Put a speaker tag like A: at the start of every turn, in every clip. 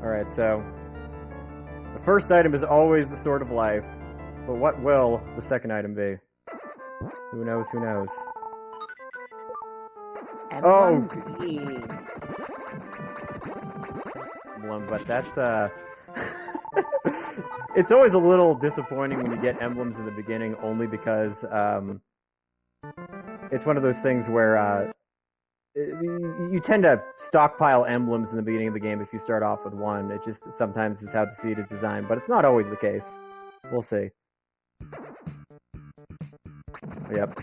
A: Alright, so the first item is always the Sword of Life, but what will the second item be? Who knows, who knows?
B: Emblem
A: Oh!
B: V.
A: Emblem, but that's, it's always a little disappointing when you get emblems in the beginning, only because, it's one of those things where, you tend to stockpile emblems in the beginning of the game if you start off with one. It just sometimes is how the seed is designed, but it's not always the case. We'll see. Yep.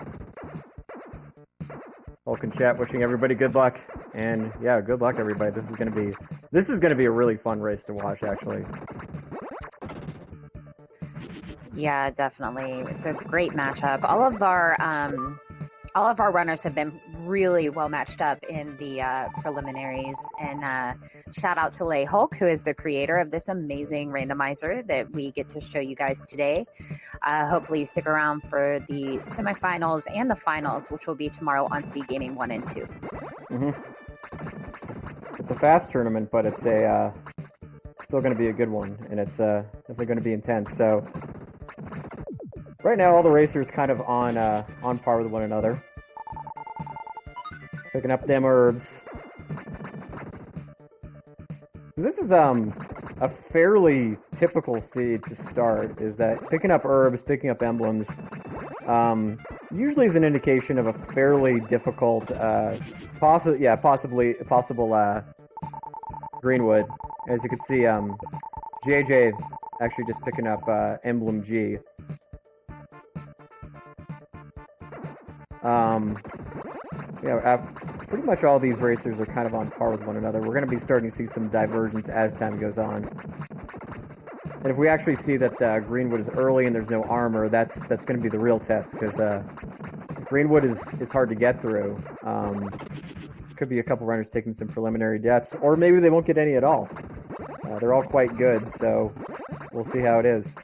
A: Hulk in chat wishing everybody good luck, and yeah, good luck everybody. This is gonna be a really fun race to watch, actually.
B: Yeah, definitely. It's a great matchup. All of our runners have been really well matched up in the preliminaries. And shout out to Lay Hulk, who is the creator of this amazing randomizer that we get to show you guys today. Hopefully you stick around for the semifinals and the finals, which will be tomorrow on SpeedGaming 1 and 2.
A: Mm-hmm. It's a fast tournament, but it's still going to be a good one, and it's definitely going to be intense. So right now, all the racers kind of on par with one another. Picking up them herbs. This is a fairly typical seed to start. Is that picking up herbs, picking up emblems, usually is an indication of a fairly difficult, possible Greenwood. As you can see, JJ actually just picking up emblem G. Yeah, pretty much all these racers are kind of on par with one another. We're going to be starting to see some divergence as time goes on. And if we actually see that Greenwood is early and there's no armor, that's going to be the real test, because Greenwood is hard to get through. Could be a couple runners taking some preliminary deaths, or maybe they won't get any at all. They're all quite good, so we'll see how it is.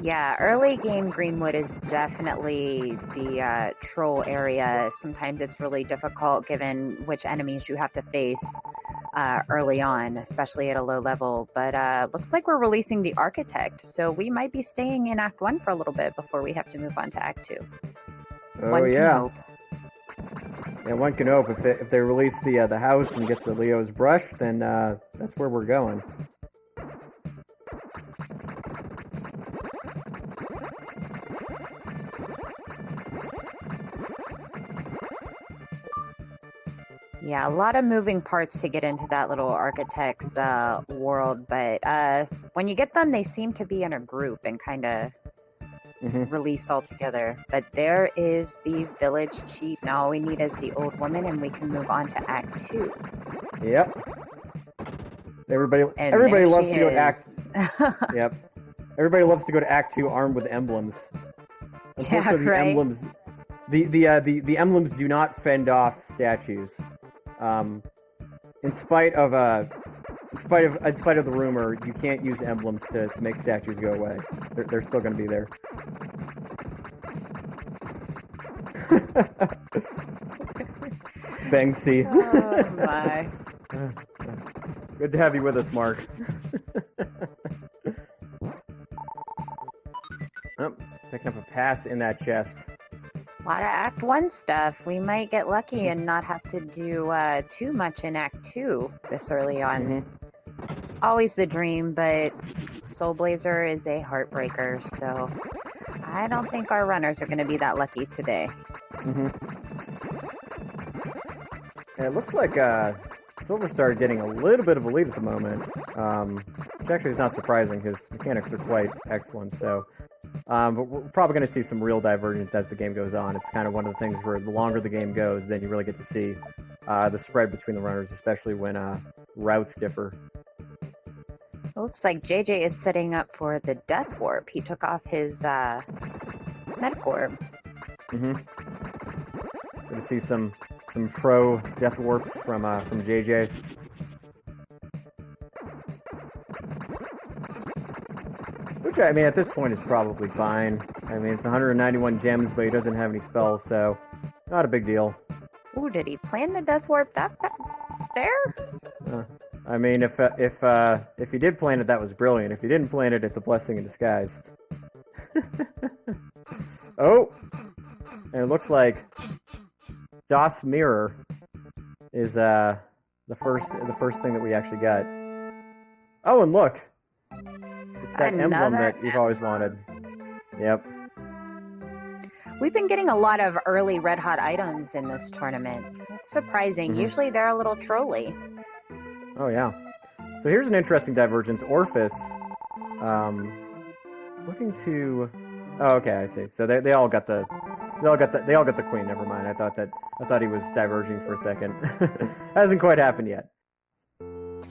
B: Yeah, early game Greenwood is definitely the troll area. Sometimes it's really difficult given which enemies you have to face early on, especially at a low level. But looks like we're releasing the Architect, so we might be staying in Act 1 for a little bit before we have to move on to Act 2.
A: Oh,
B: one
A: yeah.
B: Can hope.
A: Yeah, one can hope. If they release the house and get the Leo's brush, then that's where we're going.
B: Yeah, a lot of moving parts to get into that little Architect's world, but when you get them, they seem to be in a group and kind of released all together. But there is the village chief. Now all we need is the old woman, and we can move on to Act 2.
A: Yep. Everybody loves to go to Act. Yep. Everybody loves to go to Act 2 armed with emblems. Unfortunately,
B: right?
A: emblems. The emblems do not fend off statues. In spite of the rumor, you can't use emblems to make statues go away. They're still going to be there. Banksy.
B: Oh my.
A: Good to have you with us, Mark. Oh, picking up a pass in that chest.
B: A lot of Act 1 stuff. We might get lucky and not have to do too much in Act 2 this early on. It's always the dream, but Soul Blazer is a heartbreaker, so I don't think our runners are going to be that lucky today.
A: Yeah, it looks like SilverStar getting a little bit of a lead at the moment, which actually is not surprising. His mechanics are quite excellent, so... but we're probably going to see some real divergence as the game goes on. It's kind of one of the things where the longer the game goes, then you really get to see the spread between the runners, especially when routes differ.
B: It looks like JJ is setting up for the Death Warp. He took off his Medic Orb.
A: Good to see some pro Death Warps from JJ. Which, I mean, at this point is probably fine. I mean, it's 191 gems, but he doesn't have any spells, so not a big deal.
B: Ooh, did he plan the Death Warp that there?
A: I mean, if he did plant it, that was brilliant. If he didn't plant it, it's a blessing in disguise. Oh, and it looks like Das Mirror is the first thing that we actually got. Oh, and look, it's that emblem that you've always wanted. Yep.
B: We've been getting a lot of early red hot items in this tournament. It's surprising.
A: Mm-hmm.
B: Usually they're a little trolly.
A: Oh yeah. So here's an interesting divergence. Orphis, looking to. Oh, okay, I see. So they all got the queen. Never mind. I thought he was diverging for a second. Hasn't quite happened yet.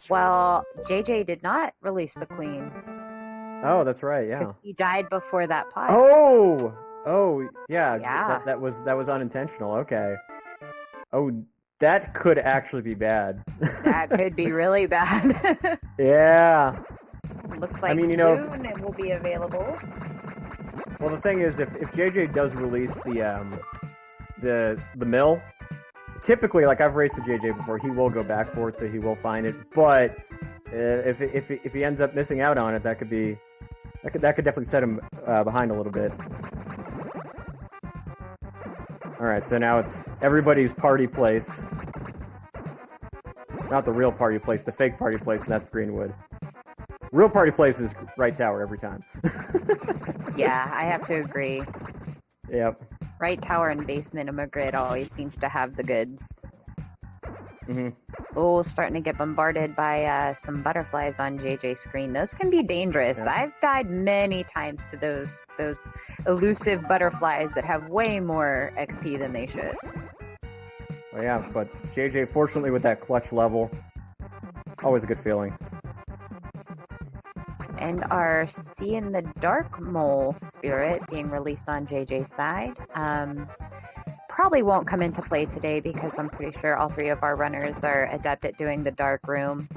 B: Well, JJ did not release the queen.
A: Oh, that's right. Yeah.
B: Because he died before that pot.
A: Oh, yeah.
B: Yeah.
A: That was unintentional. Okay. Oh, that could actually be bad.
B: That could be really bad.
A: Yeah.
B: Looks like
A: Blue
B: will be available.
A: Well, the thing is, if JJ does release the mill, typically, like I've raced with JJ before, he will go back for it, so he will find it. But if he ends up missing out on it, that could definitely set him behind a little bit. All right, so now it's everybody's party place. Not the real party place, the fake party place, and that's Greenwood. Real party place is right tower every time.
B: Yeah, I have to agree.
A: Yep.
B: Right tower and basement of my grid always seems to have the goods.
A: Mm-hmm.
B: Oh, starting to get bombarded by some butterflies on JJ's screen. Those can be dangerous.
A: Yeah.
B: I've died many times to those elusive butterflies that have way more XP than they should.
A: Well, yeah, but JJ, fortunately, with that clutch level, always a good feeling.
B: And our See in the Dark Mole spirit being released on JJ's side. Probably won't come into play today because I'm pretty sure all three of our runners are adept at doing the dark room.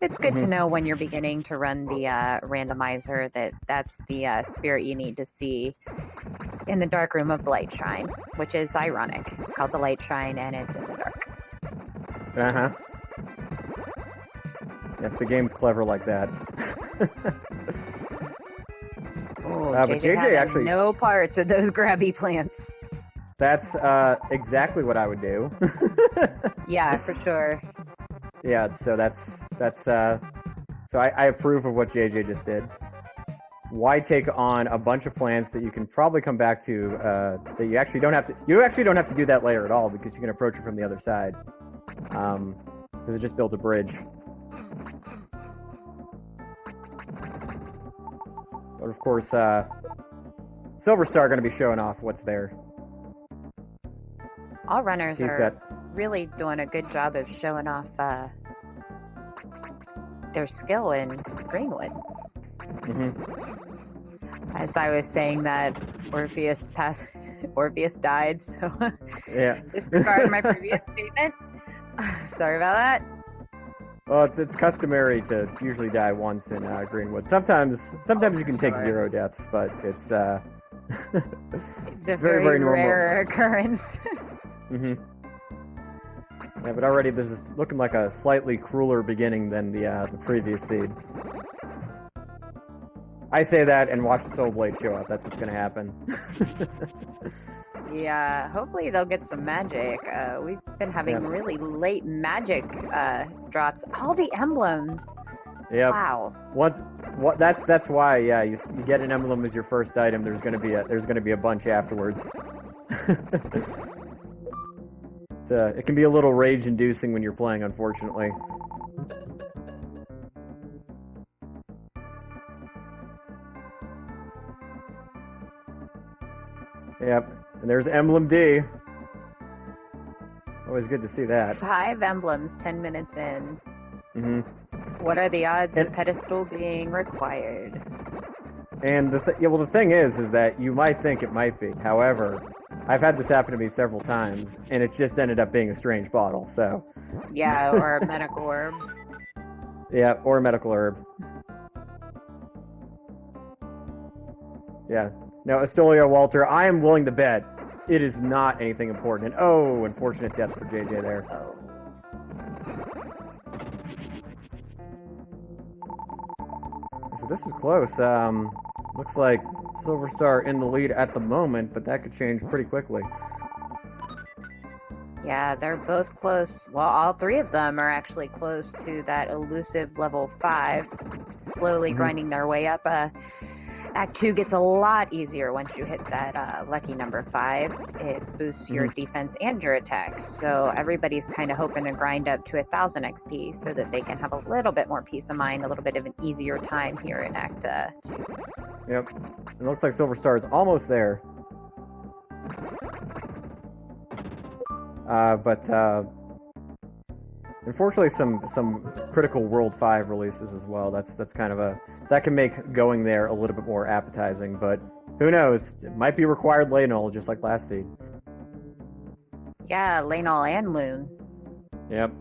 B: It's good to know when you're beginning to run the randomizer that's the spirit you need to see in the dark room of the light shrine, which is ironic. It's called the light shrine and it's in the dark.
A: Uh-huh. Yep, the game's clever like that.
B: But
A: JJ actually
B: no parts of those grabby plants.
A: That's exactly what I would do.
B: Yeah, for sure.
A: Yeah, so so I approve of what JJ just did. Why take on a bunch of plants that you can probably come back to that you actually don't have to do that layer at all because you can approach it from the other side. Because it just built a bridge. But of course, SilverStar going to be showing off what's there.
B: All runners are really doing a good job of showing off their skill in Greenwood. Mm-hmm. As I was saying that Orpheus died, so
A: yeah.
B: Disregard my previous statement. Sorry about that.
A: Well, it's customary to usually die once in Greenwood. Sometimes you can take 0 deaths, but it's
B: it's a very, very normal. Rare occurrence.
A: Mm-hmm. Yeah, but already this is looking like a slightly crueler beginning than the previous seed. I say that and watch the Soul Blade show up. That's what's going to happen.
B: Yeah, hopefully they'll get some magic. We've been having really late magic drops. All the emblems.
A: Yeah.
B: Wow.
A: That's why. Yeah, you get an emblem as your first item. There's going to be a bunch afterwards. It can be a little rage-inducing when you're playing, unfortunately. Yep, and there's Emblem D. Always good to see that.
B: 5 emblems, 10 minutes in.
A: Mm-hmm.
B: What are the odds of pedestal being required?
A: And the thing is that you might think it might be. However, I've had this happen to me several times, and it just ended up being a strange bottle, so...
B: Yeah, or a medical herb.
A: Yeah, or a medical herb. Yeah. No, Astolia Walter, I am willing to bet it is not anything important. And unfortunate death for JJ there.
B: Oh.
A: So this is close. Looks like SilverStar in the lead at the moment, but that could change pretty quickly.
B: Yeah, they're both close. Well, all three of them are actually close to that elusive level 5, slowly grinding their way up. Act 2 gets a lot easier once you hit that lucky number 5. It boosts your defense and your attacks. So everybody's kind of hoping to grind up to 1,000 XP so that they can have a little bit more peace of mind, a little bit of an easier time here in Act 2.
A: Yep. It looks like SilverStar is almost there. But unfortunately, some critical World 5 releases as well. That's kind of that can make going there a little bit more appetizing. But who knows? It might be required Laynol, just like last seed.
B: Yeah, Laynol and Loon.
A: Yep.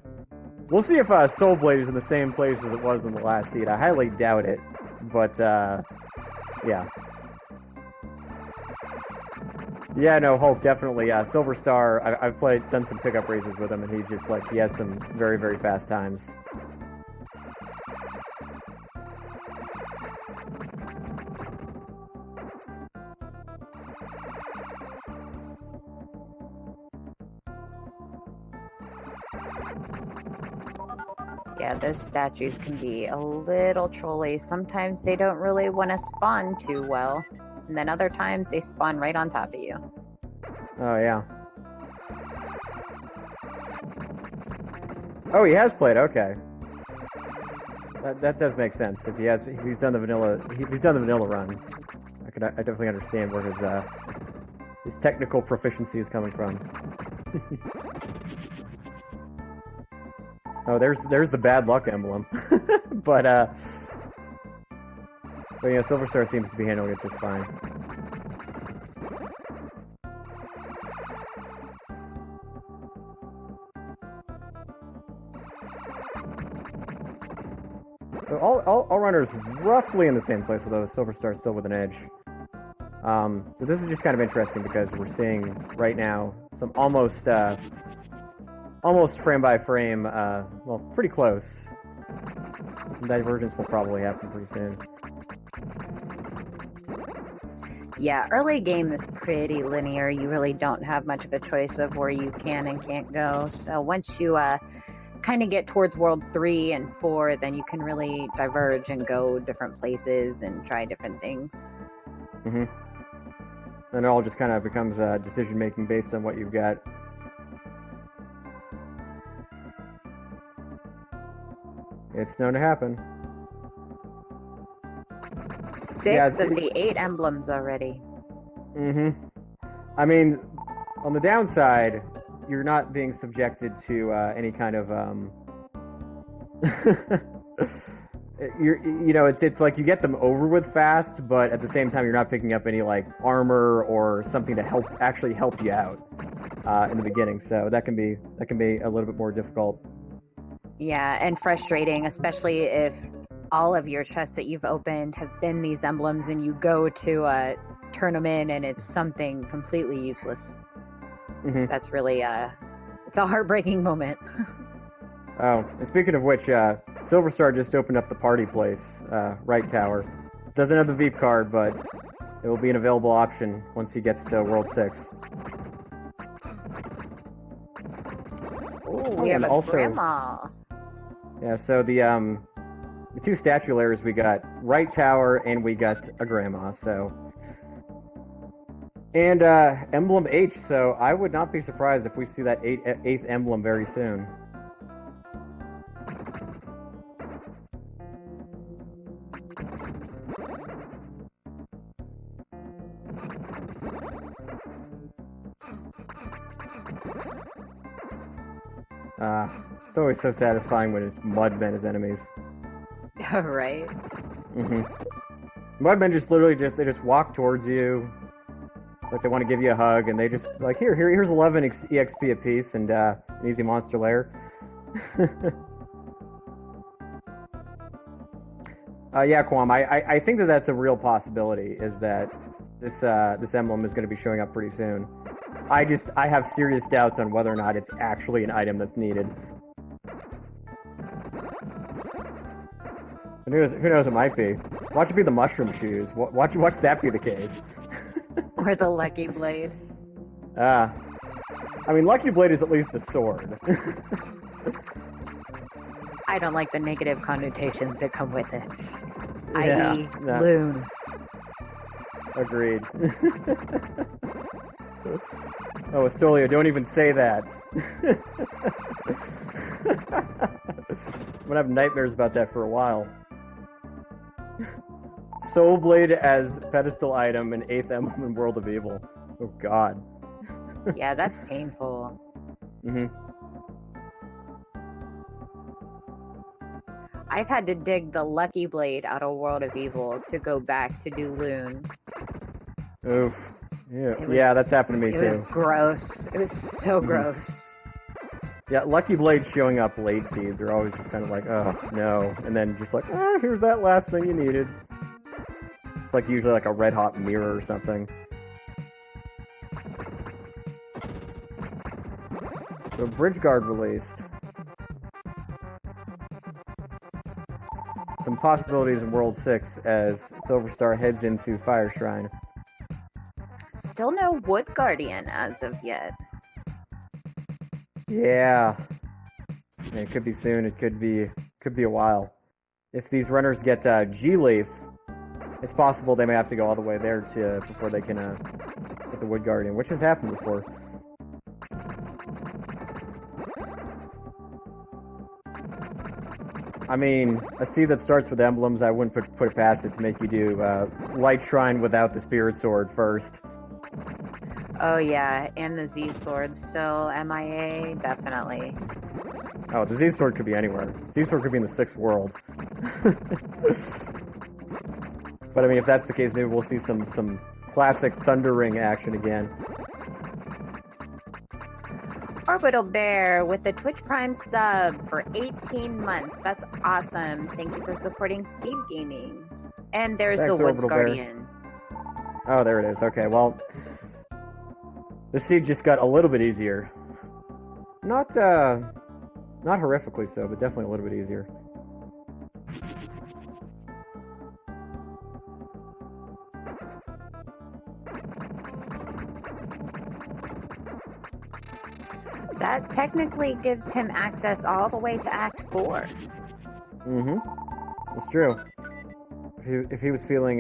A: We'll see if Soul Blade is in the same place as it was in the last seed. I highly doubt it. But yeah. Yeah, no, Hulk, definitely. SilverStar, I've done some pickup races with him, and he's just he has some very, very fast times.
B: Yeah, those statues can be a little trolly. Sometimes they don't really want to spawn too well. And then other times they spawn right on top of you.
A: Oh, yeah. Oh, he has played, okay. That does make sense. If he's done the vanilla run. I definitely understand where his technical proficiency is coming from. Oh, there's the bad luck emblem. But SilverStar seems to be handling it just fine. So all runners roughly in the same place, although SilverStar is still with an edge. So this is just kind of interesting because we're seeing right now some almost frame by frame, well, pretty close. Some divergence will probably happen pretty soon.
B: Yeah, early game is pretty linear. You really don't have much of a choice of where you can and can't go. So once you kind of get towards World 3 and 4, then you can really diverge and go different places and try different things.
A: And it all just kind of becomes decision making based on what you've got. It's known to happen.
B: 6 of the 8 emblems already.
A: I mean, on the downside, you're not being subjected to any kind of it's like you get them over with fast, but at the same time you're not picking up any armor or something to actually help you out in the beginning. So that can be a little bit more difficult.
B: Yeah, and frustrating, especially if all of your chests that you've opened have been these emblems and you go to turn them in and it's something completely useless. That's really it's a heartbreaking moment.
A: Oh, and speaking of which, SilverStar just opened up the party place, right tower. Doesn't have the Veep card, but it will be an available option once he gets to World 6.
B: Ooh, we have a grandma.
A: Yeah, so the 2 statue layers, we got right tower and we got a grandma, so. And emblem H, so I would not be surprised if we see that 8th emblem very soon. It's always so satisfying when it's Mudmen as enemies.
B: Right.
A: Mudmen just literally just walk towards you, like they want to give you a hug, and they just here's 11 EXP apiece and an easy monster lair. Yeah, Quam, I think that's a real possibility. Is that this emblem is going to be showing up pretty soon. I have serious doubts on whether or not it's actually an item that's needed. Who knows, it might be. Watch it be the mushroom shoes. Watch that be the case.
B: Or the Lucky Blade.
A: I mean, Lucky Blade is at least a sword.
B: I don't like the negative connotations that come with it.
A: Yeah,
B: i.e. loon.
A: Agreed. Oh, Astolia, don't even say that. I'm gonna have nightmares about that for a while. Soul Blade as pedestal item and 8th emblem in World of Evil. Oh god.
B: Yeah, that's painful. I've had to dig the Lucky Blade out of World of Evil to go back to do Loon.
A: Oof. Yeah, that's happened to me too.
B: It was gross. It was so gross.
A: Yeah, Lucky Blade showing up late seeds are always just kind of like, oh, no. And then just like, here's that last thing you needed. It's like usually like a red hot mirror or something. So Bridgeguard released. Some possibilities in World 6 as SilverStar heads into Fire Shrine.
B: Still no Wood Guardian as of yet.
A: Yeah. It could be soon. It could be a while. If these runners get G-Leaf, it's possible they may have to go all the way there before they can get the Wood Guardian, which has happened before. I mean, a seed that starts with emblems, I wouldn't put it past it to make you do Light Shrine without the Spirit Sword first.
B: Oh yeah, and the Z Sword still MIA, definitely.
A: Oh, the Z Sword could be anywhere. Z Sword could be in the 6th world. But I mean, if that's the case, maybe we'll see some classic Thunder Ring action again.
B: Orbital Bear with the Twitch Prime sub for 18 months. That's awesome. Thank you for supporting SpeedGaming. And there's
A: Thanks,
B: the Woods
A: Orbital
B: Guardian.
A: Bear. Oh, there it is. Okay, well, the seed just got a little bit easier. Not horrifically so, but definitely a little bit easier.
B: That technically gives him access all the way to Act 4.
A: It's true. If he was feeling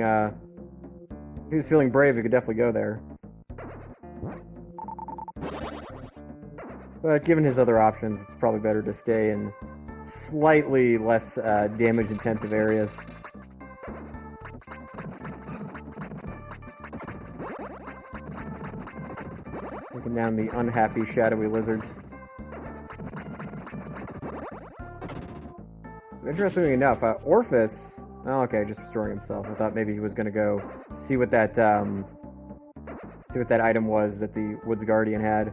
A: brave, he could definitely go there. But given his other options, it's probably better to stay in slightly less damage-intensive areas. Looking down the unhappy, shadowy lizards. Interestingly enough, Orphis... Oh, okay, just restoring himself. I thought maybe he was going to go see what that item was that the Woods Guardian had.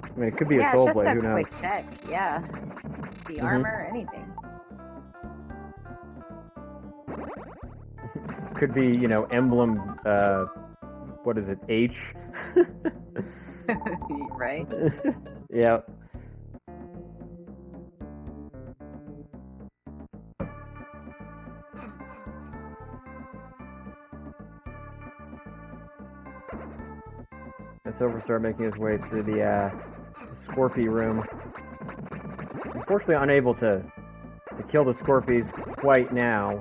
A: I mean, it could be a Soul Blade, who knows?
B: Yeah, just a quick check, yeah. The armor, anything.
A: Could be, you know, emblem, what is it, H?
B: Right?
A: Yeah. And SilverStar making his way through the Scorpy room. Unfortunately, unable to kill the Scorpies quite now,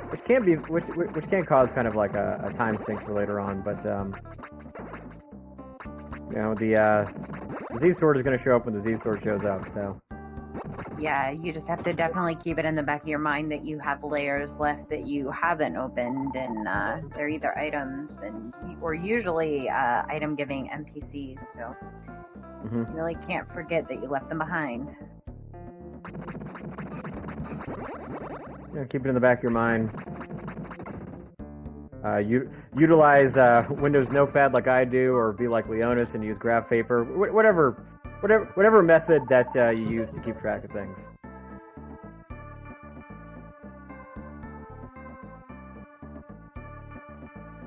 A: which can cause kind of like a time sink for later on. But you know, the Z Sword is going to show up when the Z Sword shows up. So
B: Yeah, you just have to definitely keep it in the back of your mind that you have layers left that you haven't opened, and they're either items or usually item-giving NPCs, so you really can't forget that you left them behind.
A: Yeah, keep it in the back of your mind. Utilize Windows Notepad like I do, or be like Leonis and use graph paper. Whatever method that you use to keep track of things.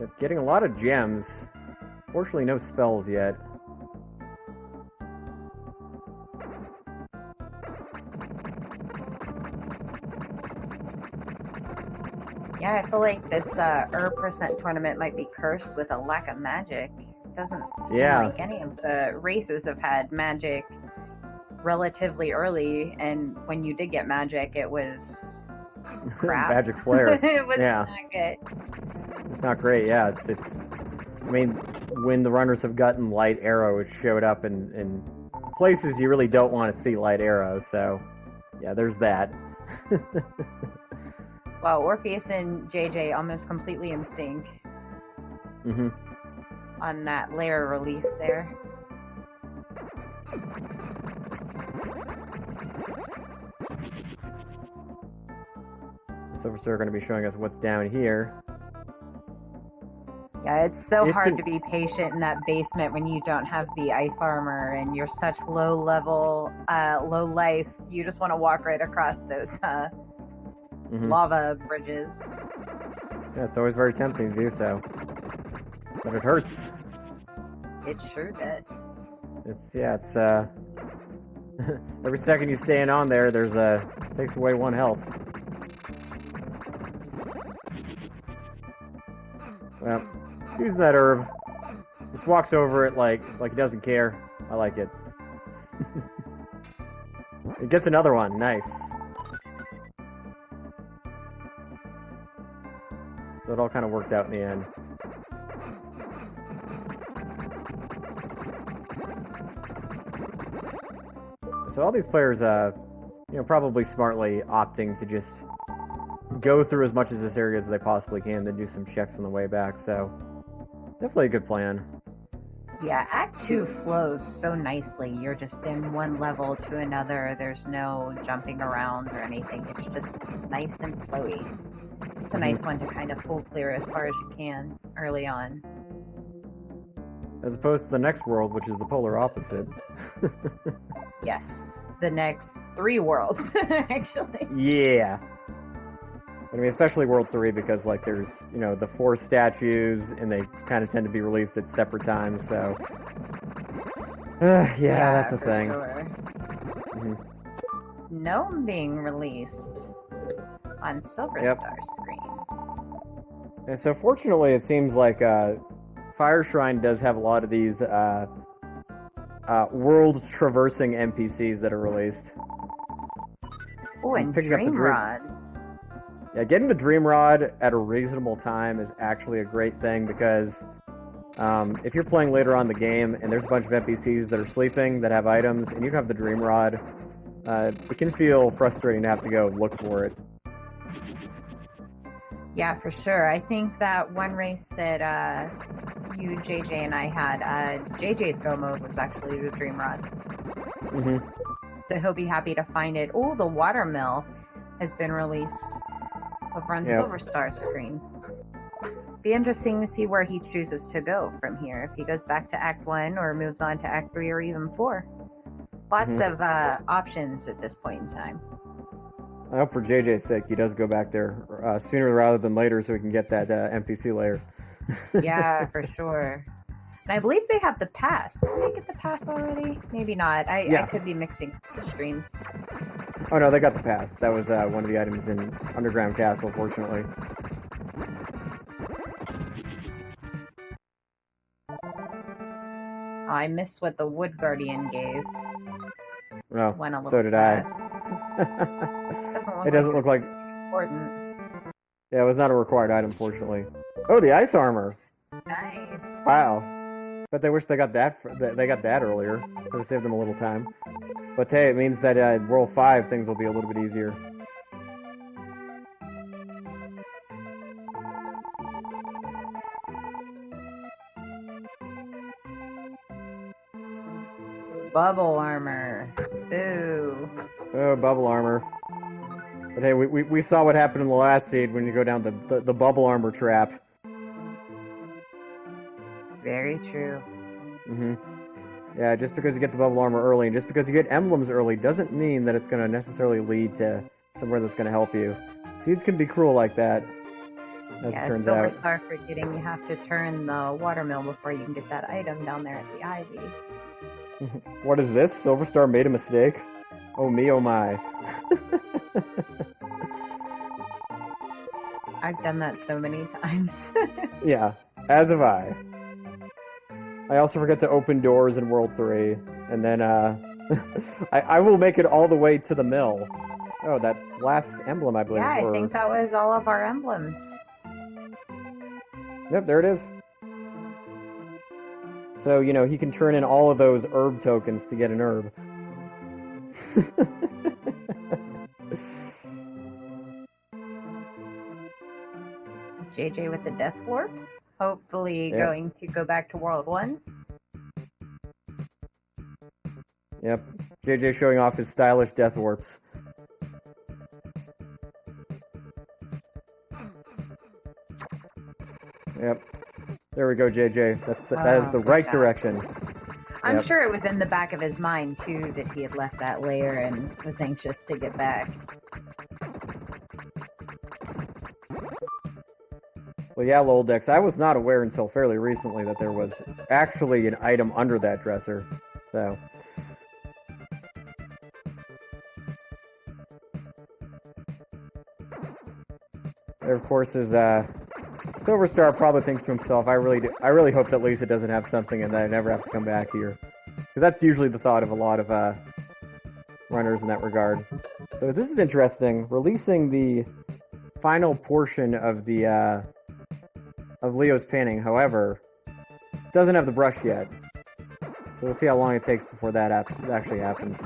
A: Yep, getting a lot of gems. Fortunately, no spells yet.
B: Yeah, I feel like this percent tournament might be cursed with a lack of magic. It doesn't seem like any of the races have had magic relatively early, and when you did get magic, it was crap.
A: Magic flare.
B: It was
A: yeah.
B: not good.
A: It's not great. Yeah, it's. I mean, when the runners have gotten light arrow, it showed up in places you really don't want to see light arrow. So, yeah, there's that.
B: Wow, Orpheus and JJ almost completely in sync on that layer release there.
A: SilverStar are going to be showing us what's down here.
B: Yeah, it's so hard to be patient in that basement when you don't have the ice armor and you're such low level, low life. You just want to walk right across those lava bridges.
A: Yeah, it's always very tempting to do so. But it hurts.
B: It sure does.
A: It's every second you stay on there, it takes away 1 health. Well, using that herb, just walks over it like he doesn't care. I like it. It gets another one. Nice. So it all kind of worked out in the end. So all these players, probably smartly opting to just go through as much of this area as they possibly can, then do some checks on the way back. So definitely a good plan.
B: Yeah, Act 2 flows so nicely. You're just in one level to another. There's no jumping around or anything. It's just nice and flowy. It's a nice one to kind of full clear as far as you can early on.
A: As opposed to the next world, which is the polar opposite.
B: Yes, the next 3 worlds, actually.
A: Yeah. I mean, especially World 3, because, there's, the 4 statues, and they kind of tend to be released at separate times, so... yeah, that's a thing.
B: Sure. Gnome being released on SilverStar screen.
A: And so, fortunately, it seems like Fire Shrine does have a lot of these world-traversing NPCs that are released.
B: Oh, and Dream Rod.
A: Yeah, getting the Dream Rod at a reasonable time is actually a great thing, because if you're playing later on in the game and there's a bunch of NPCs that are sleeping that have items and you don't have the Dream Rod, it can feel frustrating to have to go look for it.
B: Yeah, for sure. I think that one race that you, JJ, and I had, JJ's go mode was actually the Dream Rod. So he'll be happy to find it. Oh, the watermill has been released over on SilverStar screen. Be interesting to see where he chooses to go from here. If he goes back to Act 1 or moves on to Act 3 or even 4. Lots of options at this point in time.
A: I hope for JJ's sake he does go back there sooner rather than later so we can get that NPC layer.
B: Yeah, for sure. And I believe they have the pass. Did they get the pass already? Maybe not. I could be mixing the streams.
A: Oh no, they got the pass. That was one of the items in Underground Castle, fortunately.
B: I missed what the Wood Guardian gave.
A: No, so did I. It doesn't look like
B: important.
A: Yeah, it was not a required item, fortunately. Oh, the ice armor.
B: Nice.
A: Wow. But they wish they got that. They got that earlier. It would have saved them a little time. But hey, it means that in World 5 things will be a little bit easier.
B: Bubble armor. Ooh.
A: Oh, bubble armor. But hey, we saw what happened in the last seed when you go down the bubble armor trap.
B: Very true.
A: Yeah, just because you get the bubble armor early and just because you get emblems early doesn't mean that it's going to necessarily lead to somewhere that's going to help you. Seeds can be cruel like that, as it turns out.
B: SilverStar forgetting you have to turn the watermill before you can get that item down there at the Ivy.
A: What is this? SilverStar made a mistake? Oh me, oh my.
B: I've done that so many times.
A: Yeah, as have I. I also forget to open doors in World 3, and then, I will make it all the way to the mill. Oh, that last emblem, I believe.
B: Yeah, I think that was all of our emblems.
A: Yep, there it is. So, you know, he can turn in all of those herb tokens to get an herb.
B: JJ with the death warp. Hopefully
A: Yep.
B: going to go back to World 1.
A: Yep. JJ showing off his stylish death warps. Yep. There we go, JJ. That is the right direction.
B: I'm
A: Yep.
B: sure it was in the back of his mind, too, that he had left that layer and was anxious to get back.
A: Well, yeah, Loldex, I was not aware until fairly recently that there was actually an item under that dresser. So... There, of course, is, SilverStar probably thinks to himself, I really hope that Lisa doesn't have something and that I never have to come back here. Because that's usually the thought of a lot of, runners in that regard. So this is interesting. Releasing the final portion of the, of Leo's painting, however, doesn't have the brush yet. So we'll see how long it takes before that actually happens.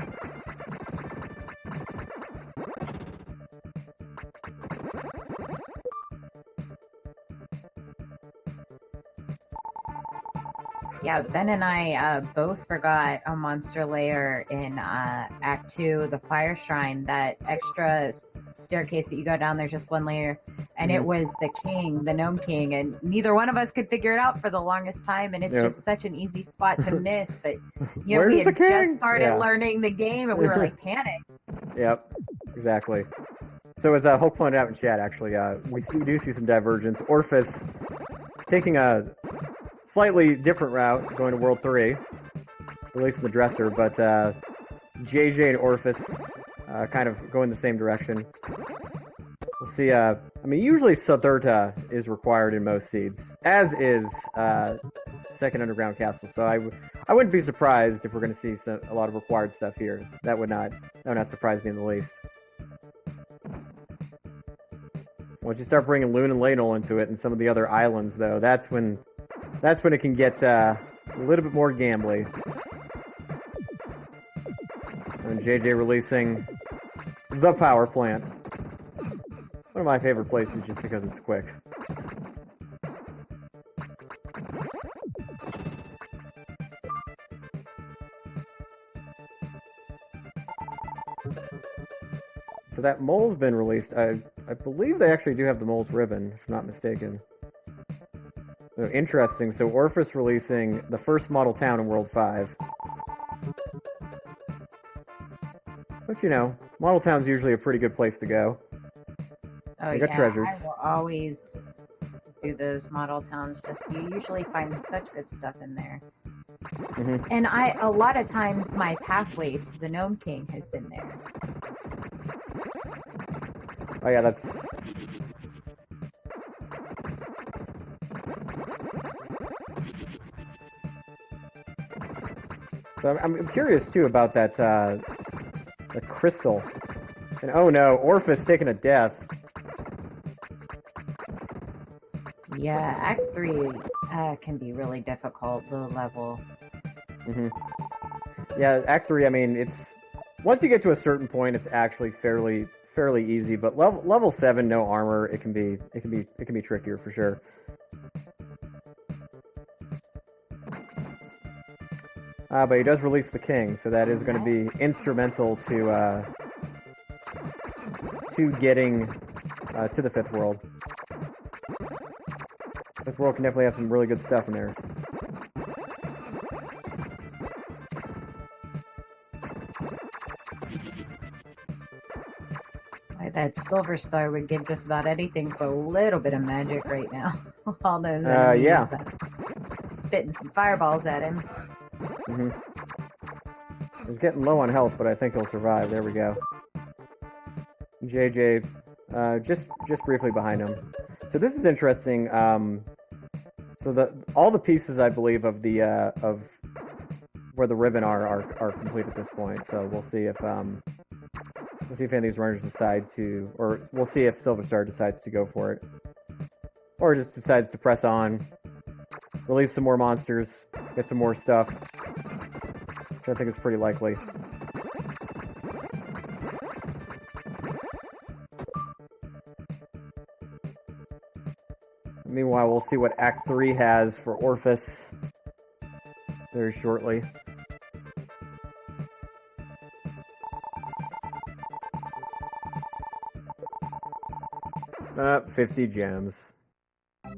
B: Yeah, Ben and I both forgot a monster layer in Act 2, the Fire Shrine. That extra staircase that you go down, there's just one layer. And it was the king, the Gnome King. And neither one of us could figure it out for the longest time. And it's just such an easy spot to miss. But, you know, we had just started learning the game and we were like panicked.
A: Yep, exactly. So as Hulk pointed out in chat, actually, we do see some divergence. Orphis taking a slightly different route, going to World 3, releasing the dresser, but JJ and Orphis kind of going the same direction. We'll see, I mean, usually Saturta is required in most seeds, as is Second Underground Castle, so I wouldn't be surprised if we're going to see a lot of required stuff here. That would not surprise me in the least. Once you start bringing Loon and Ladle into it and some of the other islands, though, that's when it can get a little bit more gambly. And JJ releasing the power plant. One of my favorite places just because it's quick. So that mole's been released. I believe they actually do have the mole's ribbon, if I'm not mistaken. Oh, interesting. So Orphis releasing the first model town in World 5. But you know, model town's usually a pretty good place to go.
B: Oh
A: they got treasures.
B: I will always do those model towns. Just you usually find such good stuff in there. And a lot of times my pathway to the Gnome King has been there.
A: Oh yeah, that's... So I'm curious too about that, the crystal. And oh no, Orphis taking a death.
B: Yeah, Act 3 can be really difficult, low level.
A: Yeah, Act 3, I mean, it's... Once you get to a certain point, it's actually fairly easy, but level 7, no armor, it can be trickier for sure. But he does release the king, so that is going to be instrumental to getting to the 5th world. 5th world can definitely have some really good stuff in there.
B: I bet SilverStar would give just about anything for a little bit of magic right now. All those enemies spitting some fireballs at him.
A: He's getting low on health, but I think he'll survive. There we go. JJ, just briefly behind him. So this is interesting. So all the pieces, I believe, of the of where the ribbon are complete at this point. So we'll see if any of these runners decide to, or we'll see if SilverStar decides to go for it, or just decides to press on, release some more monsters, get some more stuff, which I think is pretty likely. Meanwhile, we'll see what Act 3 has for Orphis very shortly. 50 gems. I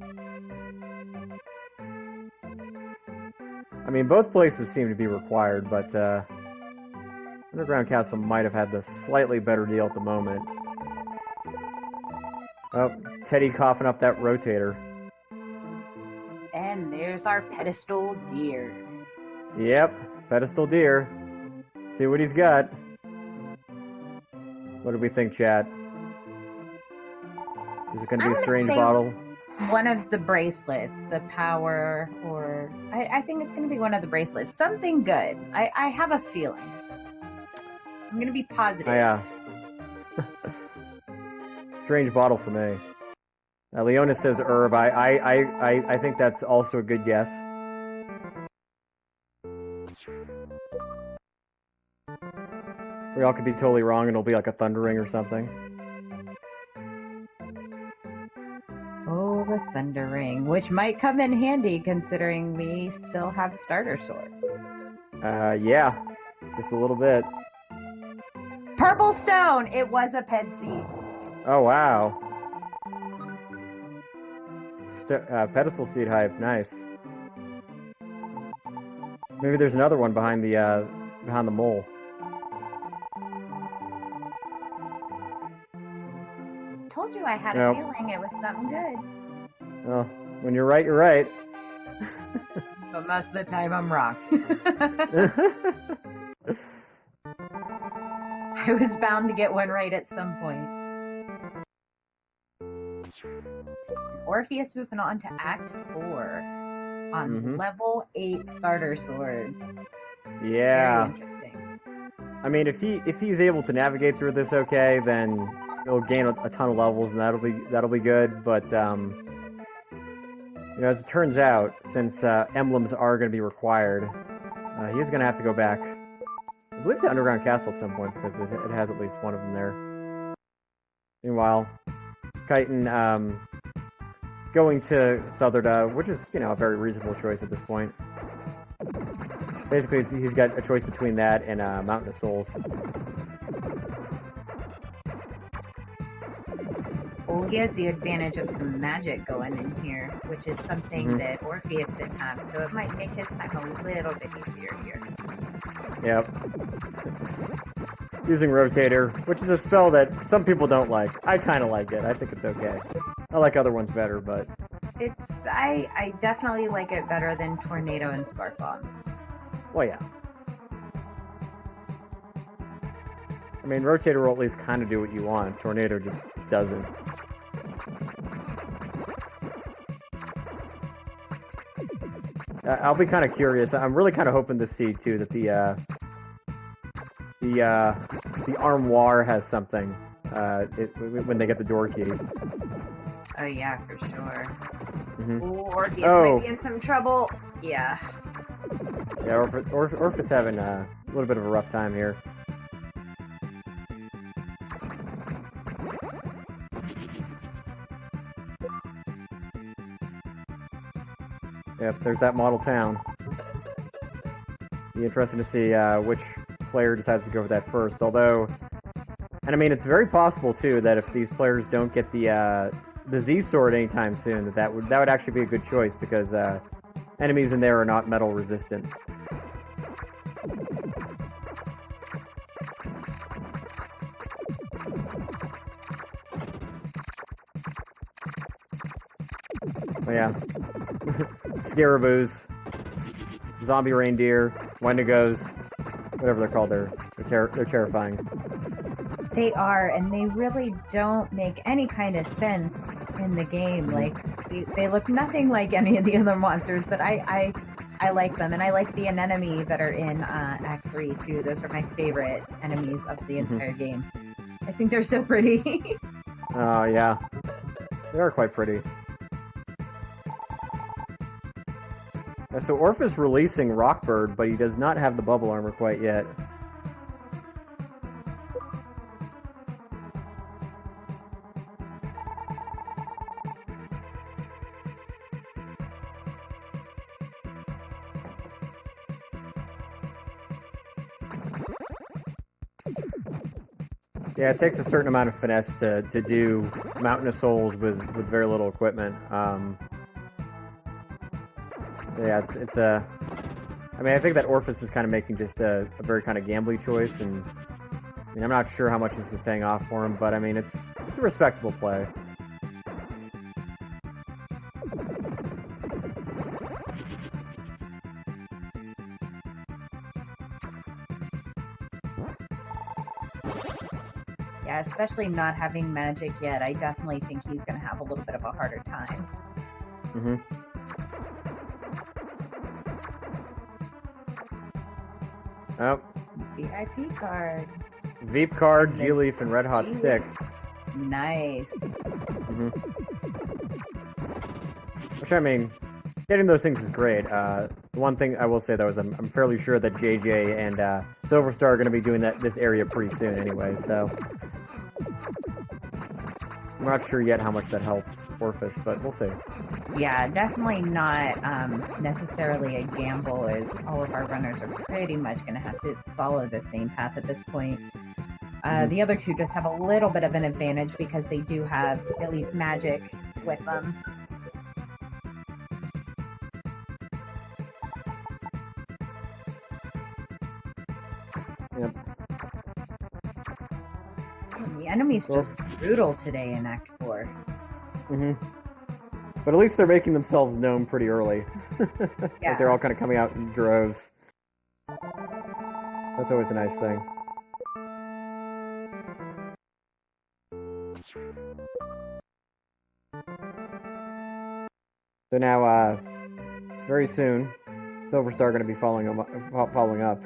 A: mean, both places seem to be required, but Underground Castle might have had the slightly better deal at the moment. Oh, Teddy coughing up that rotator.
B: And there's our pedestal deer.
A: Yep, pedestal deer. See what he's got. What do we think, chat? Is it going to be a strange bottle?
B: One of the bracelets, the power, or I think it's going to be one of the bracelets. Something good. I have a feeling. I'm going to be positive.
A: Yeah. Strange bottle for me. Leonis says herb. I think that's also a good guess. We all could be totally wrong and it'll be like a thundering or something.
B: Oh, the thundering, which might come in handy considering we still have starter sword.
A: Yeah. Just a little bit.
B: Purple stone! It was a ped seed.
A: Oh, wow. Pedestal seed hype. Nice. Maybe there's another one behind the mole.
B: Told you I had a feeling it was something good.
A: Well, when you're right, you're right.
B: But most of the time I'm wrong. I was bound to get one right at some point. Orpheus moving on to Act 4 on level 8 starter sword.
A: Yeah.
B: Very interesting.
A: I mean, if he's able to navigate through this okay, then he'll gain a ton of levels, and that'll be good. But you know, as it turns out, since emblems are going to be required, he's going to have to go back. I believe to Underground Castle at some point because it has at least one of them there. Meanwhile, Chitin going to Southerda, which is, you know, a very reasonable choice at this point. Basically, he's got a choice between that and Mountain of Souls.
B: Oh, he has the advantage of some magic going in here, which is something that Orpheus didn't have, so it might make his time a little bit easier here.
A: Yep. Using Rotator, which is a spell that some people don't like. I kind of like it. I think it's okay. I like other ones better, but...
B: I definitely like it better than Tornado and Spark Bomb.
A: Well, yeah. I mean, Rotator will at least kind of do what you want. Tornado just doesn't. I'll be kind of curious. I'm really kind of hoping to see, too, that the armoire has something when they get the door key.
B: Oh, yeah, for sure. Ooh, Orpheus might be in some trouble. Yeah.
A: Yeah, Orphis having a little bit of a rough time here. Yep, there's that model town. Be interesting to see which player decides to go for that first. Although, and I mean, it's very possible too that if these players don't get the Z sword anytime soon, that would actually be a good choice because enemies in there are not metal resistant. Oh, yeah. Scaraboos, zombie reindeer, Wendigos, whatever they're called, they're terrifying.
B: They are, and they really don't make any kind of sense in the game. Like, they look nothing like any of the other monsters, but I like them, and I like the anemone that are in Act 3, too. Those are my favorite enemies of the entire game. I think they're so pretty.
A: Oh, yeah. They are quite pretty. So Orphis releasing Rockbird, but he does not have the bubble armor quite yet. Yeah, it takes a certain amount of finesse to do Mountain of Souls with very little equipment. Yeah, it's a... I mean, I think that Orphis is kind of making just a very kind of gambly choice, and I mean, I'm not sure how much this is paying off for him, but I mean, it's a respectable play.
B: Yeah, especially not having magic yet. I definitely think he's going to have a little bit of a harder time.
A: Mm-hmm. Oh.
B: VIP card.
A: Veep card, G-Leaf, and Red Hot Stick.
B: Nice.
A: Mm-hmm. Which, I mean, getting those things is great. The one thing I will say, though, is I'm fairly sure that JJ and SilverStar are going to be doing this area pretty soon anyway, so... I'm not sure yet how much that helps Orphis, but we'll see.
B: Yeah, definitely not necessarily a gamble, as all of our runners are pretty much going to have to follow the same path at this point. The other two just have a little bit of an advantage because they do have at least magic with them.
A: Yep.
B: The enemy's just brutal today in Act 4.
A: But at least they're making themselves known pretty early.
B: Yeah.
A: Like they're all kind of coming out in droves. That's always a nice thing. So now, it's very soon, SilverStar going to be following up.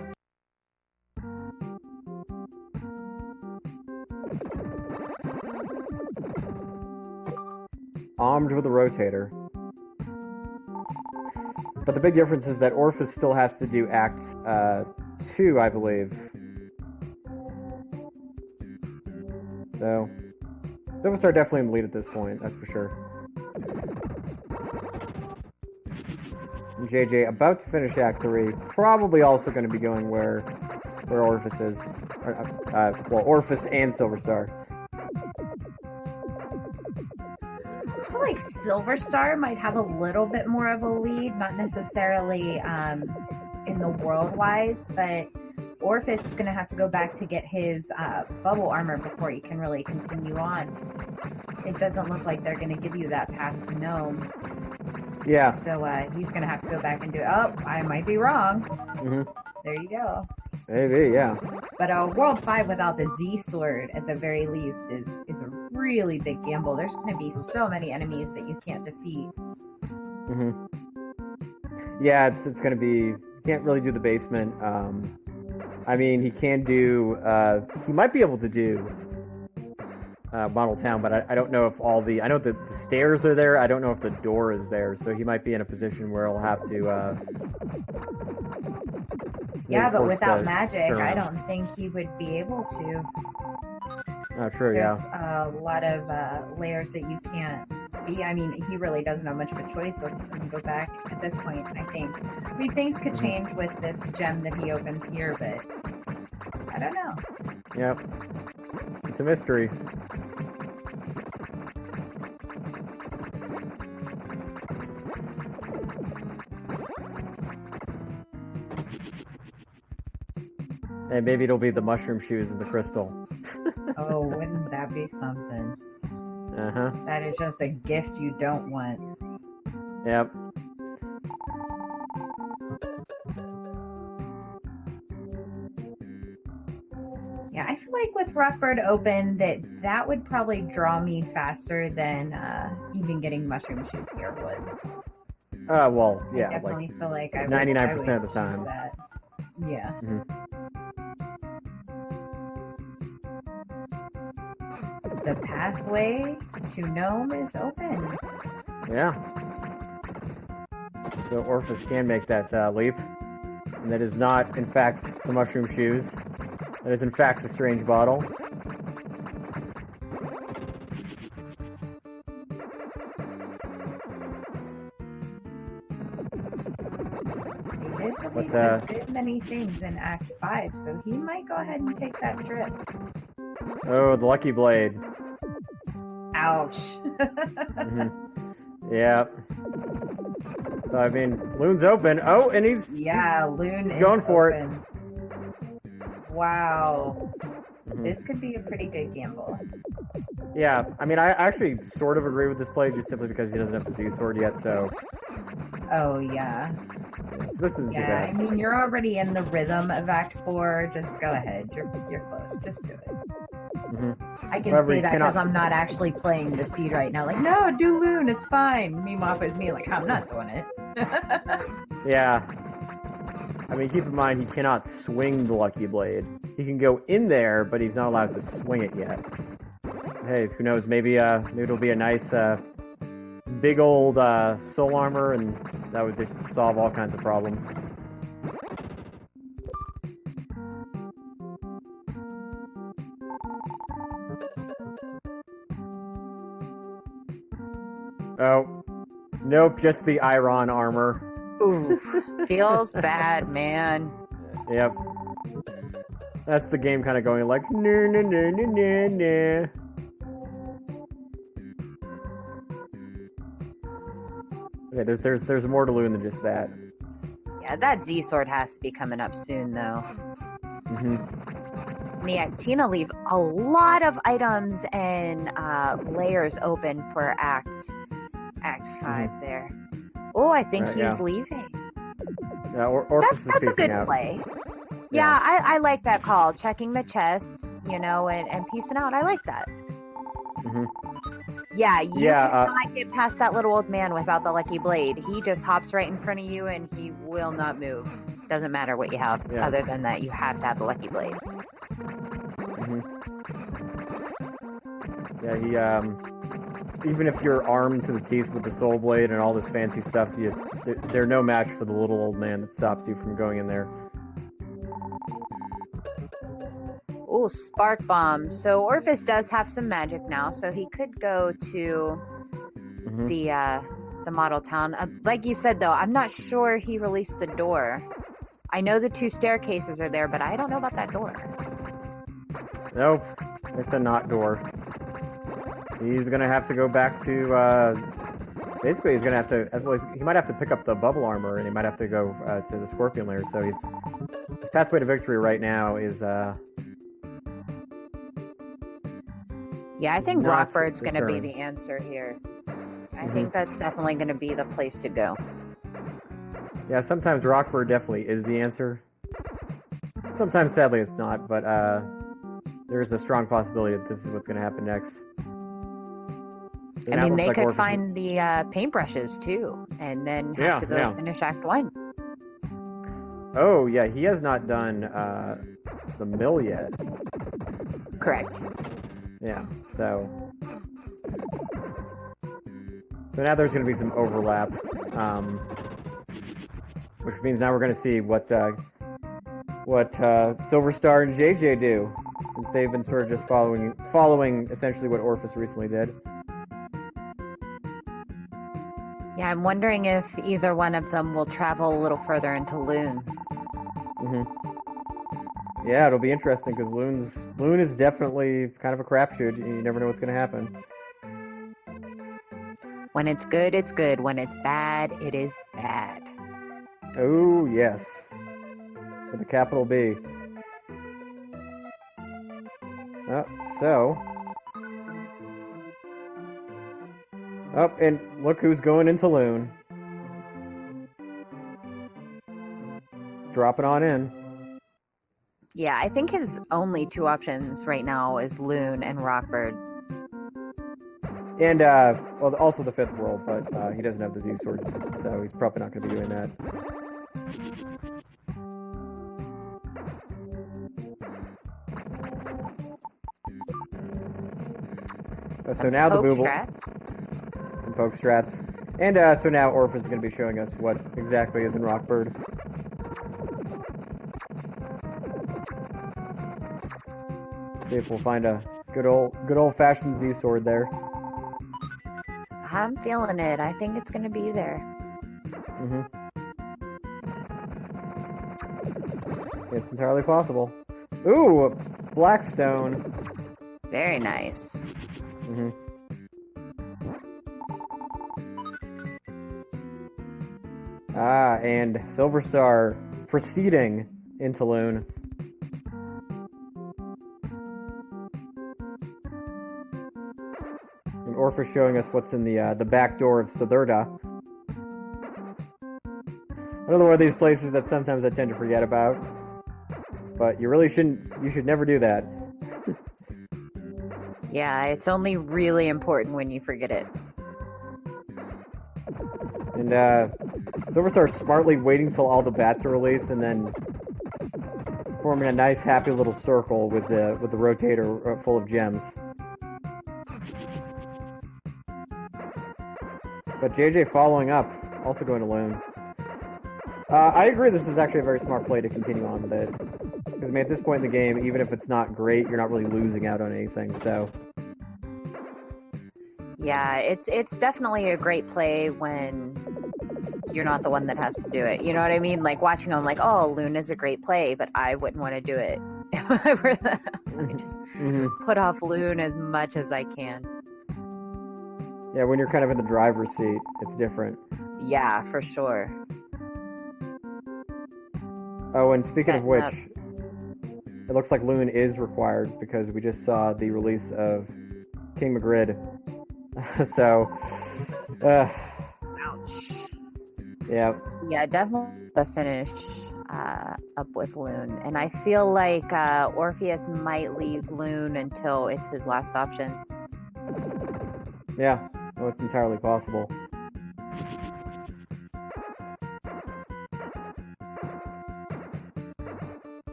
A: Armed with a rotator. But the big difference is that Orphis still has to do Act 2, I believe. So, SilverStar definitely in the lead at this point, that's for sure. And JJ about to finish Act 3, probably also going to be going where Orphis is. Well, Orphis and SilverStar.
B: I feel like SilverStar might have a little bit more of a lead, not necessarily in the world-wise, but Orphis is going to have to go back to get his bubble armor before he can really continue on. It doesn't look like they're going to give you that path to Gnome.
A: Yeah.
B: So he's going to have to go back and do it. Oh, I might be wrong.
A: Mm-hmm.
B: There you go.
A: Maybe, yeah.
B: But World 5 without the Z-Sword, at the very least, is a really big gamble. There's going to be so many enemies that you can't defeat.
A: Mm-hmm. Yeah, it's going to be... You can't really do the basement. I mean, he can do... he might be able to do Model Town, but I don't know if all the... I know the stairs are there. I don't know if the door is there, so he might be in a position where he'll have to...
B: yeah, but without magic, I don't think he would be able to.
A: Oh, true,
B: There's a lot of layers that you can't be. I mean, he really doesn't have much of a choice when you go back at this point, I think. I mean, things could change with this gem that he opens here, but I don't know.
A: Yep. It's a mystery. And maybe it'll be the mushroom shoes and the crystal.
B: Oh, wouldn't that be something?
A: Uh-huh.
B: That is just a gift you don't want.
A: Yep.
B: Yeah, I feel like with Rockbird open that would probably draw me faster than even getting mushroom shoes here would.
A: Well, yeah,
B: I definitely feel like I would
A: 99% of the
B: choose
A: time.
B: that. Yeah. The pathway to Gnome is open.
A: Yeah. So Orphis can make that leap. And that is not, in fact, the mushroom shoes. That is, in fact, a strange bottle.
B: He did release a good many things in Act 5, so he might go ahead and take that trip.
A: Oh, the Lucky Blade.
B: Ouch.
A: Yeah. So, I mean, Loon's open. Oh, and he's...
B: Yeah, Loon is
A: going for
B: open. Wow. This could be a pretty good gamble.
A: Yeah, I mean, I actually sort of agree with this play just simply because he doesn't have the Z-Sword yet, so...
B: Oh, yeah.
A: So this isn't too bad.
B: I mean, you're already in the rhythm of Act 4. Just go ahead. You're close. Just do it. I can
A: However,
B: say
A: he
B: that because I'm not actually playing the seed right now. Like, no, do Loon. It's fine. Meanwhile, it's me. Like, I'm not doing it.
A: Yeah. I mean, keep in mind, he cannot swing the Lucky Blade. He can go in there, but he's not allowed to swing it yet. Hey, who knows? Maybe it'll be a nice, big old soul armor, and that would just solve all kinds of problems. Oh, nope, just the Iron armor.
B: Ooh, feels bad, man.
A: Yep. That's the game kind of going like, nah, nah, nah, nah, nah, nah. Okay, there's more to Loon than just that.
B: Yeah, that Z-Sword has to be coming up soon, though. Yeah, Tina leave a lot of items and layers open for Act 5 there. Oh, I think he's leaving.
A: Yeah, Orphis
B: That's a good
A: out.
B: play. Yeah, I like that call. Checking the chests, and piecing out. I like that. Yeah, you cannot get past that little old man without the Lucky Blade. He just hops right in front of you and he will not move. Doesn't matter what you have. Other than that, you have to have the Lucky Blade.
A: Yeah, he, even if you're armed to the teeth with the Soul Blade and all this fancy stuff, they're no match for the little old man that stops you from going in there.
B: Ooh, Spark Bomb. So Orphis does have some magic now, so he could go to the model town. Like you said, though, I'm not sure he released the door. I know the 2 staircases are there, but I don't know about that door.
A: Nope, it's a not door. He's gonna have to go back to, basically he's gonna have to, he might have to pick up the bubble armor, and he might have to go to the Scorpion lair, so his pathway to victory right now is,
B: yeah, I think Rockbird's going to be the answer here. I think that's definitely going to be the place to go.
A: Yeah, sometimes Rockbird definitely is the answer. Sometimes, sadly, it's not, but there's a strong possibility that this is what's going to happen next. So
B: I mean, they could find the paintbrushes, too, and then have to go finish Act 1.
A: Oh, yeah, he has not done the mill yet.
B: Correct.
A: Yeah, so now there's going to be some overlap, which means now we're going to see what SilverStar and JJ do, since they've been sort of just following essentially what Orphis recently did.
B: Yeah, I'm wondering if either one of them will travel a little further into Loon.
A: Yeah, it'll be interesting because Loon is definitely kind of a crapshoot. You never know what's going to happen.
B: When it's good, it's good. When it's bad, it is bad.
A: Oh, yes. With a capital B. Oh, and look who's going into Loon. Dropping on in.
B: Yeah, I think his only two options right now is Loon and Rockbird.
A: And, well, also the fifth world, but he doesn't have the Z sword, so he's probably not going to be doing that. So now the Booble and Poke Strats. And so now Orphis is going to be showing us what exactly is in Rockbird. See if we'll find a good old-fashioned Z sword there.
B: I'm feeling it. I think it's going to be there.
A: Mm-hmm. It's entirely possible. Ooh, Blackstone.
B: Very nice.
A: Mm-hmm. Ah, and SilverStar proceeding into Loon. And Orphis showing us what's in the back door of Sidurda. Another one of these places that sometimes I tend to forget about. But you really shouldn't, you should never do that.
B: Yeah, it's only really important when you forget it.
A: And SilverStar smartly waiting till all the bats are released and then forming a nice happy little circle with the rotator full of gems. But JJ following up, also going to Loon. I agree this is actually a very smart play to continue on with it. Because, I mean, at this point in the game, even if it's not great, you're not really losing out on anything, so...
B: Yeah, it's definitely a great play when you're not the one that has to do it. You know what I mean? Like, watching them, like, oh, Loon is a great play, but I wouldn't want to do it. I just put off Loon as much as I can.
A: Yeah, when you're kind of in the driver's seat, it's different.
B: Yeah, for sure.
A: Oh, and speaking of which, it looks like Loon is required because we just saw the release of King Magrid. So,
B: ouch.
A: Yeah.
B: Yeah, definitely the finish up with Loon. And I feel like Orpheus might leave Loon until it's his last option.
A: Yeah, well, it's entirely possible.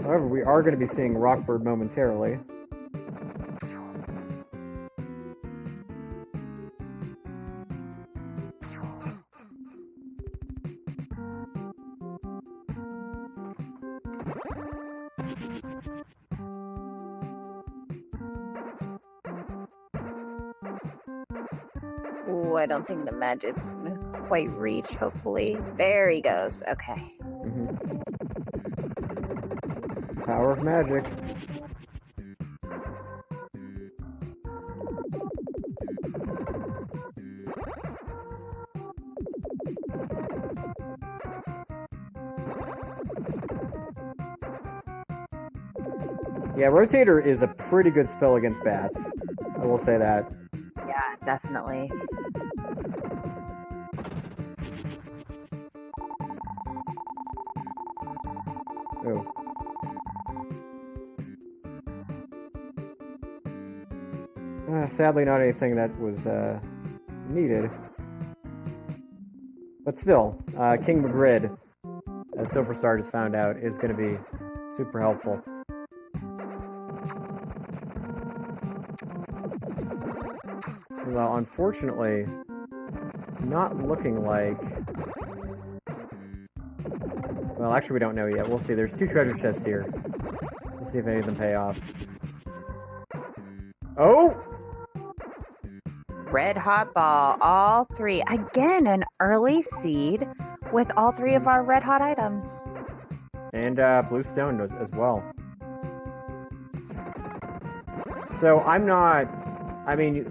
A: However, we are going to be seeing Rockbird momentarily.
B: Ooh, I don't think the magic's gonna quite reach, hopefully. There he goes. Okay.
A: Power of magic. Yeah, Rotator is a pretty good spell against bats. I will say that.
B: Yeah, definitely.
A: Oh. Sadly, not anything that was needed. But still, King Magrid, as SilverStar just found out, is going to be super helpful. Well, unfortunately, not looking like... Well, actually, we don't know yet. We'll see. There's 2 treasure chests here. We'll see if any of them pay off. Oh!
B: Red Hot Ball, all 3. Again, an early seed with all 3 of our red hot items.
A: And Blue Stone as well. So I'm not... I mean,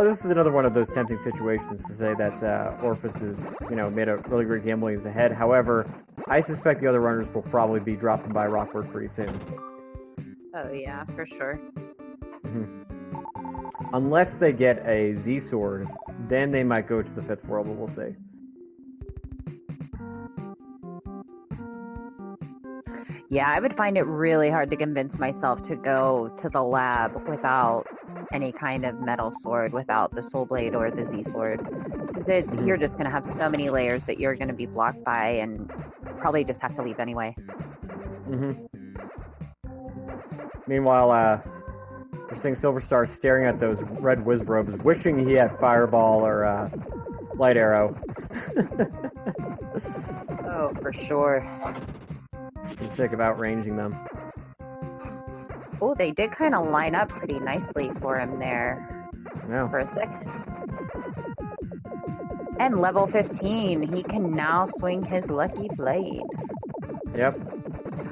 A: this is another one of those tempting situations to say that Orphis has, made a really great gambling is ahead. However, I suspect the other runners will probably be dropping by Rockbird pretty soon.
B: Oh yeah, for sure.
A: Unless they get a Z sword, then they might go to the 5th world, but we'll see.
B: Yeah, I would find it really hard to convince myself to go to the lab without any kind of metal sword, without the soul blade or the Z sword, because you're just going to have so many layers that you're going to be blocked by, and probably just have to leave anyway.
A: Meanwhile, we're seeing SilverStar staring at those red whiz robes, wishing he had Fireball or Light Arrow.
B: Oh, for sure.
A: He's sick of outranging them.
B: Oh, they did kind of line up pretty nicely for him there for a second. And level 15, he can now swing his Lucky Blade.
A: Yep.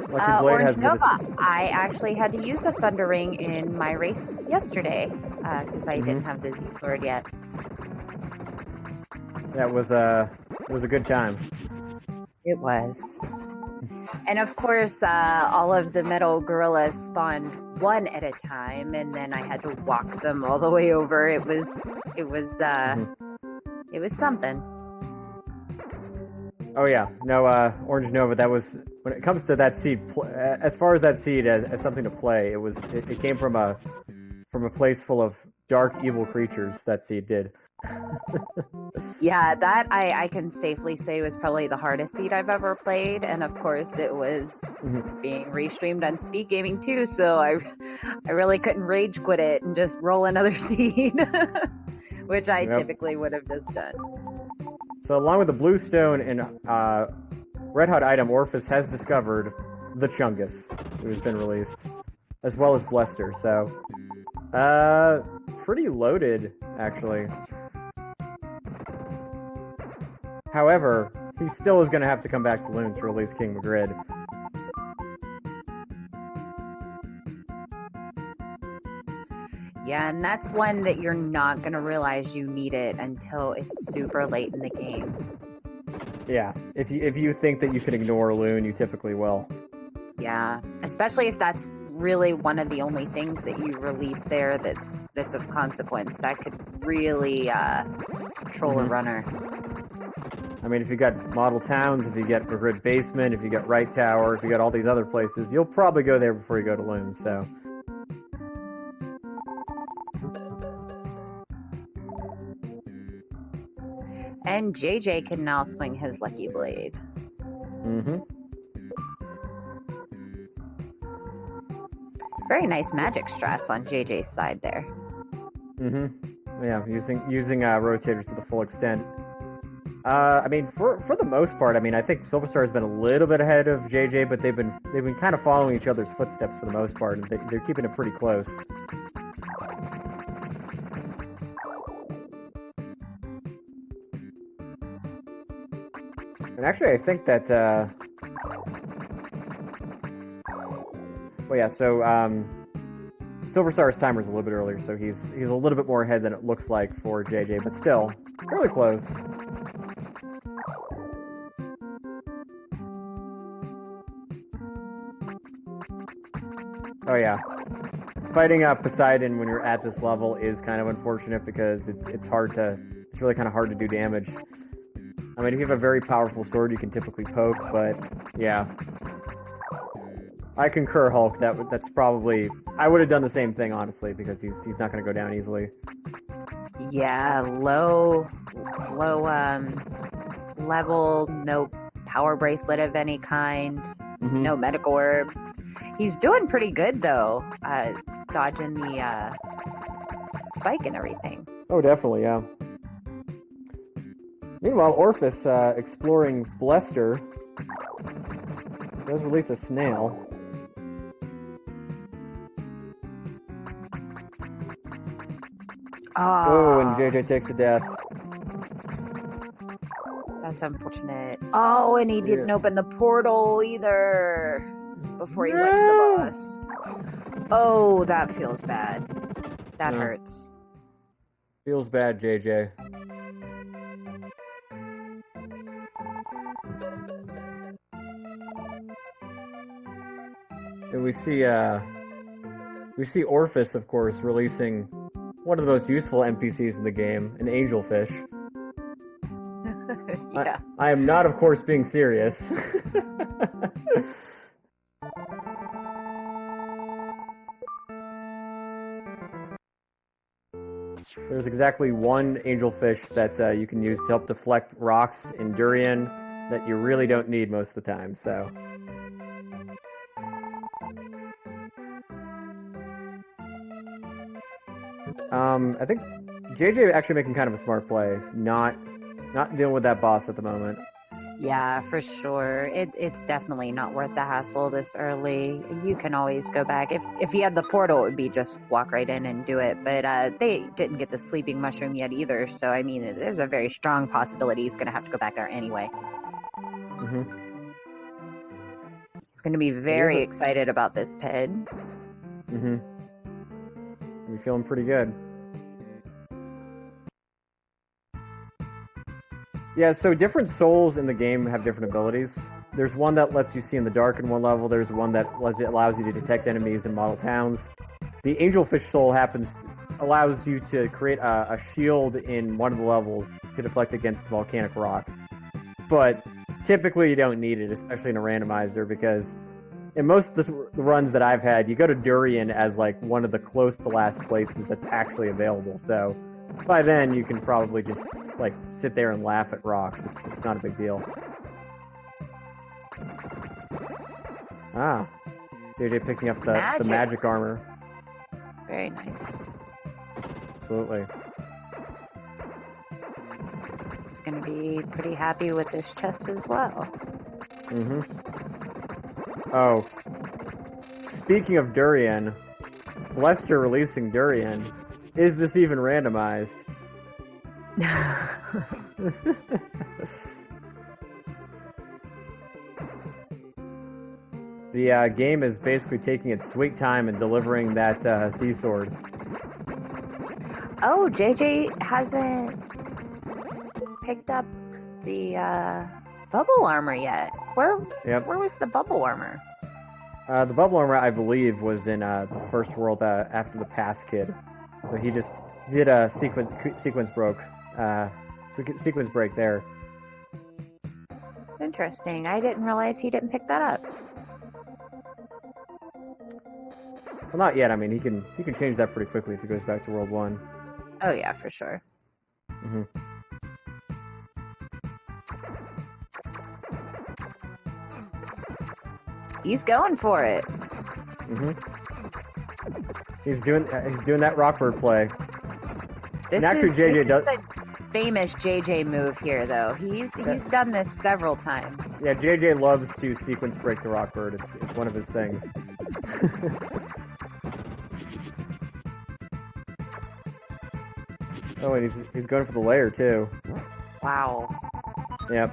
A: Lucky Blade
B: Orange
A: has
B: Nova. I actually had to use a Thunder Ring in my race yesterday because I didn't have the Z sword yet.
A: That was a good time.
B: It was. And of course, all of the metal gorillas spawned one at a time, and then I had to walk them all the way over. It was something.
A: Oh yeah, no, Orange Nova. That was, when it comes to that seed. As far as that seed as something to play, it came from a place full of dark, evil creatures. That seed did.
B: Yeah, that I can safely say was probably the hardest seed I've ever played, and of course it was being restreamed on SpeedGaming too, so I really couldn't rage quit it and just roll another seed, which I typically would have just done.
A: So along with the blue stone and red hot item, Orphis has discovered the Chungus, who has been released, as well as Blester. So pretty loaded actually. However, he still is going to have to come back to Loon to release King Magrid.
B: Yeah, and that's one that you're not going to realize you need it until it's super late in the game.
A: Yeah, if you think that you can ignore Loon, you typically will.
B: Yeah, especially if that's really one of the only things that you release there that's of consequence. That could really troll a runner.
A: I mean, if you got model towns, if you get Magrid Basement, if you got Right Tower, if you got all these other places, you'll probably go there before you go to Loon, so.
B: And JJ can now swing his Lucky Blade. Very nice magic strats on JJ's side there.
A: Yeah, using rotators to the full extent. I mean, for the most part, I mean, I think SilverStar has been a little bit ahead of JJ, but they've been kind of following each other's footsteps for the most part, and they're keeping it pretty close. And actually, I think that, well, yeah, so, SilverStar's timer's a little bit earlier, so he's a little bit more ahead than it looks like for JJ, but still, fairly close. Oh yeah. Fighting Poseidon when you're at this level is kind of unfortunate because it's really kind of hard to do damage. I mean, if you have a very powerful sword, you can typically poke, but yeah. I concur, Hulk. That's probably, I would have done the same thing, honestly, because he's not going to go down easily.
B: Yeah, low level, no power bracelet of any kind, no medical orb. He's doing pretty good though, dodging the spike and everything.
A: Oh, definitely, yeah. Meanwhile, Orphis, exploring Blester, does release a snail. Oh, and JJ takes a death.
B: That's unfortunate. Oh, and he didn't open the portal either before he went to the boss. Oh, that feels bad. That hurts.
A: Feels bad, JJ. And we see Orphis, of course, releasing one of the most useful NPCs in the game, an angelfish.
B: Yeah.
A: I am not, of course, being serious. There's exactly one angelfish that you can use to help deflect rocks in durian that you really don't need most of the time, so... I think JJ actually making kind of a smart play, not dealing with that boss at the moment.
B: Yeah, for sure. It's definitely not worth the hassle this early. You can always go back. If he had the portal, it would be just walk right in and do it. But they didn't get the sleeping mushroom yet either. So, I mean, there's a very strong possibility he's going to have to go back there anyway.
A: Mm-hmm.
B: He's going to be very excited about this pid.
A: Mm-hmm. You're feeling pretty good. Yeah, so different souls in the game have different abilities. There's one that lets you see in the dark in one level. There's one that allows you to detect enemies in model towns. The angelfish soul allows you to create a shield in one of the levels to deflect against volcanic rock. But typically you don't need it, especially in a randomizer, because in most of the runs that I've had, you go to Durian as like one of the close to last places that's actually available. So by then you can probably just like sit there and laugh at rocks. It's not a big deal. Ah, JJ picking up the magic armor.
B: Very nice.
A: Absolutely.
B: He's going to be pretty happy with this chest as well.
A: Mm-hmm. Oh, speaking of Durian, Lester releasing Durian. Is this even randomized? The game is basically taking its sweet time and delivering that sea sword.
B: Oh, JJ hasn't picked up the bubble armor yet. Where was the bubble armor?
A: The bubble armor, I believe, was in the first world after the Pass Kid. So he just did a sequence break there.
B: Interesting. I didn't realize he didn't pick that up.
A: Well, not yet. I mean, he can change that pretty quickly if he goes back to World 1.
B: Oh yeah, for sure.
A: Mm-hmm.
B: He's going for it.
A: Mm-hmm. He's doing that Rockbird play.
B: This is the famous JJ move here, though. He's done this several times.
A: Yeah, JJ loves to sequence break the Rockbird. It's one of his things. Oh, and he's going for the layer too.
B: Wow.
A: Yep.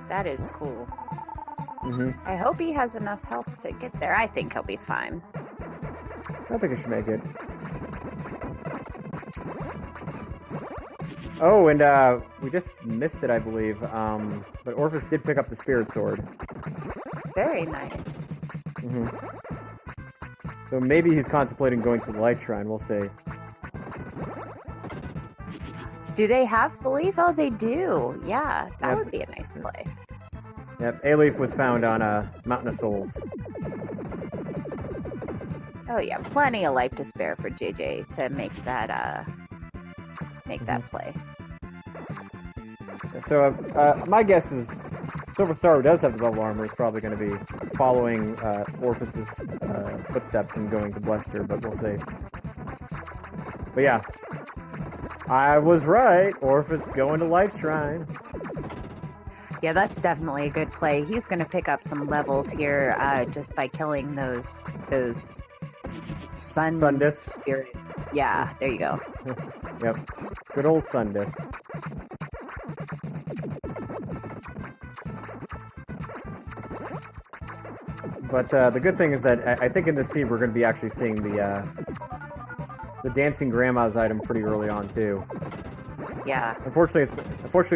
B: That is cool.
A: Mm-hmm.
B: I hope he has enough health to get there. I think he'll be fine.
A: I think he should make it. Oh, and we just missed it, I believe. But Orphis did pick up the Spirit Sword.
B: Very nice.
A: Mm-hmm. So maybe he's contemplating going to the Light Shrine. We'll see.
B: Do they have the leaf? Oh, they do. Yeah, that would be a nice play.
A: Yep, A-Leaf was found on Mountain of Souls.
B: Oh yeah, plenty of life to spare for JJ to make that that play.
A: So my guess is SilverStar, who does have the bubble armor, is probably going to be following Orphis's footsteps and going to Bluster, but we'll see. But yeah, I was right. Orphis going to Light Shrine.
B: Yeah, that's definitely a good play. He's going to pick up some levels here just by killing those sun
A: disc
B: spirit. Yeah, there you go.
A: Yep, good old sun disc. But the good thing is that I think in this scene we're going to be actually seeing the dancing grandma's item pretty early on too.
B: Yeah.
A: Unfortunately,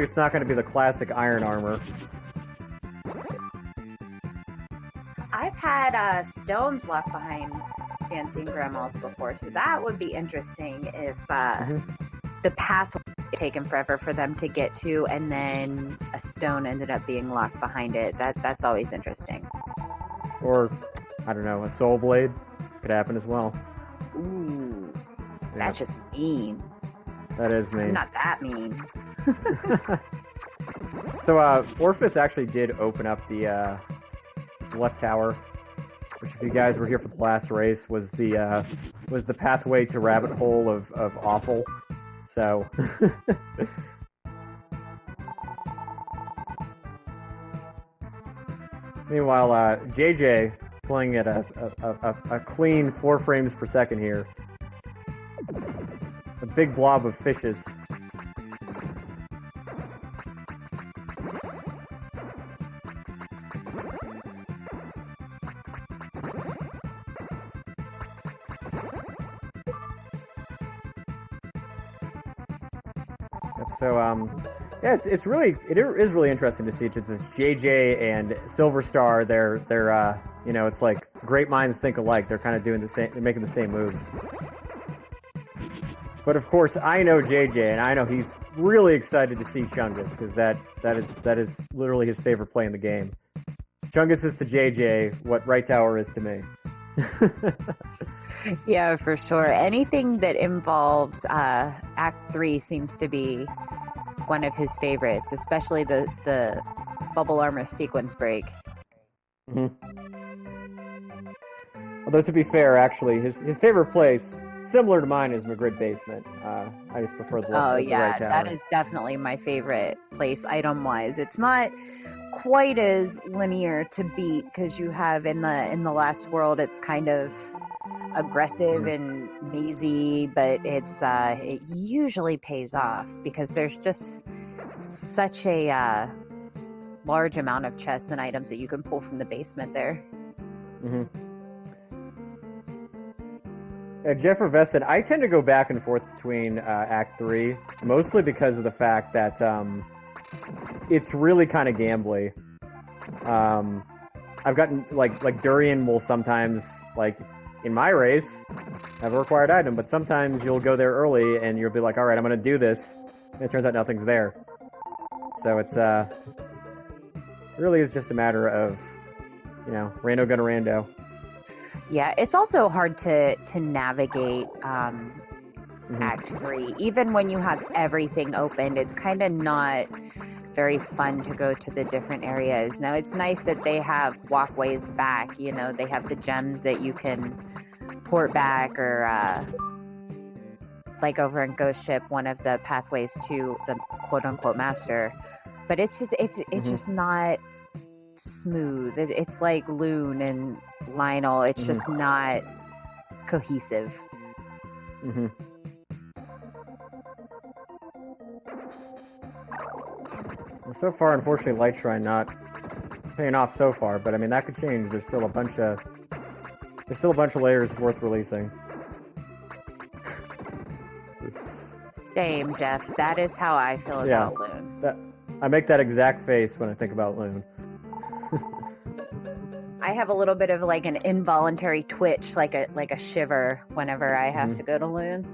A: it's not going to be the classic iron armor.
B: I've had stones left behind dancing grandmas before, so that would be interesting if the path would be taken forever for them to get to, and then a stone ended up being locked behind it. That's always interesting.
A: Or, I don't know, a soul blade could happen as well.
B: Ooh. That's just mean.
A: That is mean.
B: I'm not that mean.
A: So, Orphis actually did open up the left tower, which, if you guys were here for the last race, was the pathway to rabbit hole of awful. So. Meanwhile, JJ playing at a clean 4 frames per second here. A big blob of fishes. So, yeah, it is really interesting to see this JJ and SilverStar. They're you know, it's like great minds think alike. They're kind of doing the same. They're making the same moves. But of course, I know JJ, and I know he's really excited to see Chungus, because that is literally his favorite play in the game. Chungus is to JJ what Right Tower is to me.
B: Yeah, for sure. Anything that involves Act 3 seems to be one of his favorites, especially the bubble armor sequence break.
A: Mm-hmm. Although, to be fair, actually, his favorite place, similar to mine, is Magrid Basement. I just prefer the Right Tower.
B: That is definitely my favorite place item-wise. It's not quite as linear to beat, because you have in the last world, it's kind of aggressive and mazy, but it usually pays off because there's just such a large amount of chests and items that you can pull from the basement there.
A: Mm-hmm. Jeff Vesson, I tend to go back and forth between Act 3, mostly because of the fact that it's really kind of gambly. I've gotten, like Durian will sometimes, like, in my race, have a required item, but sometimes you'll go there early and you'll be like, alright, I'm going to do this, and it turns out nothing's there. So it's, it really is just a matter of, you know, rando gonna rando.
B: Yeah, it's also hard to navigate Act 3. Even when you have everything opened, it's kind of not very fun to go to the different areas. Now, it's nice that they have walkways back. You know, they have the gems that you can port back, or like over in Ghost Ship, one of the pathways to the quote-unquote master. But it's just not smooth. It's like Loon and Lionel. It's just not cohesive.
A: Mm-hmm. So far, unfortunately, Light Shrine not paying off so far, but I mean, that could change. There's still a bunch of layers worth releasing.
B: Same, Jeff. That is how I feel about Loon.
A: I make that exact face when I think about Loon.
B: I have a little bit of like an involuntary twitch, like a shiver whenever I have to go to Loon.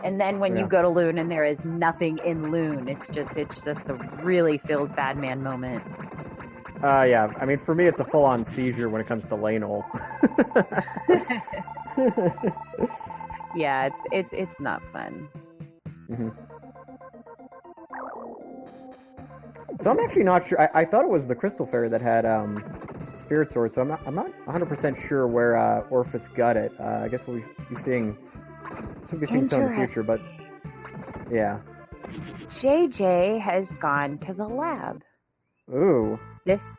B: And then when you go to Loon and there is nothing in Loon, it's just a really feels bad man moment.
A: Yeah. I mean, for me, it's a full-on seizure when it comes to Lanol.
B: Yeah, it's not fun.
A: Mm-hmm. So I'm actually not sure. I thought it was the Crystal Fairy that had Spirit Sword, so I'm not 100% sure where Orphis got it. I guess we'll be seeing some in the future, but yeah.
B: JJ has gone to the lab.
A: Ooh.
B: This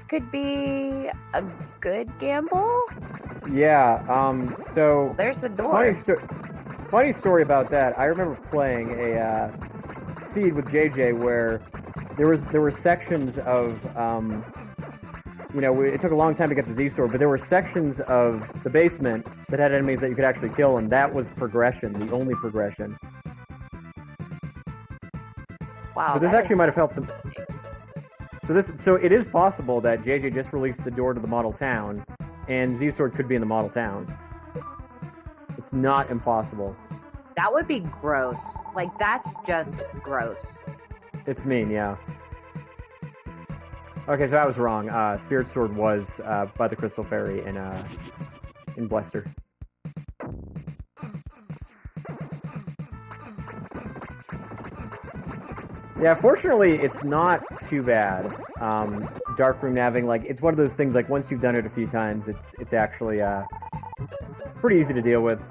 B: could be a good gamble.
A: Yeah. So
B: well, there's a door.
A: Funny story about that. I remember playing a seed with JJ where there were sections of you know, it took a long time to get the Z sword, but there were sections of the basement that had enemies that you could actually kill, and that was progression, the only progression.
B: Wow.
A: So this actually might have helped him. So it is possible that JJ just released the door to the model town, and Z sword could be in the model town. It's not impossible.
B: That would be gross. Like, that's just gross.
A: It's mean, yeah. Okay, so I was wrong. Spirit Sword was by the Crystal Fairy in Blester. Yeah, fortunately, it's not too bad. Darkroom navving, like, it's one of those things, like, once you've done it a few times, it's actually, pretty easy to deal with.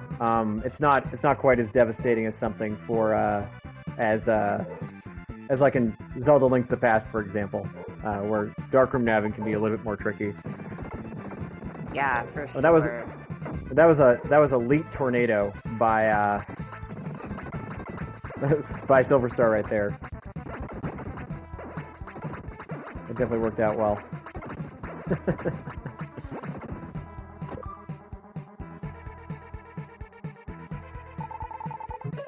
A: It's not quite as devastating as something for, as like in Zelda Link to the Past, for example, where Darkroom navving can be a little bit more tricky.
B: Yeah, for sure.
A: That was a Elite Tornado by, by SilverStar right there. It definitely worked out well.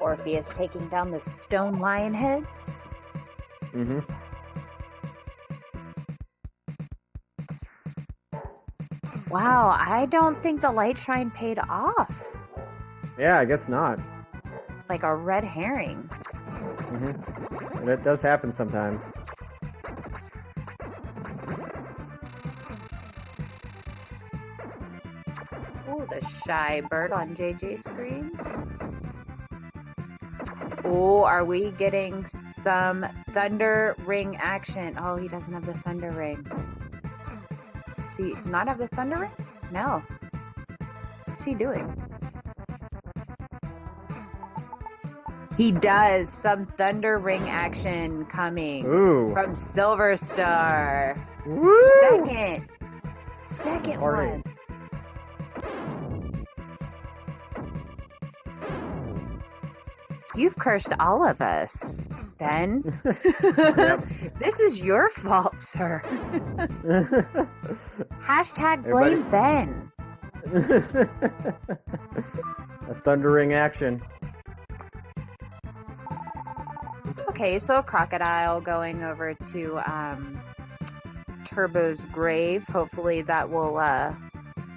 B: Orpheus taking down the stone lion heads.
A: Mm-hmm.
B: Wow, I don't think the light shrine paid off.
A: Yeah, I guess not.
B: Like a red herring.
A: Mm-hmm. And it does happen sometimes.
B: Oh, the shy bird on JJ's screen. Oh, are we getting some thunder ring action? Oh, he doesn't have the thunder ring. Does he not have the thunder ring? No. What's he doing? He does. Some thunder ring action coming.
A: Ooh.
B: From SilverStar.
A: Woo!
B: Second one. You've cursed all of us, Ben. This is your fault, sir. Hashtag blame Ben.
A: A thundering action.
B: Okay, so a crocodile going over to Turbo's grave. Hopefully that will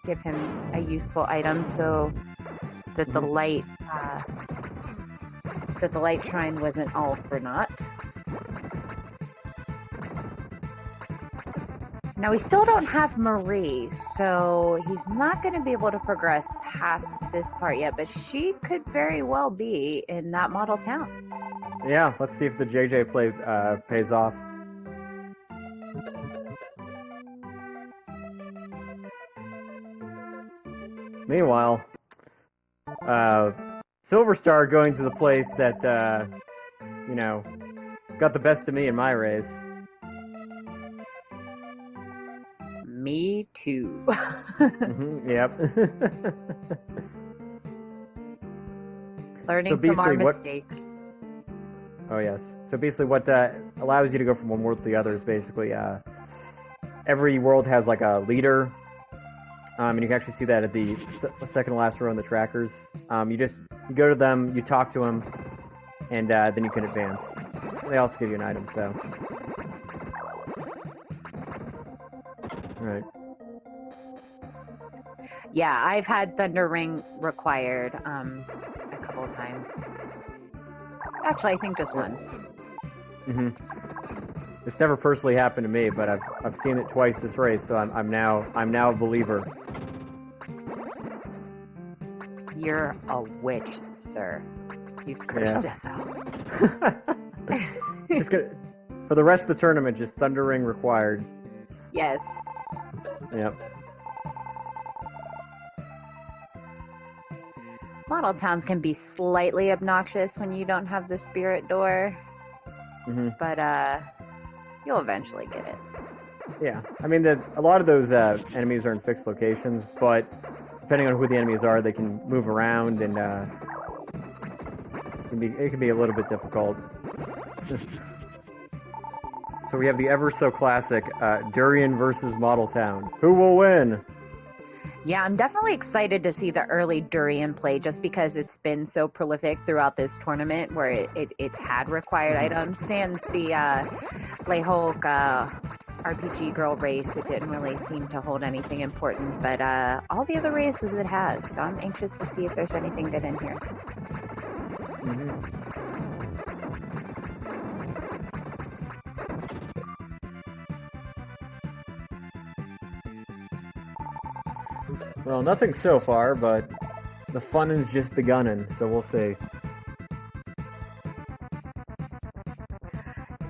B: give him a useful item so that the light shrine wasn't all for naught. Now, we still don't have Marie, so he's not going to be able to progress past this part yet, but she could very well be in that model town.
A: Yeah, let's see if the JJ play pays off. Meanwhile, SilverStar going to the place that, you know, got the best of me in my race.
B: Me too.
A: Yep.
B: Learning from our mistakes.
A: Oh, yes. So basically what allows you to go from one world to the other is basically every world has like a leader. And you can actually see that at the second to last row in the trackers. You go to them, you talk to them, and then you can advance. They also give you an item, so. Alright.
B: Yeah, I've had Thunder Ring required a couple of times. Actually, I think just once.
A: Mm-hmm. It's never personally happened to me, but I've seen it twice this race, so I'm now a believer.
B: You're a witch, sir. You've cursed us all.
A: Just gonna, for the rest of the tournament, just Thunder Ring required.
B: Yes.
A: Yep.
B: Model towns can be slightly obnoxious when you don't have the spirit door.
A: Mm-hmm.
B: But you'll eventually get it.
A: Yeah. I mean, a lot of those enemies are in fixed locations, but depending on who the enemies are, they can move around, and it can be a little bit difficult. So we have the ever so classic Durian versus Model Town. Who will win?
B: Yeah, I'm definitely excited to see the early Durian play just because it's been so prolific throughout this tournament where it's had required items. Sans the Playhulk RPG girl race, it didn't really seem to hold anything important, but all the other races it has. So I'm anxious to see if there's anything good in here.
A: Mm-hmm. Well, nothing so far, but the fun has just begun, so we'll see.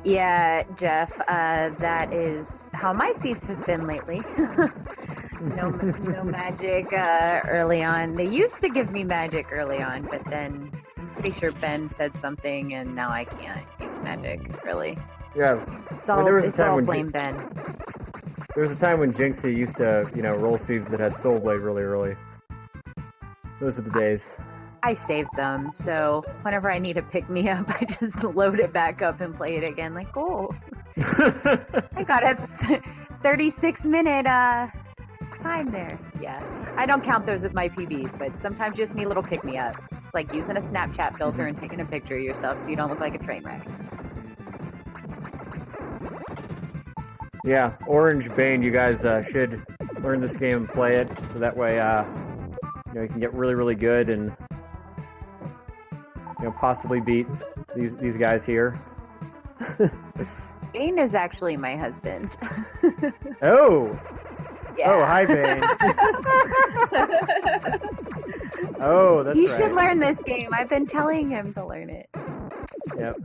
B: Yeah, Jeff, that is how my seats have been lately. No magic early on. They used to give me magic early on, but then I'm pretty sure Ben said something, and now I can't use magic, really.
A: Yeah.
B: It's all blame Ben.
A: There was a time when Jinxie used to, roll seeds that had Soul Blade really early. Those were the days.
B: I saved them, so whenever I need to pick me up, I just load it back up and play it again. Like, oh, I got a 36-minute time there. Yeah, I don't count those as my PBs, but sometimes you just need a little pick me up. It's like using a Snapchat filter and taking a picture of yourself so you don't look like a train wreck.
A: Yeah, Orange Bane, you guys should learn this game and play it, so that way, you can get really, really good and possibly beat these guys here.
B: Bane is actually my husband.
A: Oh!
B: Yeah.
A: Oh, hi, Bane. Oh, that's right.
B: He should learn this game. I've been telling him to learn it.
A: Yep.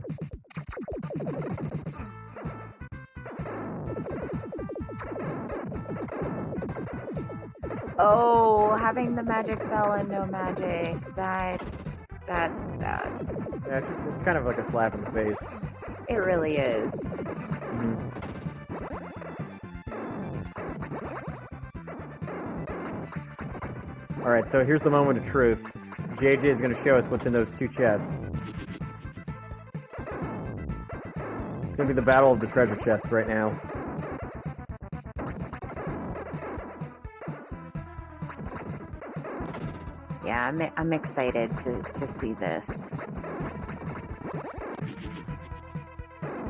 B: Oh, having the magic bell and no magic. That's sad.
A: Yeah, it's kind of like a slap in the face.
B: It really is.
A: Mm-hmm. Alright, so here's the moment of truth. JJ is going to show us what's in those two chests. It's going to be the battle of the treasure chests right now.
B: Yeah, I'm excited to see this.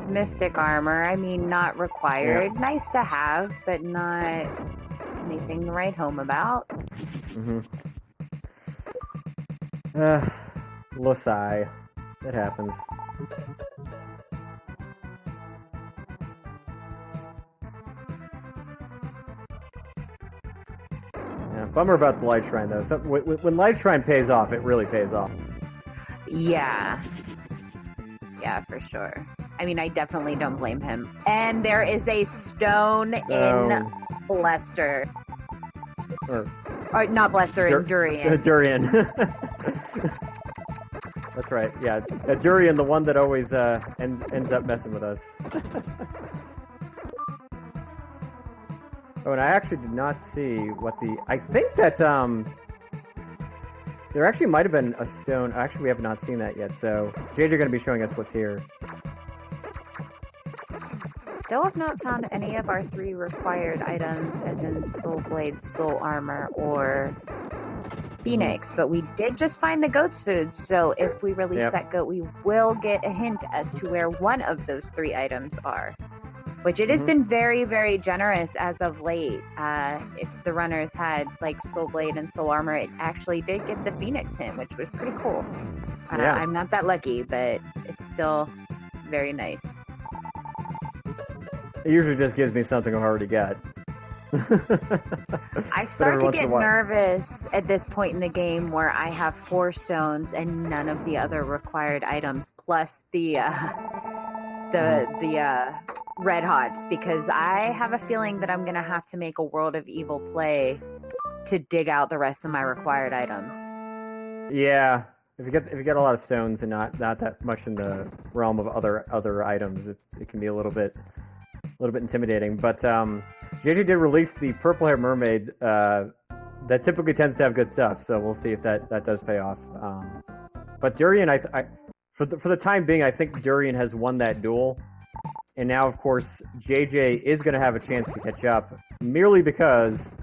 B: Mystic armor, I mean, not required. Yeah. Nice to have, but not anything to write home about.
A: Mm-hmm. Losai. It happens. Yeah, bummer about the Light Shrine, though. So, when Light Shrine pays off, it really pays off.
B: Yeah. Yeah, for sure. I mean, I definitely don't blame him. And there is a stone in Blester. Or not Blester, in Durian.
A: Durian. That's right, yeah. Durian, the one that always ends up messing with us. Oh, and I actually did not see what the... I think that, there actually might have been a stone... Actually, we have not seen that yet, so... JJ are going to be showing us what's here.
B: Still have not found any of our 3 required items, as in Soul Blade, Soul Armor, or Phoenix, but we did just find the goat's food, so if we release that goat, we will get a hint as to where one of those 3 items are. Which it has been very, very generous as of late. If the runners had like Soul Blade and Soul Armor, it actually did get the Phoenix hint, which was pretty cool. I'm not that lucky, but it's still very nice.
A: It usually just gives me something I've already got.
B: I start to get nervous at this point in the game where I have 4 stones and none of the other required items, plus the Red Hots, because I have a feeling that I'm going to have to make a World of Evil play to dig out the rest of my required items.
A: Yeah, if you get a lot of stones and not that much in the realm of other items, it can be a little bit intimidating. But JJ did release the Purple Hair Mermaid that typically tends to have good stuff, so we'll see if that does pay off. But Durian, for the time being, I think Durian has won that duel. And now, of course, JJ is going to have a chance to catch up, merely because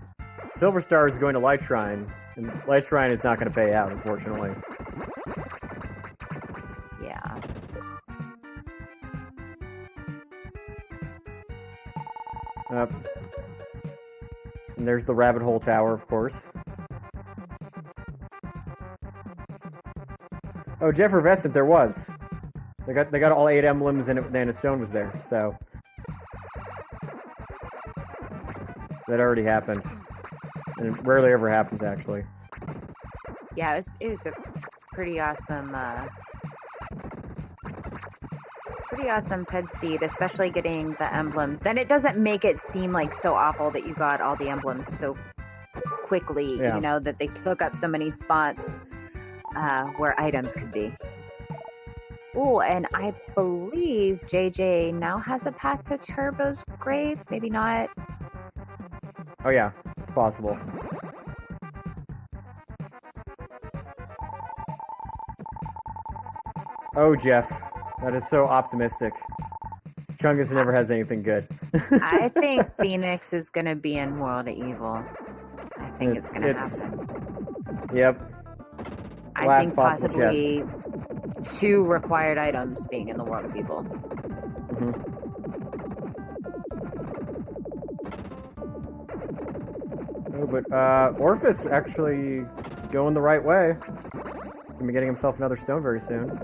A: SilverStar is going to Light Shrine, and Light Shrine is not going to pay out, unfortunately.
B: Yeah.
A: And there's the Rabbit Hole Tower, of course. Oh, Jeff Revescent, there was. They got all 8 emblems and a stone was there, so that already happened. And it rarely ever happens, actually.
B: Yeah, it was a pretty pretty awesome ped seed, especially getting the emblem. Then it doesn't make it seem like so awful that you got all the emblems so quickly,
A: Yeah.
B: you know, that they took up so many spots where items could be. Oh, and I believe JJ now has a path to Turbo's grave. Maybe not.
A: Oh yeah, it's possible. Oh, Jeff, that is so optimistic. Chungus never has anything good.
B: I think Phoenix is going to be in World of Evil. I think it's going to happen.
A: Yep.
B: I
A: Last
B: think
A: possible
B: possibly 2 required items being in the World of Evil.
A: Oh, but Orphis actually going the right way. Gonna be getting himself another stone very soon.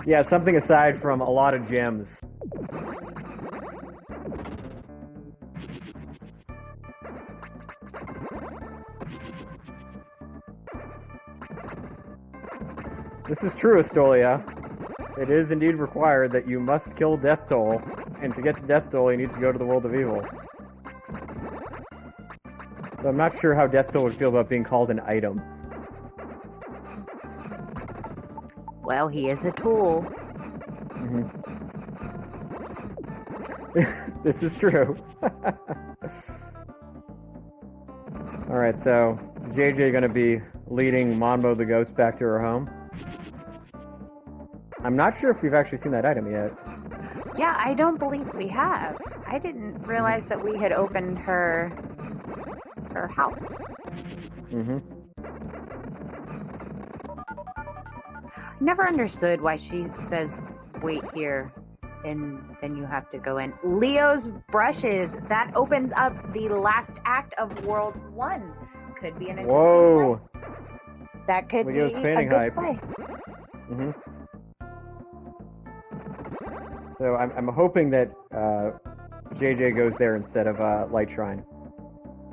A: Yeah, something aside from a lot of gems. This is true, Astolia. It is indeed required that you must kill Death Toll, and to get to Death Toll, you need to go to the World of Evil. So I'm not sure how Death Toll would feel about being called an item.
B: Well, he is a tool.
A: This is true. Alright, so JJ gonna be leading Monmo the Ghost back to her home. I'm not sure if we've actually seen that item yet.
B: Yeah, I don't believe we have. I didn't realize that we had opened her house. Never understood why she says wait here and then you have to go in. Leo's brushes, that opens up the last act of World 1. Could be an interesting
A: Whoa!
B: play. That could
A: Leo's
B: be a
A: painting
B: good
A: hype.
B: play.
A: So I'm hoping that JJ goes there instead of Light Shrine.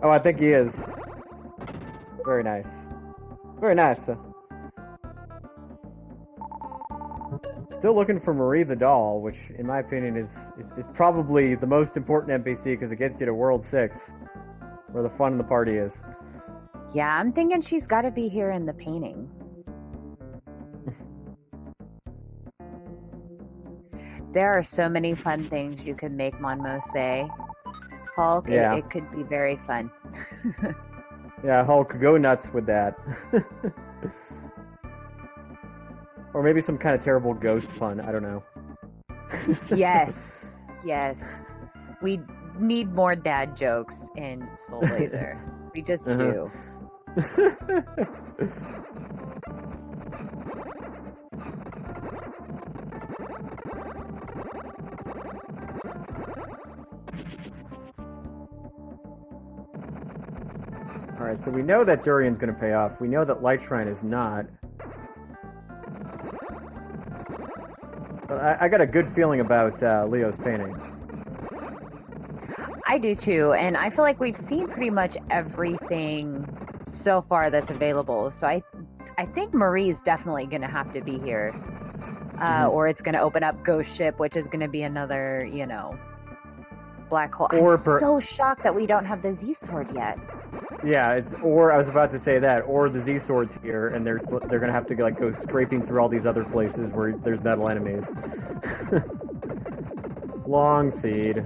A: Oh, I think he is. Very nice. Very nice. Still looking for Marie the Doll, which, in my opinion, is probably the most important NPC because it gets you to World 6, where the fun in the party is.
B: Yeah, I'm thinking she's got to be here in the painting. There are so many fun things you could make Monmo say. Hulk,
A: Yeah.
B: it could be very fun.
A: Yeah, Hulk, go nuts with that. Or maybe some kind of terrible ghost pun, I don't know.
B: Yes, yes. We need more dad jokes in Soul Blazer. We just do.
A: Alright, so we know that Durian's gonna pay off. We know that Light Shrine is not. But I got a good feeling about Leo's painting.
B: I do too, and I feel like we've seen pretty much everything so far that's available. So I think Marie's definitely going to have to be here. Or it's going to open up Ghost Ship, which is going to be another, you know, black hole. I'm so shocked that we don't have the Z-Sword yet.
A: Yeah, or I was about to say that, or the Z-Sword's here, and they're gonna have to like go scraping through all these other places where there's metal enemies. Long Seed.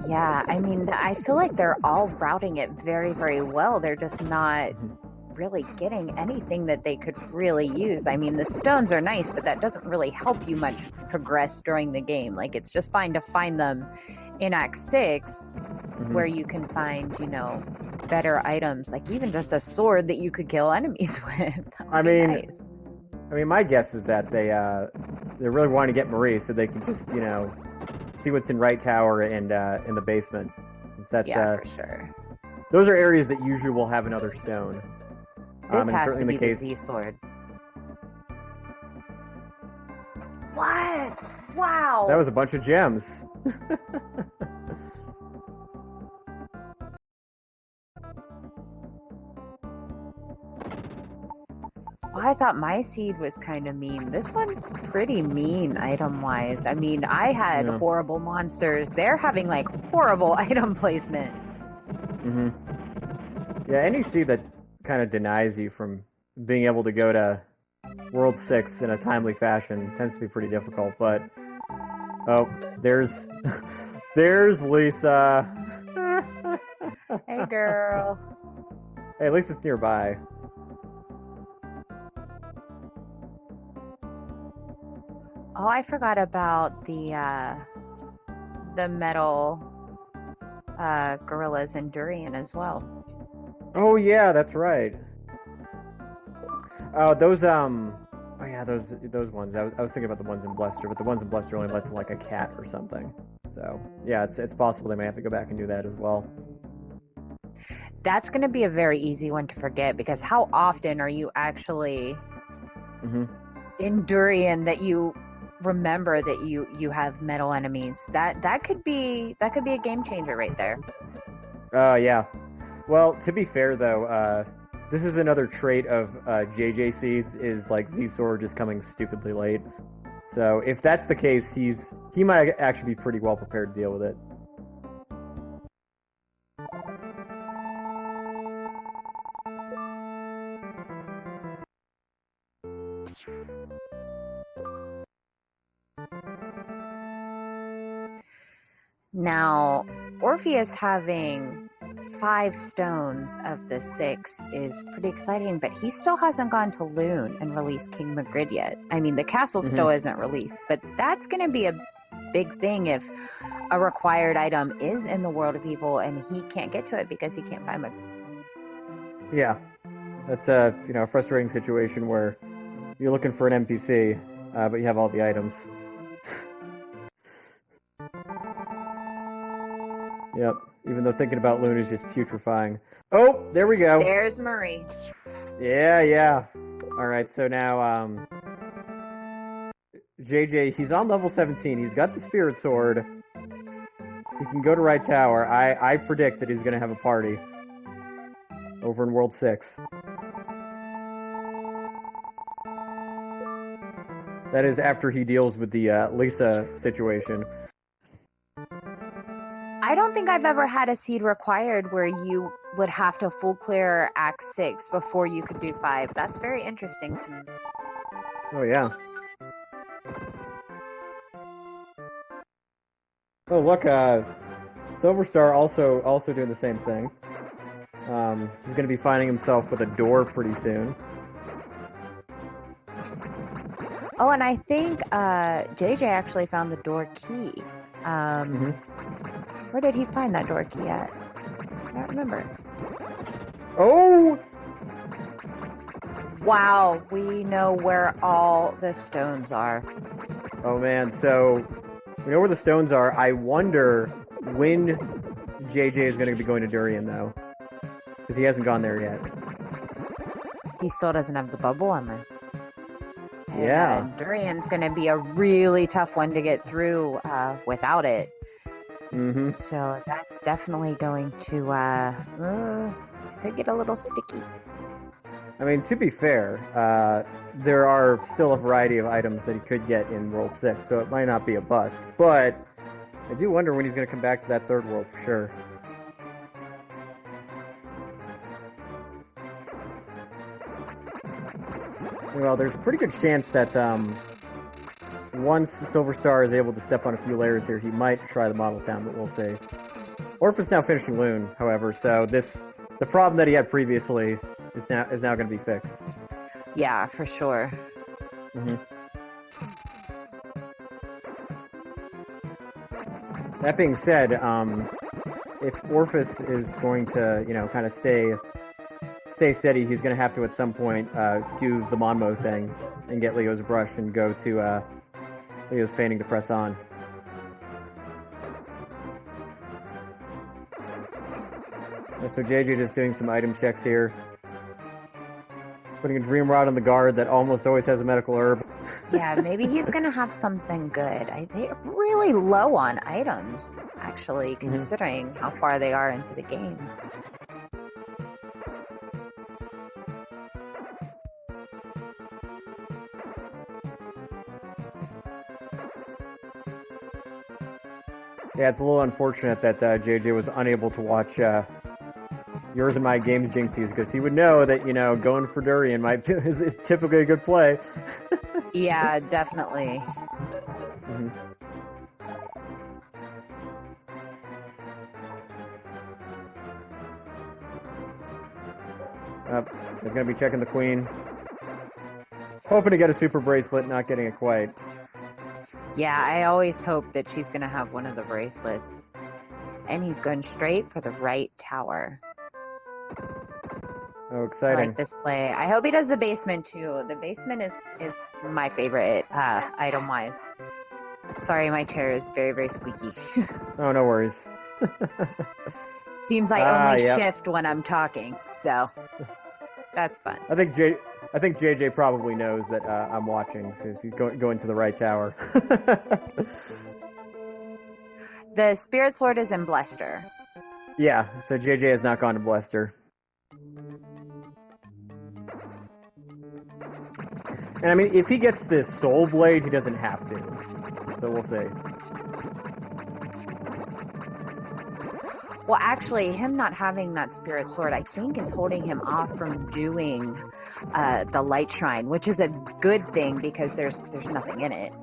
B: Yeah, I mean, I feel like they're all routing it very, very well. They're just not really getting anything that they could really use. I mean, the stones are nice, but that doesn't really help you much progress during the game. Like, it's just fine to find them in Act 6, where you can find, you know, better items, like even just a sword that you could kill enemies with.
A: I mean, my guess is that they really want to get Marie so they can just, you know, see what's in Right Tower and in the basement. That's
B: for sure.
A: Those are areas that usually will have another stone.
B: This has to be the Z-Sword. What? Wow.
A: That was a bunch of gems.
B: I thought my seed was kind of mean. This one's pretty mean item-wise. I mean, I had
A: Yeah.
B: horrible monsters. They're having like horrible item placement.
A: Mm-hmm. Yeah, any seed that kind of denies you from being able to go to World 6 in a timely fashion tends to be pretty difficult, but... Oh, there's... there's Lisa!
B: Hey, girl.
A: Hey, at least it's nearby.
B: Oh, I forgot about the metal gorillas and durian as well.
A: Oh yeah, that's right. Oh, those oh yeah, those ones. I was thinking about the ones in Bluster, but the ones in Bluster only led to like a cat or something. So yeah, it's possible they may have to go back and do that as well.
B: That's going to be a very easy one to forget, because how often are you actually in durian that you remember that you have metal enemies? That could be a game changer right there.
A: Yeah. Well, to be fair though, this is another trait of JJ seeds, is like Z-Sword just coming stupidly late. So if that's the case, he might actually be pretty well prepared to deal with it.
B: Now, Orpheus having 5 stones of the 6 is pretty exciting, but he still hasn't gone to Loon and released King Magritte yet. I mean, the castle still isn't released, but that's going to be a big thing if a required item is in the World of Evil and he can't get to it because he can't find Magritte.
A: Yeah, that's a frustrating situation where you're looking for an NPC, but you have all the items. Yep. Even though thinking about Loon is just putrefying. Oh, there we go.
B: There's Marie.
A: Yeah. All right, so now JJ, he's on level 17. He's got the Spirit Sword. He can go to Right Tower. I predict that he's going to have a party over in World 6. That is after he deals with the Lisa situation.
B: I don't think I've ever had a seed required where you would have to full clear Act 6 before you could do 5. That's very interesting to me.
A: Oh, yeah. Oh, look, SilverStar also doing the same thing. He's going to be finding himself with a door pretty soon.
B: Oh, and I think JJ actually found the door key. Where did he find that door key at? I don't remember.
A: Oh!
B: Wow, we know where all the stones are.
A: Oh man, so we know where the stones are. I wonder when JJ is going to be going to Durian, though. Because he hasn't gone there yet.
B: He still doesn't have the bubble armor. And,
A: yeah.
B: Durian's going to be a really tough one to get through without it. So that's definitely going to could get a little sticky.
A: I mean, to be fair, there are still a variety of items that he could get in World 6, so it might not be a bust. But I do wonder when he's going to come back to that third world for sure. Well, there's a pretty good chance that once SilverStar is able to step on a few layers here, he might try the model town, but we'll see. Orphis now finishing Loon, however, so the problem that he had previously is now going to be fixed.
B: Yeah, for sure.
A: That being said, if Orphis is going to, kind of stay steady, he's going to have to at some point do the Monmo thing and get Leo's brush and go to Leo's painting to press on. So JJ just doing some item checks here. Putting a Dream Rod on the guard that almost always has a medical herb.
B: Yeah, maybe he's going to have something good. They're really low on items, actually, considering how far they are into the game.
A: Yeah, it's a little unfortunate that JJ was unable to watch yours and my game jinxies, because he would know that, you know, going for durian is typically a good play.
B: Yeah, definitely.
A: Mm-hmm. He's going to be checking the queen. Hoping to get a super bracelet, not getting it quite.
B: Yeah, I always hope that she's going to have one of the bracelets. And he's going straight for the right tower.
A: Oh, exciting.
B: I like this play. I hope he does the basement too. The basement is my favorite item-wise. Sorry, my chair is very, very squeaky.
A: Oh, no worries.
B: Seems I only shift when I'm talking, so that's fun.
A: I think JJ probably knows that I'm watching, so he's going to the right tower.
B: The Spirit Sword is in Bluster.
A: Yeah, so JJ has not gone to Bluster. And I mean, if he gets this Soul Blade, he doesn't have to. So we'll see.
B: Well, actually, him not having that Spirit Sword, I think, is holding him off from doing the Light Shrine, which is a good thing because there's nothing in it.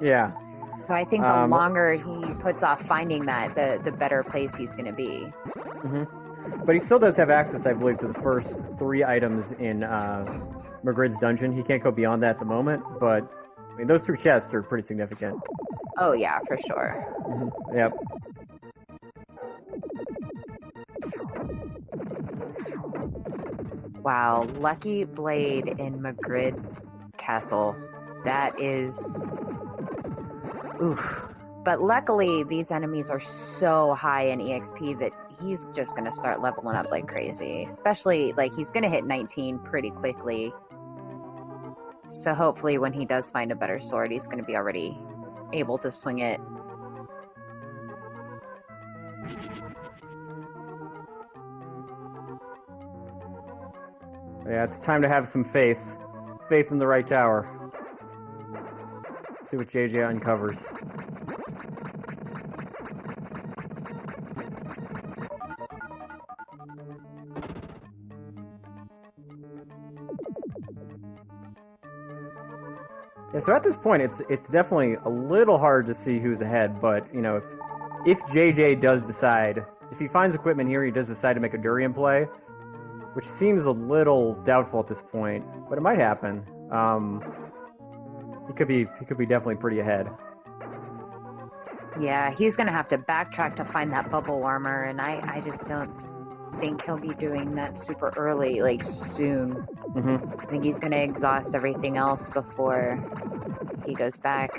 A: Yeah.
B: So I think the longer he puts off finding that, the better place he's going to be.
A: Mm-hmm. But he still does have access, I believe, to the first 3 items in Magride's dungeon. He can't go beyond that at the moment, but I mean, those 2 chests are pretty significant.
B: Oh, yeah, for sure.
A: Mm-hmm. Yep.
B: Wow, Lucky Blade in Magride Castle. That is... oof. But luckily, these enemies are so high in EXP that he's just going to start leveling up like crazy. Especially, like, he's going to hit 19 pretty quickly. So hopefully when he does find a better sword, he's going to be already able to swing it.
A: Yeah, it's time to have some faith. Faith in the right tower. See what JJ uncovers. Yeah, so at this point, it's definitely a little hard to see who's ahead, but, you know, if JJ does decide, if he finds equipment here, he does decide to make a durian play, which seems a little doubtful at this point, but it might happen. He could be definitely pretty ahead.
B: Yeah, he's gonna have to backtrack to find that bubble armor, and I just don't think he'll be doing that super early, like soon.
A: Mm-hmm.
B: I think he's gonna exhaust everything else before he goes back.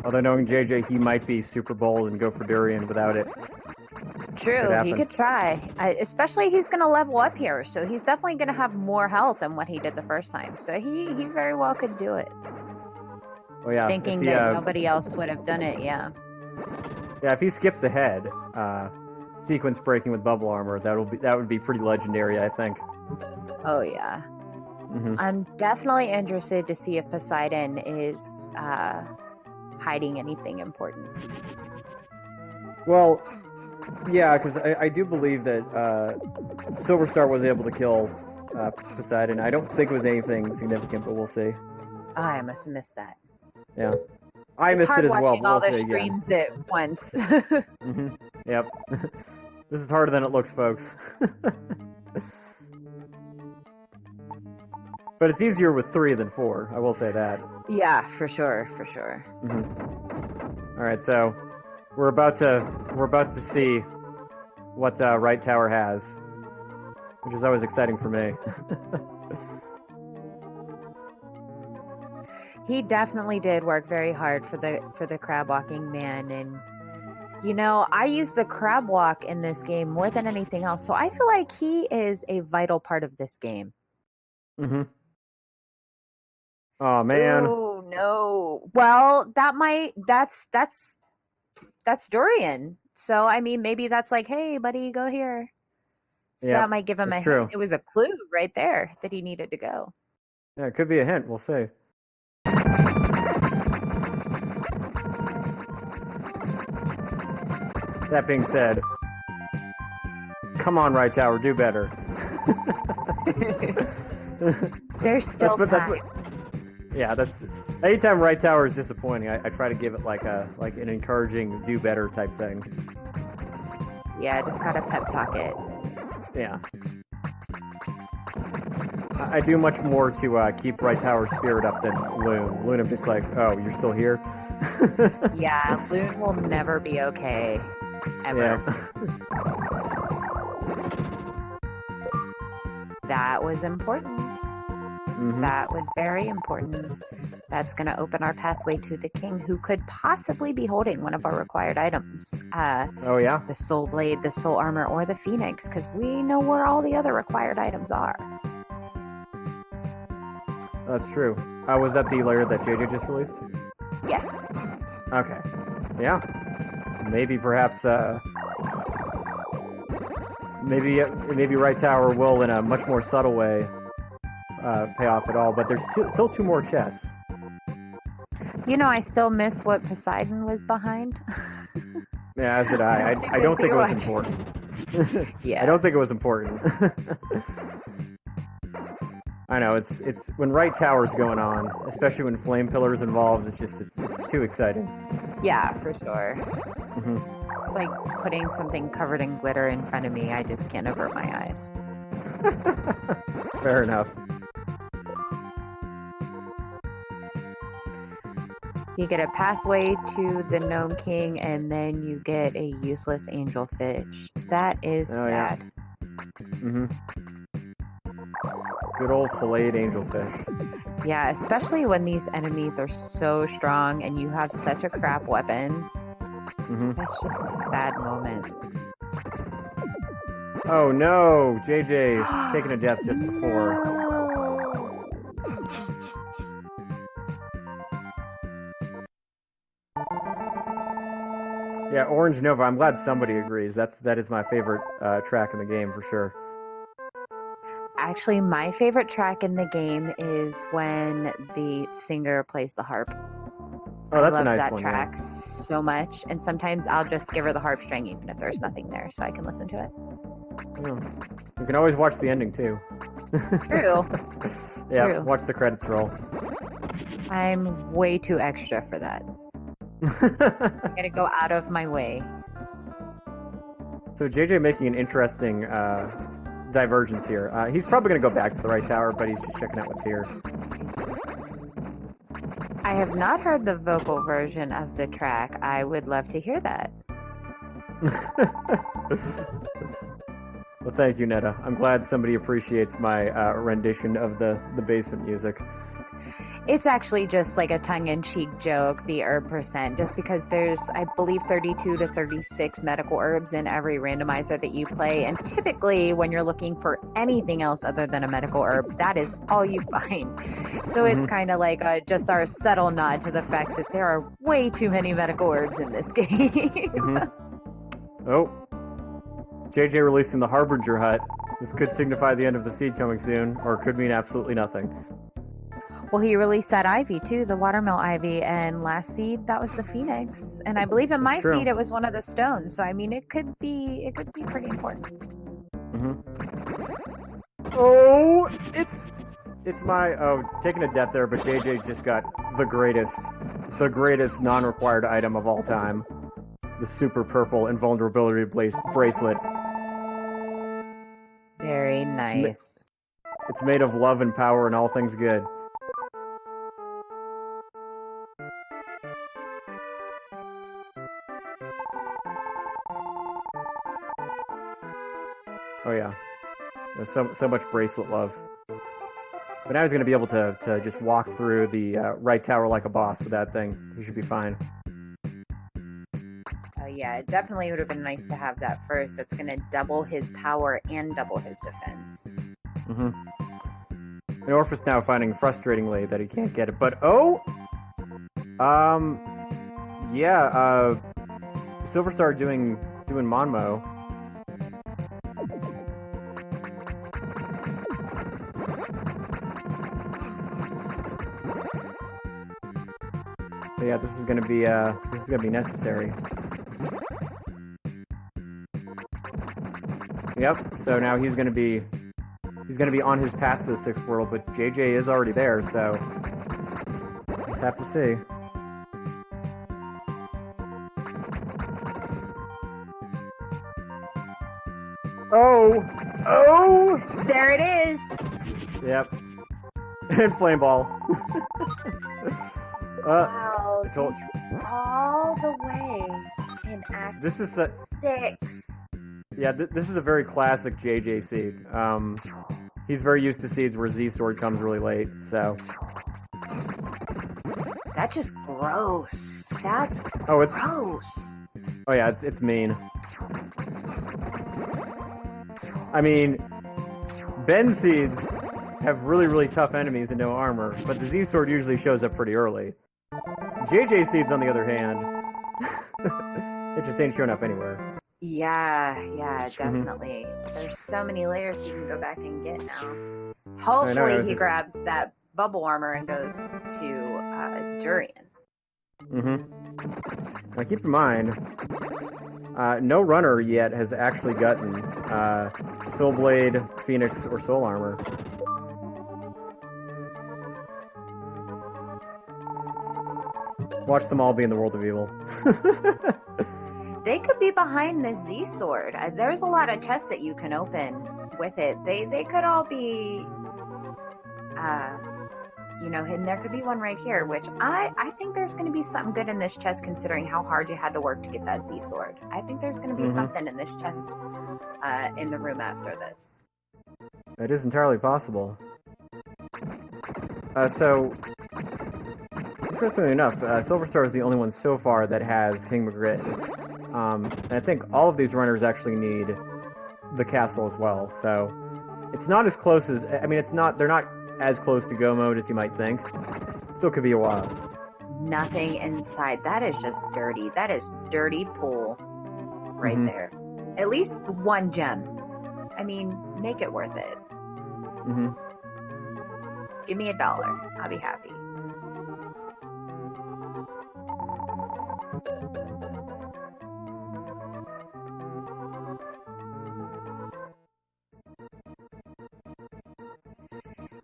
A: Although knowing JJ, he might be super bold and go for durian without it.
B: True, he could try. Especially he's going to level up here, so he's definitely going to have more health than what he did the first time. So he very well could do it.
A: Well, yeah.
B: Thinking that nobody else would have done it, yeah.
A: Yeah, if he skips ahead, sequence breaking with bubble armor, that would be pretty legendary, I think.
B: Oh, yeah.
A: Mm-hmm.
B: I'm definitely interested to see if Poseidon is hiding anything important.
A: Well... yeah, because I do believe that SilverStar was able to kill Poseidon. I don't think it was anything significant, but we'll see.
B: Oh, I must have missed that.
A: Yeah, I missed it as well.
B: Watching all
A: we'll
B: the
A: see again.
B: screens at once.
A: Mm-hmm. Yep. This is harder than it looks, folks. But it's easier with 3 than 4. I will say that.
B: Yeah, for sure, for sure.
A: Mm-hmm. All right, so. We're about to see what Right Tower has, which is always exciting for me.
B: He definitely did work very hard for the crab walking man, and you know, I use the crab walk in this game more than anything else, so I feel like he is a vital part of this game.
A: Mm-hmm. Oh man.
B: Oh no. Well, that's durian. So I mean, maybe that's like, hey, buddy, go here. So that might give him a hint. It was a clue right there that he needed to go.
A: Yeah, it could be a hint. We'll see. That being said, come on, Right Tower, do better.
B: There's still time.
A: That's anytime Right Tower is disappointing, I try to give it like an encouraging do better type thing.
B: Yeah, just gotta pep talk it.
A: Yeah. I do much more to keep Right Tower's spirit up than Loon. Loon, I'm just like, oh, you're still here?
B: Yeah, Loon will never be okay. Ever.
A: Yeah.
B: That was important.
A: Mm-hmm.
B: That was very important. That's going to open our pathway to the king, who could possibly be holding one of our required items.
A: Oh, yeah?
B: The soul blade, the soul armor, or the phoenix, because we know where all the other required items are.
A: That's true. Was that the layer that JJ just released?
B: Yes.
A: Okay. Yeah. Maybe perhaps, maybe Right Tower will, in a much more subtle way, pay off at all, but there's still 2 more chests.
B: You know, I still miss what Poseidon was behind.
A: Yeah, as did I. I don't think it was important.
B: Yeah.
A: I don't think it was important. I know, it's when Right Tower's going on, especially when Flame Pillar's involved, it's too exciting.
B: Yeah, for sure.
A: Mm-hmm.
B: It's like putting something covered in glitter in front of me. I just can't avert my eyes.
A: Fair enough.
B: You get a pathway to the Gnome King, and then you get a useless angelfish. That is sad.
A: Yeah. Mm-hmm. Good old filleted angelfish.
B: Yeah, especially when these enemies are so strong and you have such a crap weapon.
A: Mm-hmm.
B: That's just a sad moment.
A: Oh no! JJ taking a death just before.
B: No.
A: Yeah, Orange Nova. I'm glad somebody agrees. That is my favorite track in the game for sure.
B: Actually, my favorite track in the game is when the singer plays the harp.
A: Oh, that's
B: I love
A: a nice
B: that
A: one,
B: track
A: yeah.
B: so much, and sometimes I'll just give her the harp string even if there's nothing there, so I can listen to it.
A: Yeah. You can always watch the ending too.
B: True.
A: Yeah,
B: True.
A: watch the credits roll.
B: I'm way too extra for that. I gotta go out of my way.
A: So JJ making an interesting divergence here. He's probably going to go back to the Right Tower, but he's just checking out what's here.
B: I have not heard the vocal version of the track. I would love to hear that.
A: Well, thank you, Netta. I'm glad somebody appreciates my rendition of the basement music.
B: It's actually just like a tongue-in-cheek joke, the herb percent, just because there's, I believe, 32 to 36 medical herbs in every randomizer that you play, and typically when you're looking for anything else other than a medical herb, that is all you find. So it's kind of like just our subtle nod to the fact that there are way too many medical herbs in this game.
A: Oh. JJ releasing the Harbinger Hut. This could signify the end of the seed coming soon, or it could mean absolutely nothing.
B: Well, he released that ivy too, the watermill ivy, and last seed that was the phoenix, and I believe in my seed it was one of the stones. So I mean, it could be pretty important.
A: Oh, it's taking a death there, but JJ just got the greatest non-required item of all time, the super purple invulnerability bracelet.
B: Very nice.
A: It's made of love and power and all things good. Oh yeah, there's so much bracelet love. But now he's going to be able to just walk through the Right Tower like a boss with that thing. He should be fine.
B: Yeah, it definitely would have been nice to have that first. That's going to double his power and double his defense.
A: And Orphis now finding frustratingly that he can't get it. But yeah, SilverStar doing Monmo. But yeah, this is gonna be necessary. Yep. So now he's gonna be on his path to the 6th world, but JJ is already there, so just have to see. Oh! Oh!
B: There it is!
A: Yep. And flame ball.
B: Wow, so all the way in Act
A: this is
B: 6.
A: Yeah, this is a very classic JJ seed. He's very used to seeds where Z Sword comes really late, so...
B: That's just gross. That's gross.
A: Oh yeah, it's mean. I mean, Ben seeds have really, really tough enemies and no armor, but the Z Sword usually shows up pretty early. JJ seeds, on the other hand, it just ain't showing up anywhere.
B: Yeah, definitely. There's so many layers you can go back and get now. Hopefully he grabs that bubble armor and goes to Durian.
A: Now keep in mind, no runner yet has actually gotten Soul Blade, Phoenix, or Soul Armor. Watch them all be in the world of evil.
B: They could be behind this Z Sword. There's a lot of chests that you can open with it. They could all be, hidden. There could be one right here, which I think there's going to be something good in this chest considering how hard you had to work to get that Z Sword. I think there's going to be something in this chest in the room after this.
A: It is entirely possible. So, interestingly enough, SilverStar is the only one so far that has King Magritte. And I think all of these runners actually need the castle as well, so it's not as close as... I mean, they're not as close to go mode as you might think. Still could be a while.
B: Nothing inside. That is just dirty. That is dirty pool right there. At least one gem. I mean, make it worth it. Give me $1. I'll be happy.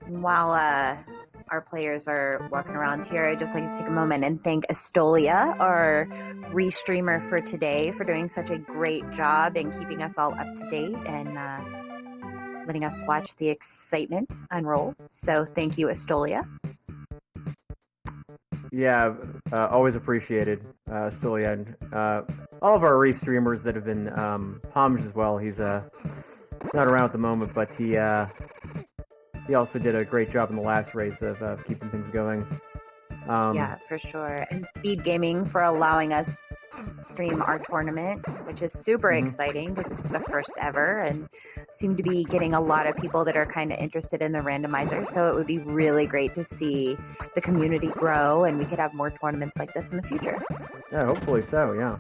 B: While our players are walking around here, I'd just like to take a moment and thank Estolia, our restreamer for today, for doing such a great job and keeping us all up to date and letting us watch the excitement unroll. So thank you, Estolia.
A: Yeah, always appreciated, Estolia. And all of our restreamers that have been homaged as well. He's not around at the moment, but he also did a great job in the last race of keeping things going.
B: Yeah, for sure. And SpeedGaming for allowing us stream our tournament, which is super exciting because it's the first ever and seem to be getting a lot of people that are kind of interested in the randomizer. So it would be really great to see the community grow and we could have more tournaments like this in the future.
A: Yeah, hopefully so, yeah.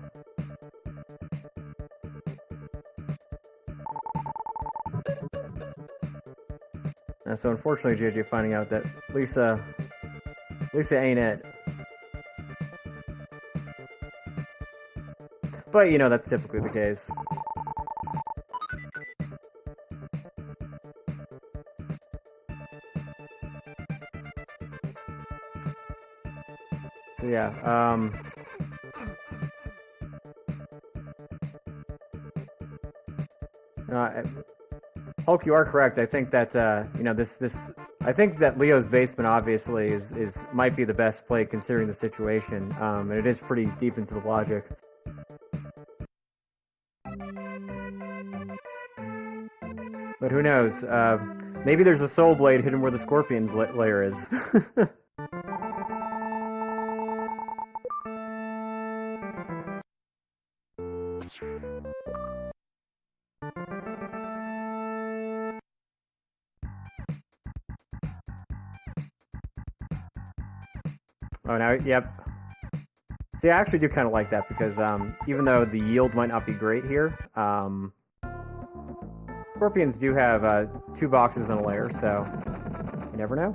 A: So unfortunately, JJ finding out that Lisa ain't it. But, that's typically the case. So, yeah, Hulk, you are correct. I think that, I think that Leo's basement obviously might be the best play considering the situation, and it is pretty deep into the logic. But who knows? Maybe there's a Soul Blade hidden where the Scorpion's lair is. Oh, now, yep. See, I actually do kind of like that because even though the yield might not be great here, Scorpions do have 2 boxes and a lair, so you never know.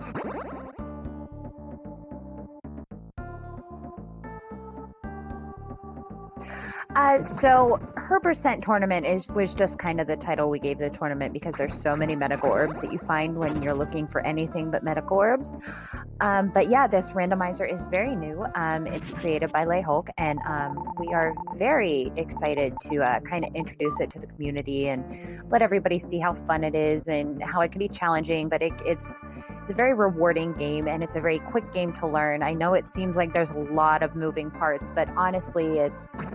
B: So her percent tournament was just kind of the title we gave the tournament because there's so many medical orbs that you find when you're looking for anything but medical orbs. But yeah, this randomizer is very new. It's created by Lay Hulk, and we are very excited to kind of introduce it to the community and let everybody see how fun it is and how it can be challenging. But it's a very rewarding game, and it's a very quick game to learn. I know it seems like there's a lot of moving parts, but honestly, it's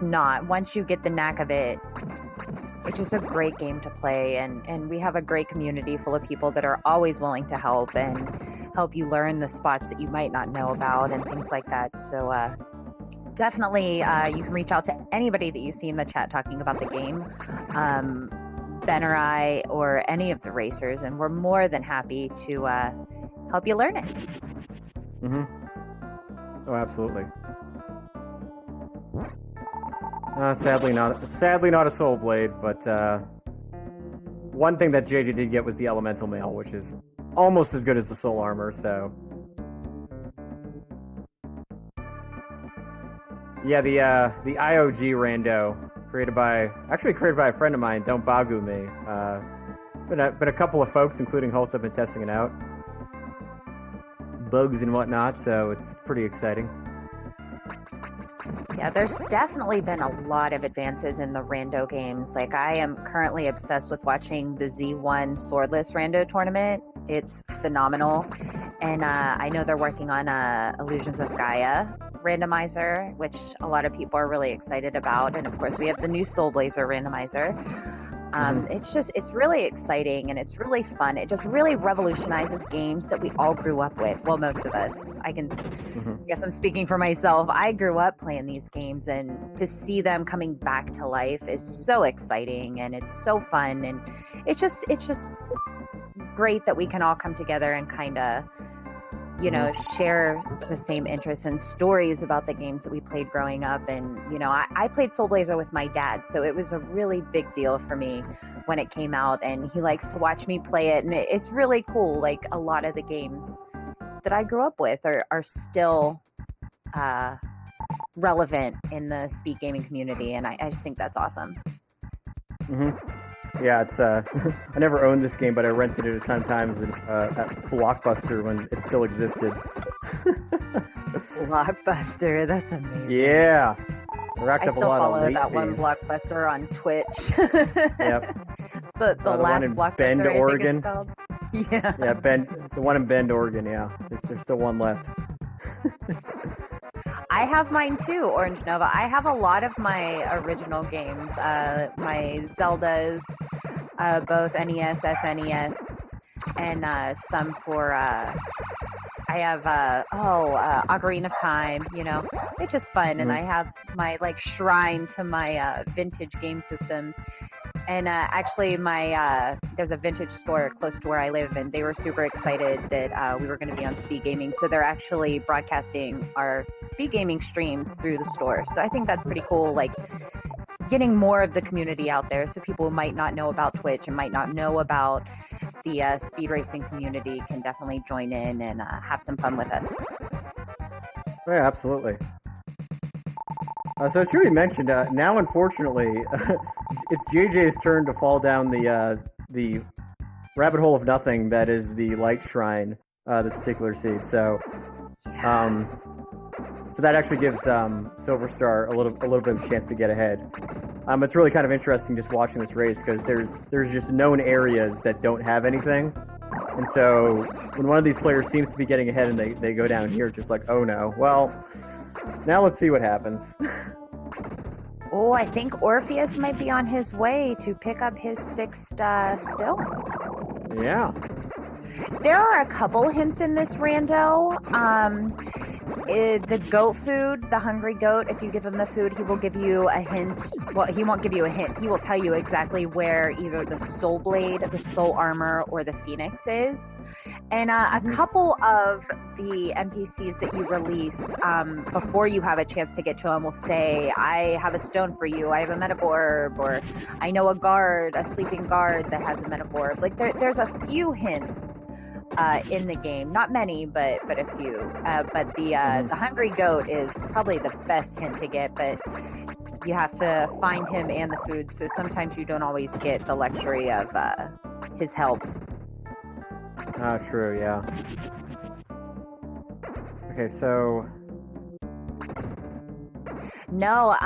B: not. Once you get the knack of it, it's just a great game to play, and we have a great community full of people that are always willing to help you learn the spots that you might not know about and things like that. So definitely you can reach out to anybody that you see in the chat talking about the game, Ben or I or any of the racers, and we're more than happy to help you learn it.
A: Oh, absolutely. Sadly not a Soul Blade, but one thing that JJ did get was the Elemental Mail, which is almost as good as the Soul Armor, so... Yeah, the IOG Rando, created by a friend of mine, Don't Bagu Me. Been a couple of folks, including Holt, have been testing it out. Bugs and whatnot, so it's pretty exciting.
B: Yeah, there's definitely been a lot of advances in the rando games. Like, I am currently obsessed with watching the Z1 Swordless Rando tournament. It's phenomenal. And I know they're working on Illusions of Gaia randomizer, which a lot of people are really excited about. And of course, we have the new Soul Blazer randomizer. It's really exciting and it's really fun. It just really revolutionizes games that we all grew up with. Well, most of us. I guess I'm speaking for myself. I grew up playing these games, and to see them coming back to life is so exciting and it's so fun, and it's just great that we can all come together and kind of, share the same interests and stories about the games that we played growing up. And, I played Soul Blazer with my dad, so it was a really big deal for me when it came out, and he likes to watch me play it. And it's really cool. Like, a lot of the games that I grew up with are still relevant in the speed gaming community. And I just think that's awesome.
A: Yeah, it's I never owned this game, but I rented it a ton of times at Blockbuster when it still existed.
B: Blockbuster, that's amazing.
A: Yeah, I
B: still follow that one Blockbuster on Twitch.
A: Yep.
B: the last
A: one in
B: Blockbuster,
A: Bend, Oregon.
B: Yeah.
A: Yeah, the one in Bend, Oregon. Yeah, there's still one left.
B: I have mine too, Orange Nova. I have a lot of my original games, my Zeldas, both NES, SNES, and some for, I have, Ocarina of Time, it's just fun. And I have my, shrine to my vintage game systems. And actually, there's a vintage store close to where I live, and they were super excited that we were going to be on Speed Gaming. So they're actually broadcasting our Speed Gaming streams through the store. So I think that's pretty cool, like getting more of the community out there, so people who might not know about Twitch and might not know about the speed racing community can definitely join in and have some fun with us.
A: Yeah, absolutely. So it's already mentioned, now unfortunately, it's JJ's turn to fall down the rabbit hole of nothing that is the light shrine, this particular seed. So, so that actually gives SilverStar a little bit of a chance to get ahead. It's really kind of interesting just watching this race, because there's just known areas that don't have anything. And so when one of these players seems to be getting ahead and they go down here, just like, oh no, well... Now let's see what happens.
B: Oh, I think Orpheus might be on his way to pick up his 6th stone.
A: Yeah.
B: There are a couple hints in this rando. The goat food, the hungry goat, if you give him the food, he will give you a hint. Well, he won't give you a hint. He will tell you exactly where either the soul blade, the soul armor, or the phoenix is. And a couple of the NPCs that you release before you have a chance to get to them will say, I have a stone for you, I have a medical herb, or I know a sleeping guard that has a medical herb. Like, there's a few hints in the game. Not many, but a few. But the hungry goat is probably the best hint to get, but you have to find him and the food, so sometimes you don't always get the luxury of his help.
A: Ah, true, yeah. Okay, so...
B: No,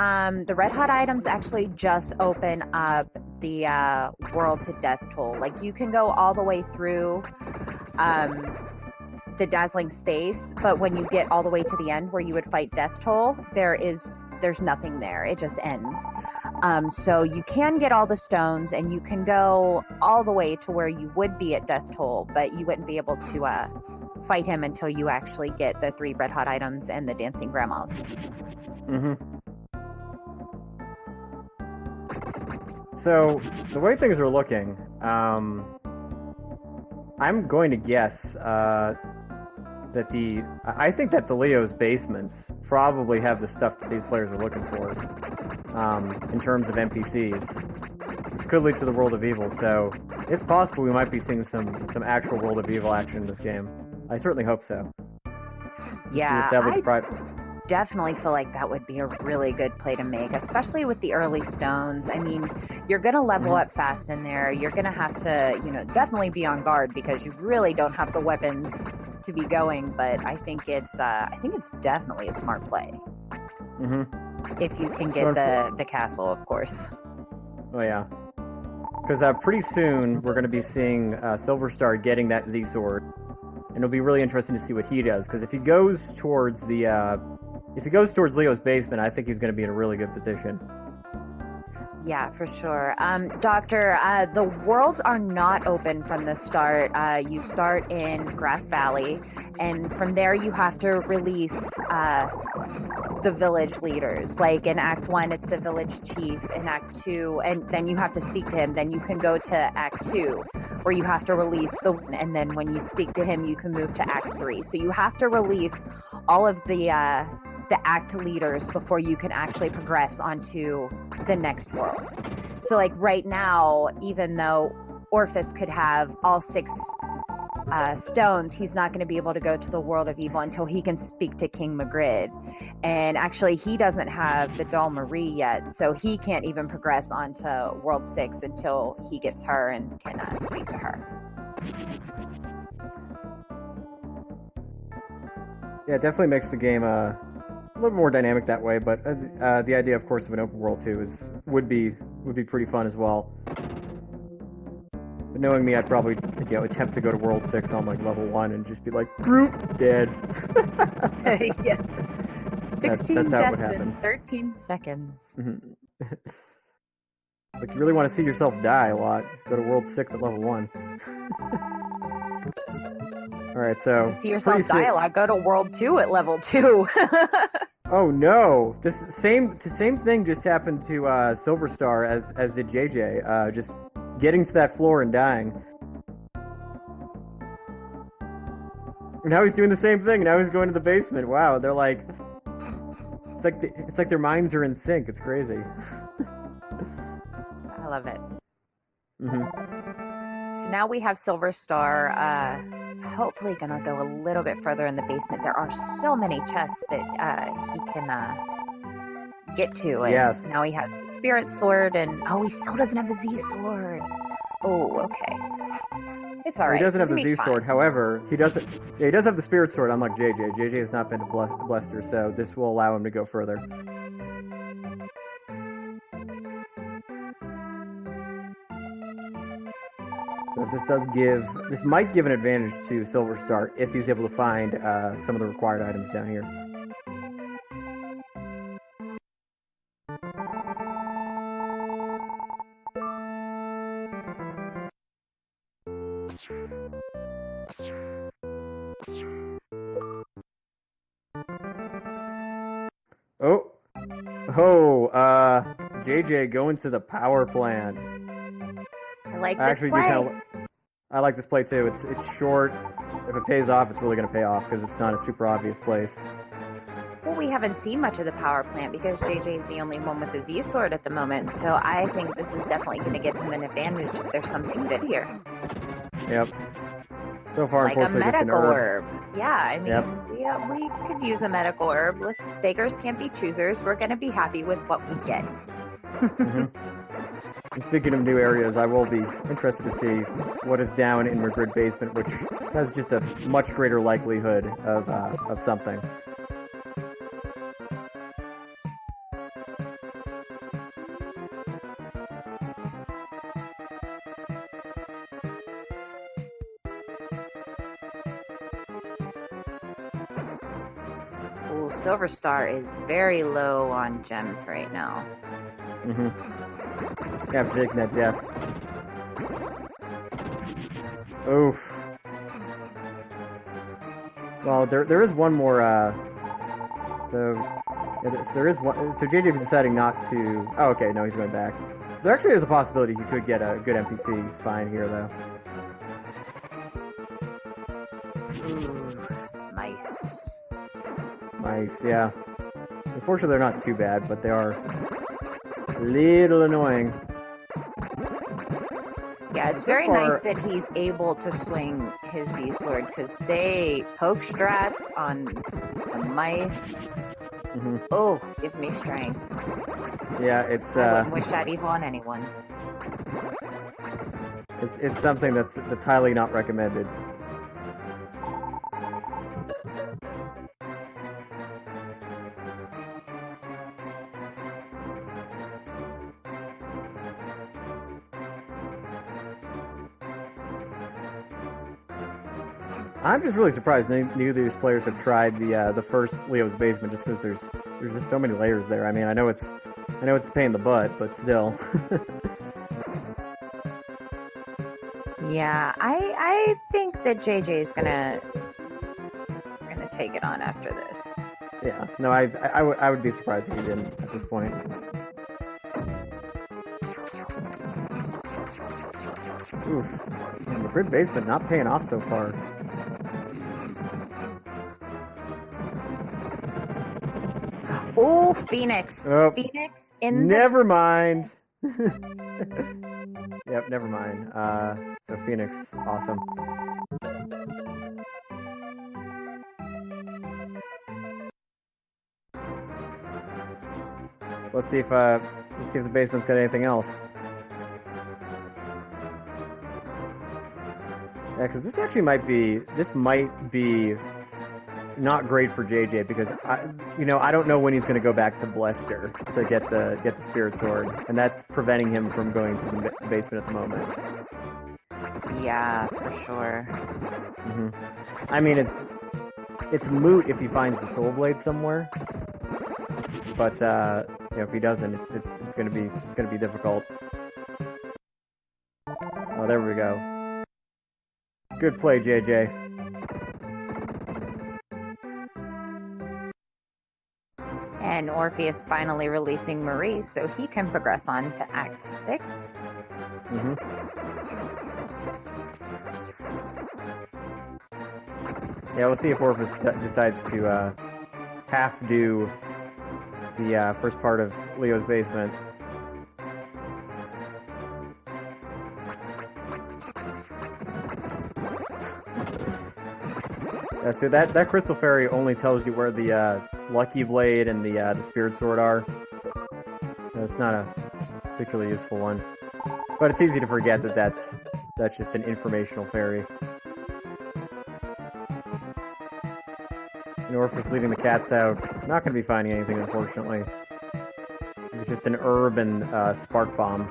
B: the red hot items actually just open up the world to death toll. Like, you can go all the way through the dazzling space, but when you get all the way to the end where you would fight death toll, there's nothing there. It just ends. So you can get all the stones and you can go all the way to where you would be at death toll, but you wouldn't be able to fight him until you actually get the 3 red hot items and the dancing grandmas.
A: So, the way things are looking, I'm going to guess that I think that the Leo's basements probably have the stuff that these players are looking for in terms of NPCs, which could lead to the World of Evil. So it's possible we might be seeing some actual World of Evil action in this game. I certainly hope so.
B: Yeah, I definitely feel like that would be a really good play to make, especially with the early stones. I mean, you're going to level up fast in there. You're going to have to, definitely be on guard because you really don't have the weapons to be going, but I think it's definitely a smart play. If you can get the castle, of course.
A: Oh yeah, because pretty soon we're going to be seeing SilverStar getting that Z sword, and it'll be really interesting to see what he does. Because if he goes towards Leo's basement, I think he's going to be in a really good position.
B: Yeah, for sure. Doctor, the worlds are not open from the start. You start in Grass Valley, and from there you have to release the village leaders. Like in Act 1, it's the village chief. In Act 2, and then you have to speak to him. Then you can go to Act 2, where you have to release and then when you speak to him, you can move to Act 3. So you have to release all of the act leaders before you can actually progress onto the next world. So like right now, even though Orphis could have all 6 stones, he's not going to be able to go to the World of Evil until he can speak to King Magritte. And actually he doesn't have the doll Marie yet, so he can't even progress onto World 6 until he gets her and can speak to her.
A: Yeah, it definitely makes the game a little more dynamic that way, but the idea, of course, of an open world too would be pretty fun as well. But knowing me, I'd probably attempt to go to World 6 on like level 1 and just be like, "Broop, dead."
B: Yeah. 16
A: that's how it would
B: deaths
A: happen.
B: in 13 seconds.
A: Like, you really want to see yourself die a lot, go to World 6 at level 1. Alright, so...
B: See yourself die a lot, go to World 2 at level 2.
A: Oh no! The same thing just happened to SilverStar as did JJ. Just getting to that floor and dying. And now he's doing the same thing. Now he's going to the basement. Wow, they're like... It's like their minds are in sync. It's crazy.
B: I love it. So now we have SilverStar hopefully gonna go a little bit further in the basement. There are so many chests that he can get to. And
A: yes.
B: Now he has the spirit sword, and he still doesn't have the Z sword. Oh, okay. It's all right.
A: He doesn't have the Z sword. However, he does have the spirit sword, unlike JJ. JJ has not been to Blester, so this will allow him to go further. So if this might give an advantage to SilverStar if he's able to find some of the required items down here. JJ going to the power plant.
B: I like this play.
A: I like this play too. It's short. If it pays off, it's really going to pay off because it's not a super obvious place.
B: Well, we haven't seen much of the power plant because JJ is the only one with the Z sword at the moment. So I think this is definitely going to give him an advantage if there's something good here.
A: Yep. So far,
B: Like a
A: unfortunately, just an
B: medical
A: herb.
B: herb. Yeah, I mean,
A: Yep.
B: we could use a medical herb. Beggars can't be choosers. We're going to be happy with what we get.
A: Mm-hmm. And speaking of new areas, I will be interested to see what is down in Madrid Basement, which has just a much greater likelihood of something.
B: Ooh, SilverStar is very low on gems right now.
A: Mm-hmm. Yeah, I'm taking that death. Oof. Well, there is one more, there is one, so JJ was deciding not to, oh, okay, no, he's going back. There actually is a possibility he could get a good NPC find here, though.
B: Ooh, mice.
A: Mice, yeah. Unfortunately, they're not too bad, but they are a little annoying.
B: Yeah, it's
A: So
B: very
A: far,
B: nice that he's able to swing his Z-sword, because they poke strats on the mice.
A: Mm-hmm.
B: Oh, give me strength.
A: Yeah, it's
B: I wouldn't wish that evil on anyone.
A: it's something that's highly not recommended. I'm just really surprised neither of these players have tried the first Leo's Basement, just because there's just so many layers there. I mean, I know it's a pain in the butt, but still.
B: Yeah, I think that JJ is gonna take it on after this.
A: Yeah, no, I would be surprised if he didn't at this point. Oof, man, the grid basement not paying off so far.
B: Oh, Phoenix!
A: Oh,
B: Phoenix in
A: never mind. Yep, never mind. So Phoenix, awesome. Let's see if the basement's got anything else. Yeah, because this actually might be not great for JJ, because I don't know when he's going to go back to Blester to get the Spirit Sword, and that's preventing him from going to the basement at the moment.
B: Yeah, for sure.
A: Mm-hmm. I mean, it's moot if he finds the Soul Blade somewhere, but if he doesn't, it's gonna be difficult. Oh, there we go. Good play, JJ.
B: And Orpheus finally releasing Marie, so he can progress on to Act 6.
A: Mm-hmm. Yeah, we'll see if Orphis decides to half do the first part of Leo's Basement. So that Crystal Fairy only tells you where the Lucky Blade and the Spirit Sword are. It's not a particularly useful one, but it's easy to forget that that's just an informational fairy. And Orphis leading the cats out. Not going to be finding anything, unfortunately. It's just an herb and spark bomb.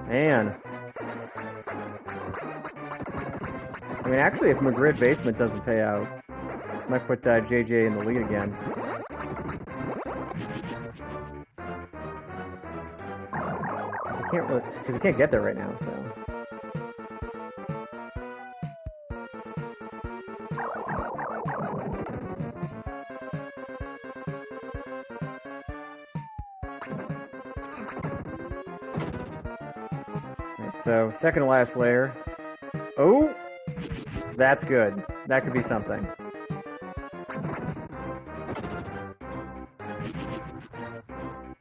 A: Man. I mean, actually, if Madrid Basement doesn't pay out, I might put JJ in the lead again. Because he can't get there right now, so. Alright, so second to last layer. Oh! That's good. That could be something.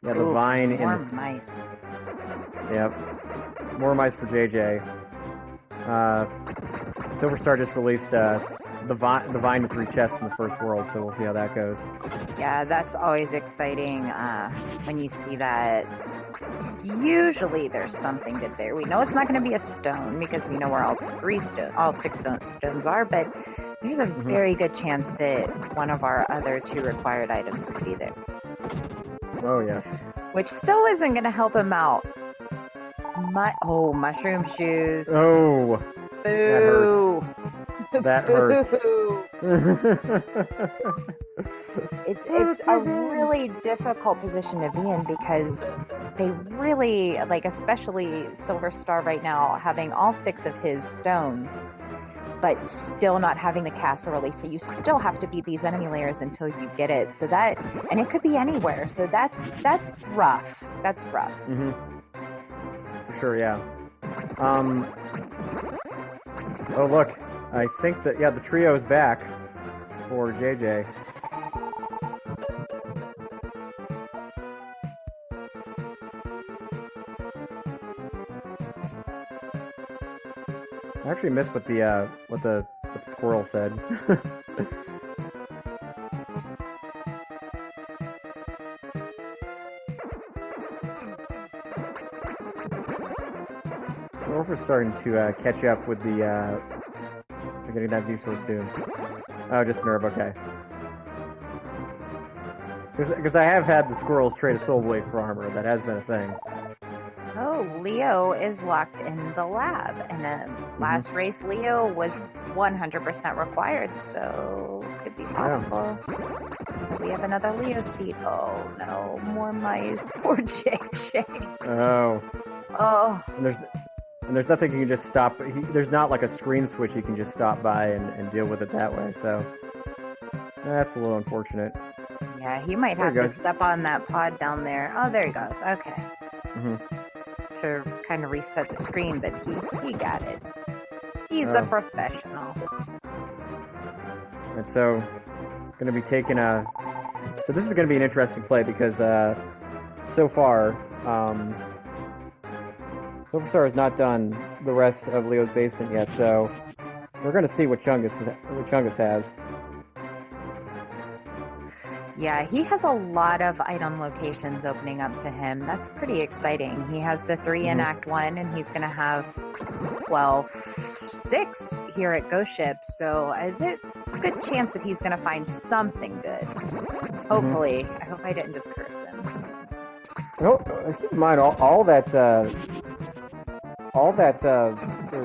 A: Yeah, the vine in
B: more
A: the...
B: mice.
A: Yep. More mice for JJ. SilverStar just released the vine with 3 chests in the first world, so we'll see how that goes.
B: Yeah, that's always exciting when you see that. Usually there's something good there. We know it's not going to be a stone because we know where all 6 stones are, but there's a very good chance that one of our other 2 required items could be there.
A: Oh, yes.
B: Which still isn't going to help him out. Mushroom shoes.
A: Oh,
B: Boo.
A: that hurts.
B: It's a really difficult position to be in because they really, like, especially SilverStar right now, having all 6 of his stones, but still not having the castle release. So you still have to beat these enemy layers until you get it. So that, and it could be anywhere. So that's rough. That's rough.
A: Mm-hmm. For sure, yeah. Oh, look. I think that, yeah, the trio is back for JJ. I actually missed what the squirrel said. Orphis starting to catch up with the we're getting that Z-sword soon. Oh, just an herb, okay. Because I have had the squirrels trade a soul blade for armor. That has been a thing.
B: Oh, Leo is locked in the lab, and last race Leo was 100% required, so could be possible. Yeah. We have another Leo seed. Oh no, more mice. Poor JJ.
A: Oh.
B: Oh.
A: And there's nothing you can just stop. There's not like a screen switch you can just stop by and deal with it that way. So that's a little unfortunate.
B: Yeah, he might have to step on that pod down there. Oh, there he goes. Okay. To kind of reset the screen, but he got it. He's a professional.
A: And so, going to be taking a... So this is going to be an interesting play because so far, SilverStar has not done the rest of Leo's basement yet, so we're going to see what Chungus has.
B: Yeah, he has a lot of item locations opening up to him. That's pretty exciting. He has the 3 in Act 1, and he's going to have, well, 6 here at Ghost Ship. So there's a good chance that he's going to find something good. Hopefully. I hope I didn't just curse him.
A: Oh, keep in mind, all that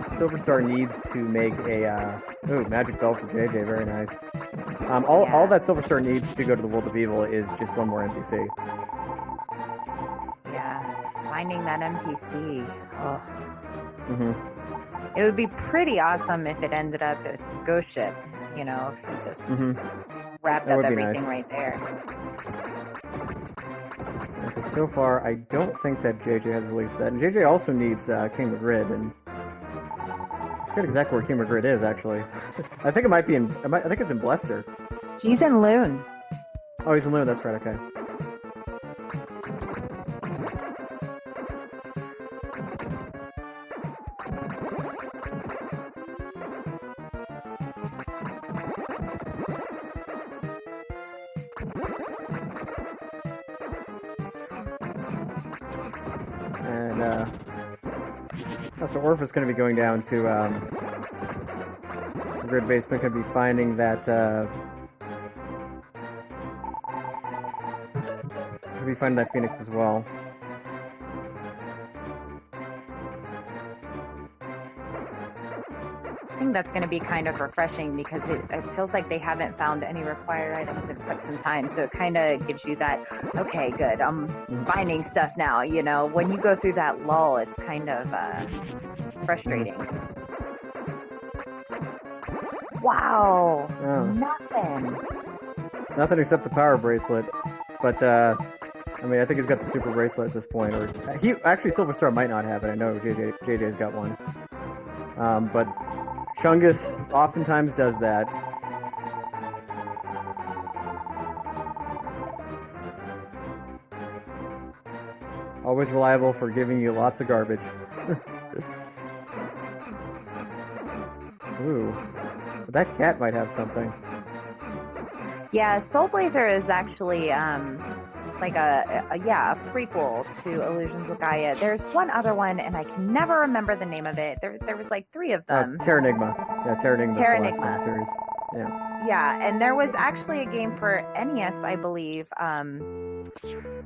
A: SilverStar needs to make a... ooh, magic bell for JJ, very nice. All that SilverStar needs to go to the World of Evil is just one more NPC.
B: Yeah, finding that NPC. Ugh. It would be pretty awesome if it ended up at Ghost Ship, you know, if we just wrapped up everything right there.
A: Okay, so far, I don't think that JJ has released that. And JJ also needs King Magritte, and I forget exactly where King Magritte is, actually. I think it might be in... I think it's in Blester.
B: He's in Loon.
A: Oh, he's in Loon, that's right, okay. And, so Orphis is going to be going down to, the grid basement, going to be finding that, Phoenix as well.
B: I think that's going to be kind of refreshing because it feels like they haven't found any required items in quite some time. So it kind of gives you that, okay, good, I'm finding stuff now. You know, when you go through that lull, it's kind of frustrating. Wow, nothing.
A: Nothing except the power bracelet. But, I mean, I think he's got the super bracelet at this point. Or actually, SilverStar might not have it. I know JJ's got one. But Chungus oftentimes does that. Always reliable for giving you lots of garbage. Ooh. That cat might have something.
B: Yeah, Soul Blazer is actually like a prequel to Illusions of Gaia. There's one other one, and I can never remember the name of it. There was like 3 of them.
A: Terranigma. Yeah, Terranigma's the last one in the series. Yeah.
B: Yeah, and there was actually a game for NES, I believe.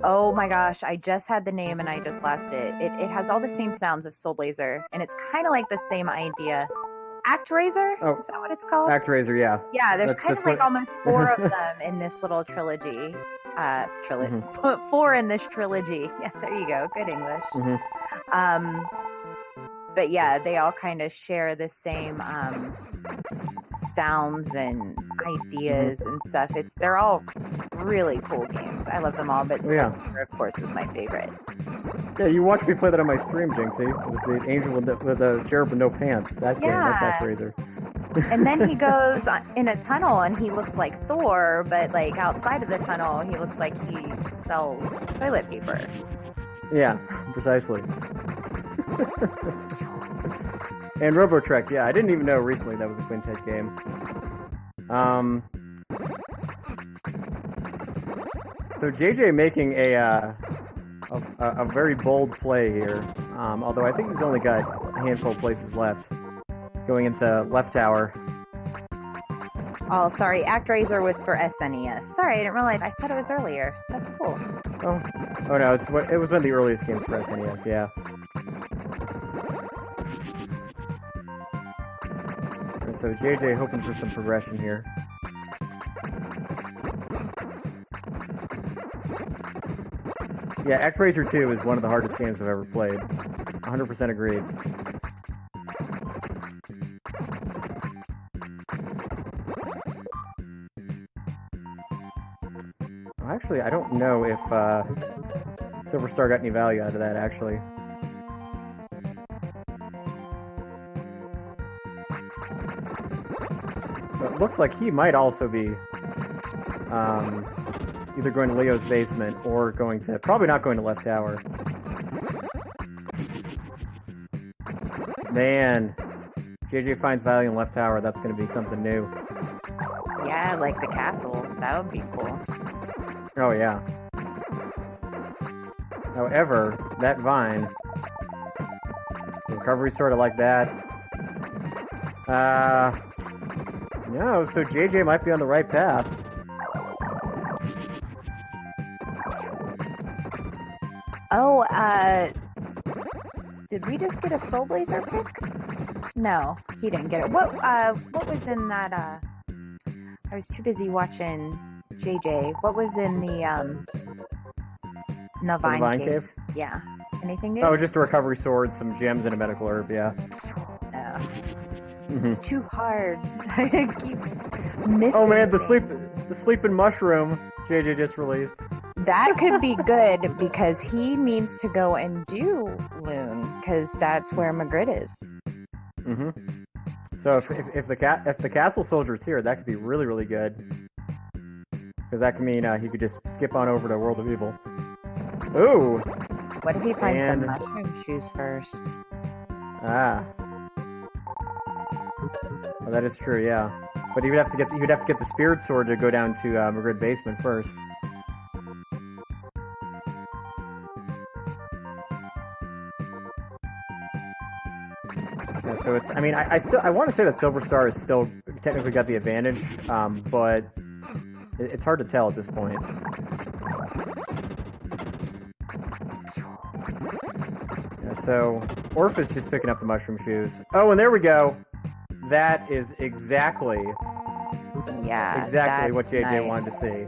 B: Oh my gosh, I just had the name and I just lost it. It has all the same sounds of Soul Blazer, and it's kind of like the same idea. ActRaiser?
A: Oh,
B: is that what it's called?
A: ActRaiser, yeah.
B: Yeah, there's kind of like almost 4 of them in this little trilogy. 4 in this trilogy. Yeah, there you go. Good English. But yeah, they all kind of share the same sounds and ideas and stuff. They're all really cool games. I love them all, but Soul Blazer, of course, is my favorite.
A: Yeah, you watched me play that on my stream, Jinxie. It was the angel with the cherub with no pants. That game, that's ActRaiser.
B: And then he goes in a tunnel and he looks like Thor, but like outside of the tunnel, he looks like he sells toilet paper.
A: Yeah, precisely. And Robotrek, yeah, I didn't even know recently that was a Quintet game. So JJ making a very bold play here. Although I think he's only got a handful of places left. Going into left tower.
B: Oh, sorry. ActRaiser was for SNES. Sorry, I didn't realize. I thought it was earlier. That's cool.
A: Oh no, it was one of the earliest games for SNES, yeah. So JJ hoping for some progression here. Yeah, ActRaiser 2 is one of the hardest games I've ever played. 100% agreed. Actually, I don't know if SilverStar got any value out of that, actually. But it looks like he might also be either going to Leo's basement or probably not going to left tower. Man, JJ finds value in left tower. That's going to be something new.
B: Yeah, like the castle. That would be cool.
A: Oh, yeah. However, that vine, the recovery's sort of like that. No, so JJ might be on the right path.
B: Oh, did we just get a Soul Blazer pick? No, he didn't get it. What was in that, I was too busy watching JJ. What was in the Vine Cave? Yeah. Anything good?
A: Oh, just a recovery sword, some gems, and a medical herb, yeah.
B: It's too hard. I keep missing.
A: Oh man, the sleeping mushroom JJ just released.
B: That could be good because he needs to go and do Loon because that's where Magritte is.
A: So if the castle soldier's here, that could be really, really good. Because that could mean he could just skip on over to World of Evil. Ooh!
B: What if he finds the mushroom shoes first?
A: Ah. Well, that is true, yeah. But he would have to get the spirit sword to go down to Magritte basement first. Yeah, so it's. I mean, I want to say that SilverStar is still technically got the advantage, but it's hard to tell at this point. Yeah, so Orphis just picking up the mushroom shoes. Oh, and there we go. That is exactly what JJ wanted to see.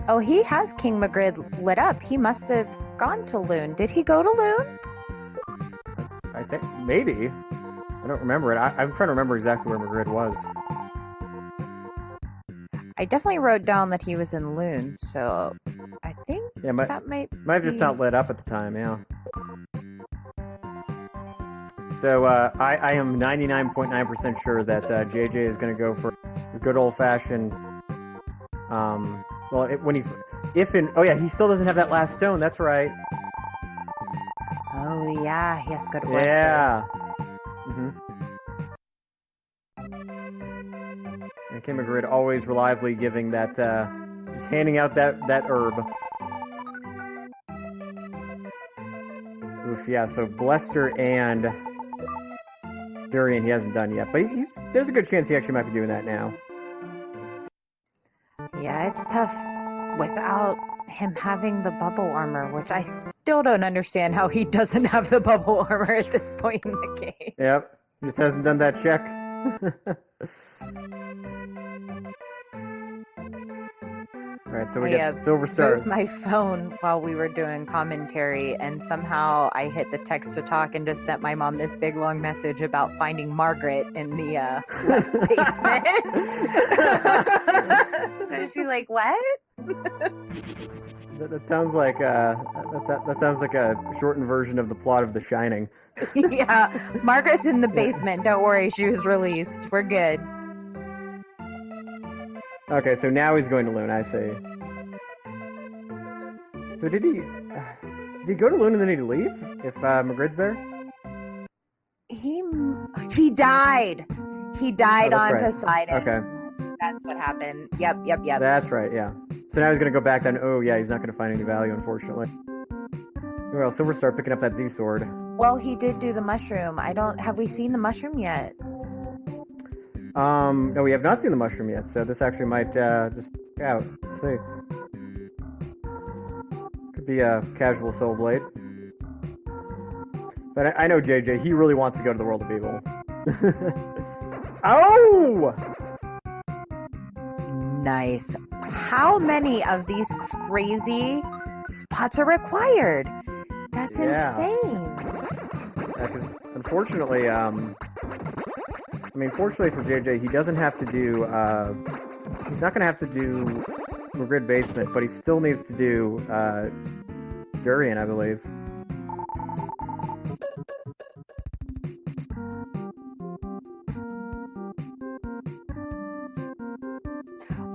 B: Oh, he has King Magritte lit up. He must have gone to Loon. Did he go to Loon?
A: I think maybe. I don't remember it. I'm trying to remember exactly where Magritte was.
B: I definitely wrote down that he was in Loon, so I think that might
A: have just not lit up at the time, yeah. So I am 99.9% sure that JJ is going to go for a good old-fashioned. He still doesn't have that last stone. That's right.
B: Oh, yeah. He has to go to Blister.
A: Yeah. And King Magrid always reliably giving that, just handing out that herb. Oof, yeah, so Blester and Durian he hasn't done yet, but there's a good chance he actually might be doing that now.
B: Yeah, it's tough without him having the bubble armor, which I still don't understand how he doesn't have the bubble armor at this point in the game.
A: Yep, he just hasn't done that check. Alright, so we got SilverStar.
B: Moved my phone while we were doing commentary, and somehow I hit the text to talk and just sent my mom this big long message about finding Margaret in the left basement. So she's like, "What?"
A: That sounds like that sounds like a shortened version of the plot of The Shining.
B: Yeah, Margaret's in the basement. Don't worry, she was released. We're good.
A: Okay, so now he's going to Lune, I see. So did he go to Lune and then he'd leave? If Magrid's there?
B: He died. He died on
A: right.
B: Poseidon.
A: Okay.
B: That's what happened. Yep.
A: That's right, yeah. So now he's going to go back then. Oh, yeah, he's not going to find any value, unfortunately. Well, SilverStar picking up that Z-Sword.
B: Well, he did do the mushroom. Have we seen the mushroom yet?
A: No, we have not seen the mushroom yet, so this actually might, just out. Let's see. Could be a casual Soul Blade. But I know JJ, he really wants to go to the World of Evil. Oh!
B: Nice. How many of these crazy spots are required? That's insane.
A: Yeah, 'cause unfortunately, fortunately for JJ, he doesn't have to do, he's not going to have to do Magrid Basement, but he still needs to do, Durian, I believe.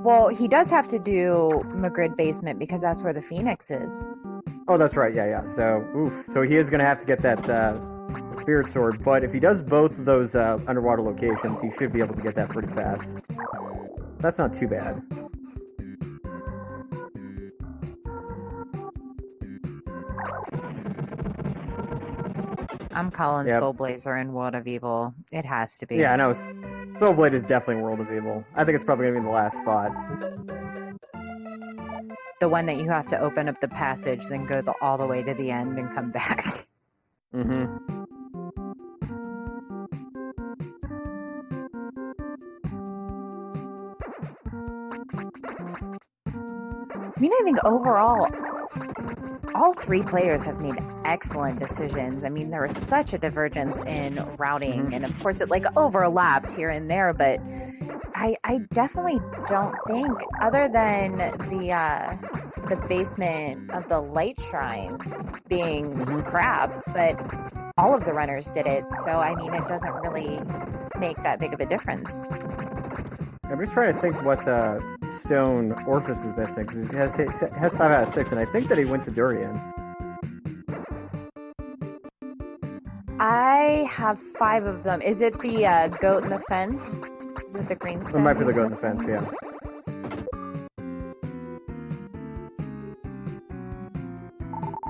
B: Well, he does have to do Magrid Basement because that's where the Phoenix is.
A: Oh, that's right, yeah. So, so he is going to have to get that, Spirit Sword, but if he does both of those underwater locations, he should be able to get that pretty fast. That's not too bad.
B: I'm calling Soul Blazer in World of Evil. It has to be.
A: Yeah, I know. Soul Blade is definitely World of Evil. I think it's probably going to be in the last spot.
B: The one that you have to open up the passage, then go all the way to the end and come back.
A: Mm-hmm.
B: I mean, I think overall, all three players have made excellent decisions. I mean, there was such a divergence in routing, and of course it overlapped here and there, but I definitely don't think, other than the basement of the Light Shrine being crap, but all of the runners did it, so I mean, it doesn't really make that big of a difference.
A: I'm just trying to think what stone Orphis is missing, because he has 5 out of 6, and I think that he went to Durian.
B: I have 5 of them. Is it the goat in the fence? Is it the green stone?
A: It might be the goat in the fence, yeah.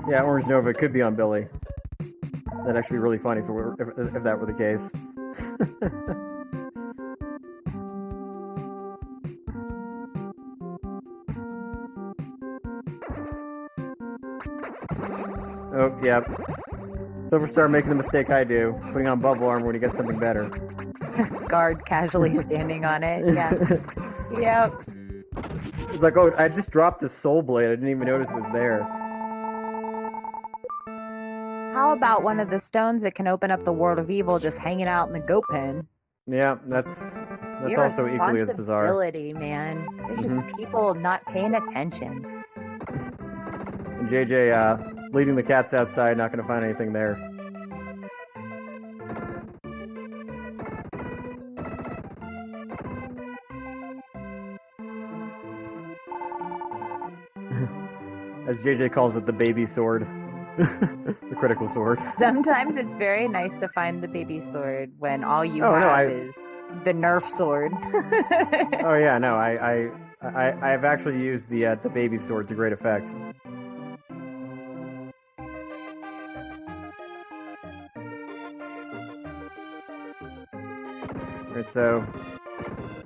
A: Yeah, Orange Nova could be on Billy. That'd actually be really funny if that were the case. Oh, yeah. SilverStar making the mistake I do, putting on bubble armor when he gets something better.
B: Guard casually standing on it, yeah. Yep.
A: It's like, oh, I just dropped the Soul Blade, I didn't even notice it was there.
B: How about one of the stones that can open up the World of Evil just hanging out in the goat pen?
A: Yeah, that's also equally as bizarre.
B: Irresponsibility, man. There's just people not paying attention.
A: And JJ leading the cats outside, not going to find anything there. As JJ calls it, the baby sword. The critical sword.
B: Sometimes it's very nice to find the baby sword when all you
A: Oh, no,
B: have is the Nerf sword.
A: Oh yeah, no, I've actually used the baby sword to great effect. Alright, so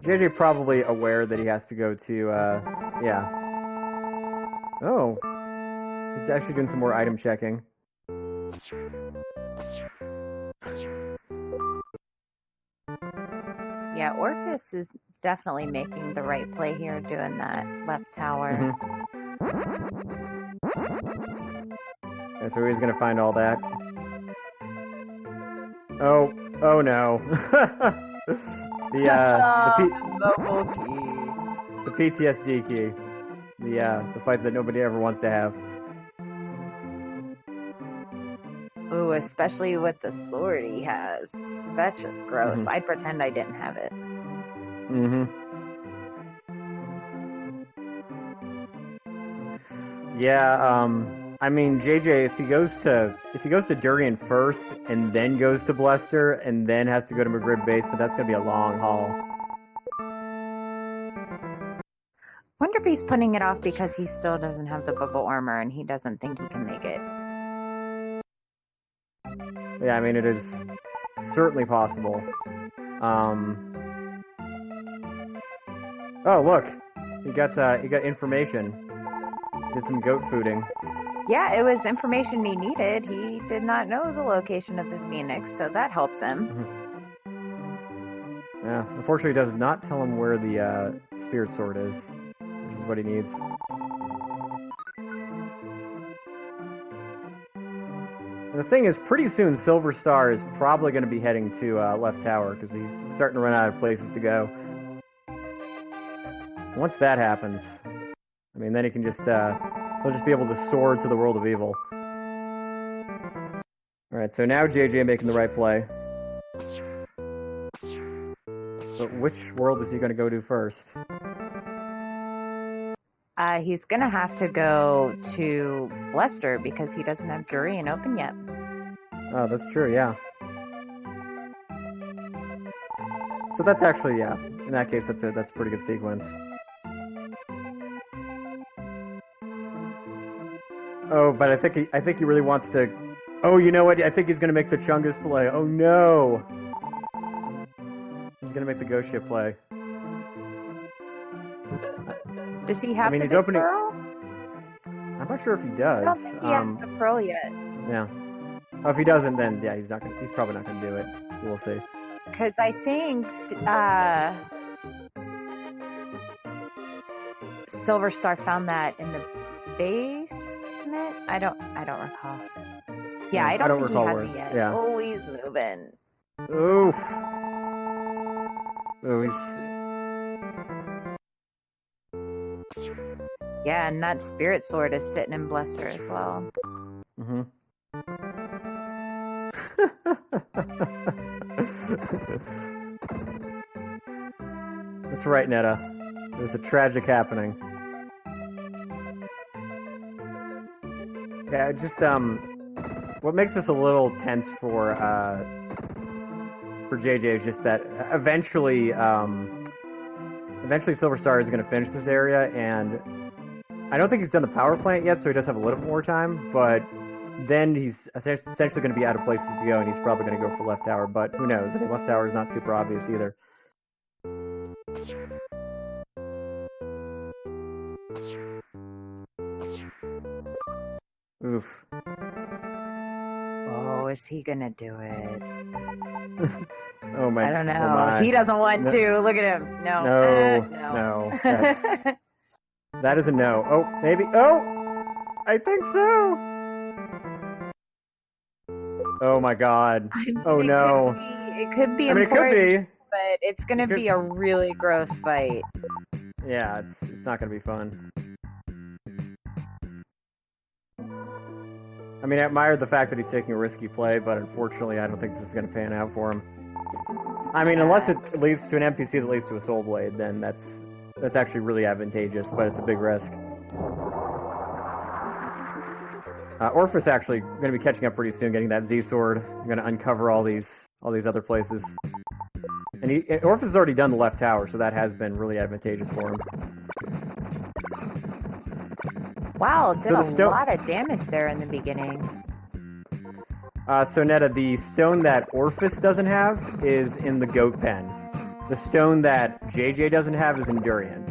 A: JJ probably aware that he has to go to yeah. Oh, he's actually doing some more item checking.
B: Yeah, Orphis is definitely making the right play here, doing that left tower.
A: Okay, so he's gonna find all that. Oh no.
B: Mobile key.
A: The PTSD key. The fight that nobody ever wants to have.
B: Ooh, especially with the sword he has. That's just gross. I'd pretend I didn't have it.
A: Yeah, I mean, JJ, if he goes to Durian first and then goes to Bluster and then has to go to Maghrib basement, that's gonna be a long haul.
B: Wonder if he's putting it off because he still doesn't have the bubble armor and he doesn't think he can make it.
A: Yeah, I mean, it is certainly possible. Oh, look, he got information. Did some goat fooding.
B: Yeah, it was information he needed. He did not know the location of the Phoenix, so that helps him.
A: Yeah, unfortunately, it does not tell him where the spirit sword is, which is what he needs. And the thing is, pretty soon, SilverStar is probably going to be heading to left tower because he's starting to run out of places to go. Once that happens, I mean, then he can just he'll just be able to soar to the world of evil. All right, so now JJ making the right play. But which world is he going to go to first?
B: He's gonna have to go to Bluster because he doesn't have Durian open yet.
A: Oh, that's true, yeah. So that's actually, yeah. In that case, that's a pretty good sequence. Oh, but I think he really wants to. Oh, you know what? I think he's gonna make the Chungus play. Oh no! He's gonna make the ghost ship play.
B: Does he have
A: I mean,
B: the
A: he's
B: big
A: opening.
B: pearl?
A: I'm not sure if he does.
B: I don't think he has the pearl yet.
A: Yeah. Oh, if he doesn't, then yeah, he's probably not gonna do it. We'll see.
B: Because I think SilverStar found that in the basement. I don't recall. Yeah, I don't think he has it yet.
A: Yeah.
B: Oh, he's moving.
A: Oof. Oh, he's.
B: Yeah, and that spirit sword is sitting in Blesser as well.
A: That's right, Netta. There's a tragic happening. Yeah, just what makes this a little tense for JJ is just that eventually SilverStar is going to finish this area, and I don't think he's done the power plant yet, so he does have a little bit more time, but then he's essentially going to be out of places to go, and he's probably going to go for left tower, but who knows? I mean, left tower is not super obvious either. Oof.
B: Oh, is he gonna do it?
A: Oh my!
B: I don't know.
A: Oh my.
B: He doesn't want to. Look at him. No.
A: No. That is a no. Oh, maybe. Oh, I think so. Oh my God. Oh no.
B: It could be important, it could be. But it's gonna be a really gross fight.
A: Yeah, it's not gonna be fun. I mean, I admire the fact that he's taking a risky play, but unfortunately, I don't think this is going to pan out for him. I mean, unless it leads to an NPC that leads to a Soul Blade, then that's actually really advantageous, but it's a big risk. Orphis actually going to be catching up pretty soon, getting that Z sword. You're going to uncover all these other places. And Orphis has already done the left tower, so that has been really advantageous for him.
B: Wow, did
A: So
B: a lot of damage there in the beginning.
A: So Netta, the stone that Orphis doesn't have is in the goat pen. The stone that JJ doesn't have is in Durian.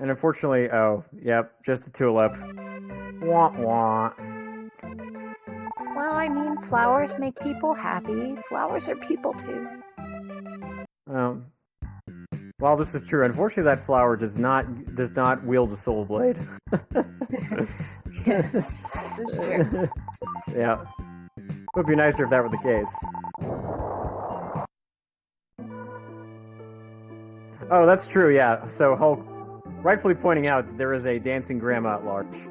A: And unfortunately, oh, yep, just the tulip. Wah wah.
B: Well, I mean, flowers make people happy. Flowers are people too.
A: Well, this is true. Unfortunately, that flower does not wield a soul blade.
B: Yeah, this is true.
A: Yeah. It would be nicer if that were the case. Oh, that's true, yeah. So Hulk rightfully pointing out that there is a dancing grandma at large.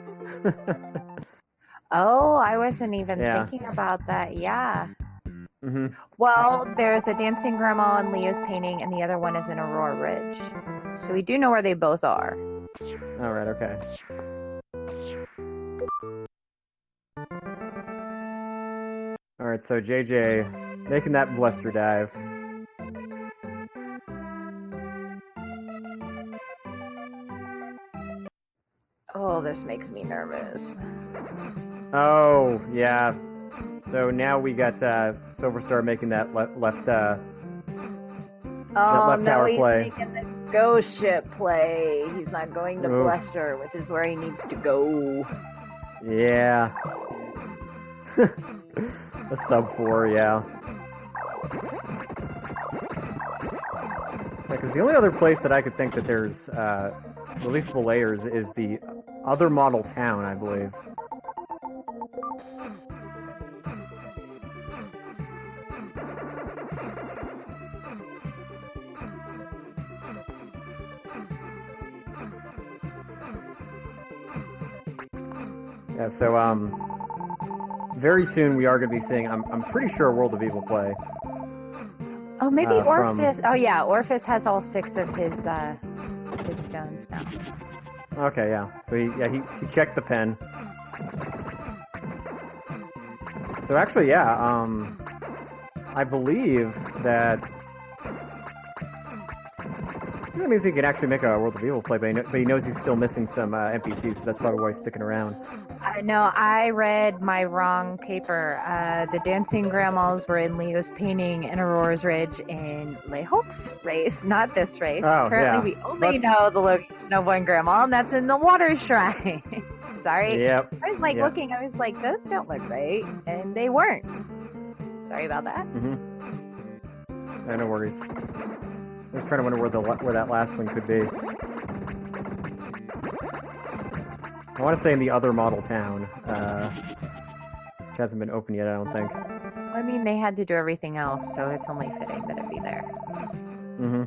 B: Oh, I wasn't even thinking about that. Yeah.
A: Mm-hmm.
B: Well, there's a dancing grandma in Leo's painting, and the other one is in Aurora Ridge. So we do know where they both are.
A: All right, okay. All right, so JJ making that bluster dive.
B: Oh, this makes me nervous.
A: Oh, yeah. So now we got SilverStar making that left
B: Oh, no,
A: tower
B: he's
A: play.
B: making the ghost ship play. He's not going to Bluster, which is where he needs to go.
A: Yeah. A sub 4, yeah. Because the only other place that I could think that there's releasable layers is the other model town, I believe. Yeah, so very soon we are going to be seeing, I'm pretty sure, World of Evil play.
B: Oh, maybe Orphis. Oh, yeah, Orphis has all 6 of his stones now.
A: Okay, yeah. So he checked the pen. So actually, yeah, I believe that that means he can actually make a World of Evil play, but he knows he's still missing some NPCs, so that's probably why he's sticking around.
B: No, I read my wrong paper. The dancing grandmas were in Leo's painting in Aurora's Ridge in Lehulk's race, not this race.
A: Oh,
B: Currently, we only know the location of one grandma, and that's in the water shrine. Sorry.
A: Yep.
B: I was looking, I was like, those don't look right, and they weren't. Sorry about that.
A: Mm-hmm. No worries. I was trying to wonder where that last one could be. I want to say in the other model town, which hasn't been open yet, I don't think.
B: I mean, they had to do everything else, so it's only fitting that it be there.
A: Mm-hmm.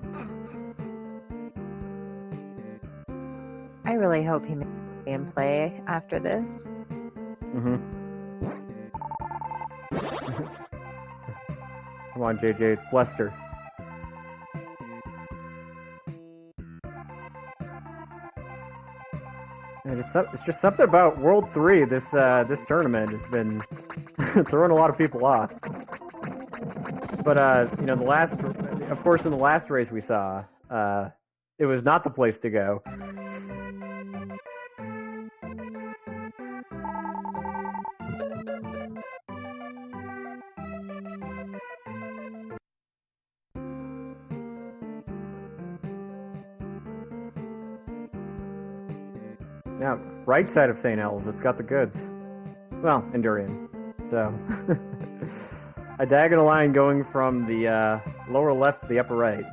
B: I really hope he can play after this.
A: Mm-hmm. Come on, JJ, it's Bluster. It's just something about World 3, this tournament has been throwing a lot of people off. But, you know, of course, in the last race we saw, it was not the place to go. Now, right side of St. El's, it's got the goods. Well, Endurian. So, a diagonal line going from the lower left to the upper right.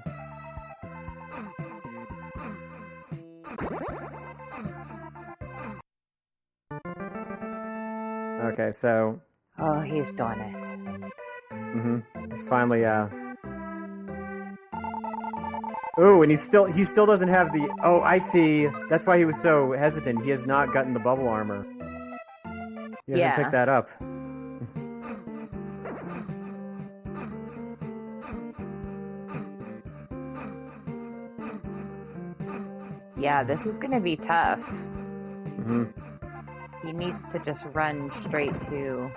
A: Okay, so...
B: Oh, he's doing it.
A: Mm-hmm. He's finally, Ooh, and he still doesn't have the... Oh, I see. That's why he was so hesitant. He has not gotten the bubble armor. He hasn't picked that up.
B: Yeah, this is gonna be tough.
A: Mm-hmm.
B: He needs to just run straight to...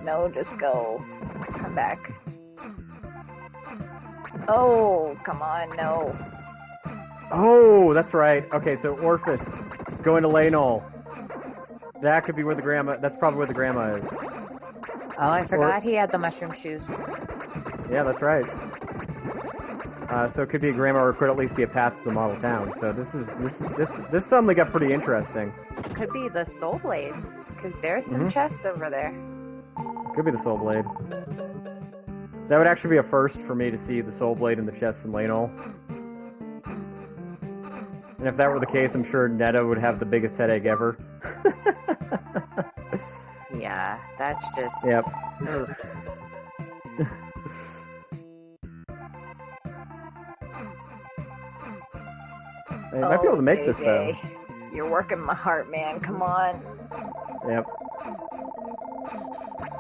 B: No, just go. Come back. Oh, come on, no.
A: Oh, that's right. Okay, so Orphis going to Lanol. That could be where the grandma... That's probably where the grandma is.
B: Oh, I forgot he had the mushroom shoes.
A: Yeah, that's right. So it could be a grandma, or it could at least be a path to the model town. So this suddenly got pretty interesting.
B: Could be the Soul Blade, because there's some chests over there.
A: Could be the Soul Blade. That would actually be a first for me to see the Soul Blade in the chests in Lanol. And if that were the case, I'm sure Netta would have the biggest headache ever.
B: Yeah, that's just...
A: Yep.
B: Oof.
A: I might be able to make this, though.
B: You're working my heart, man. Come on.
A: Yep.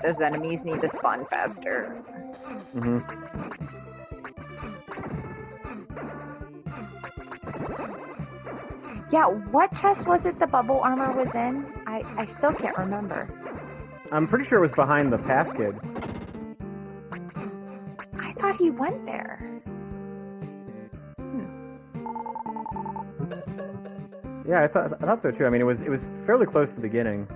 B: Those enemies need to spawn faster.
A: Mm-hmm.
B: Yeah, what chest was it the bubble armor was in? I still can't remember.
A: I'm pretty sure it was behind the pass kid.
B: I thought he went there.
A: Yeah, I thought so too. I mean, it was fairly close to the beginning.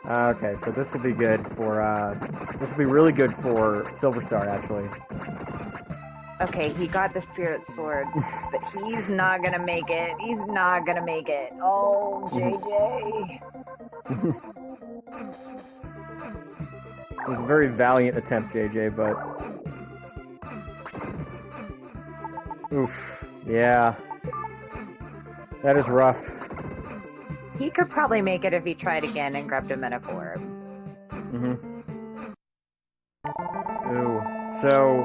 A: Okay, so this will be good for this will be really good for SilverStar, actually.
B: Okay, he got the spirit sword, but he's not gonna make it. He's not gonna make it. Oh, JJ.
A: It was a very valiant attempt, JJ, but... Oof. Yeah. That is rough.
B: He could probably make it if he tried again and grabbed a medical herb.
A: Mm-hmm. Ooh. So,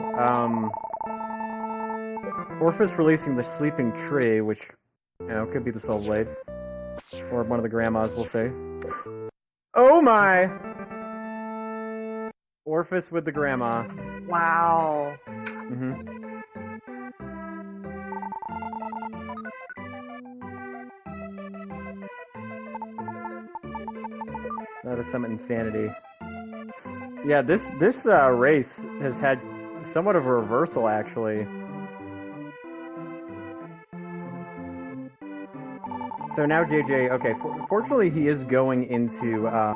A: Orphis releasing the Sleeping Tree, which, you know, could be the Soul Blade. Or one of the grandmas, we'll say. Oh my! Orphis with the grandma.
B: Wow.
A: Mm-hmm. That is some insanity. Yeah, this race has had somewhat of a reversal, actually. So now JJ, okay, fortunately he is going into, I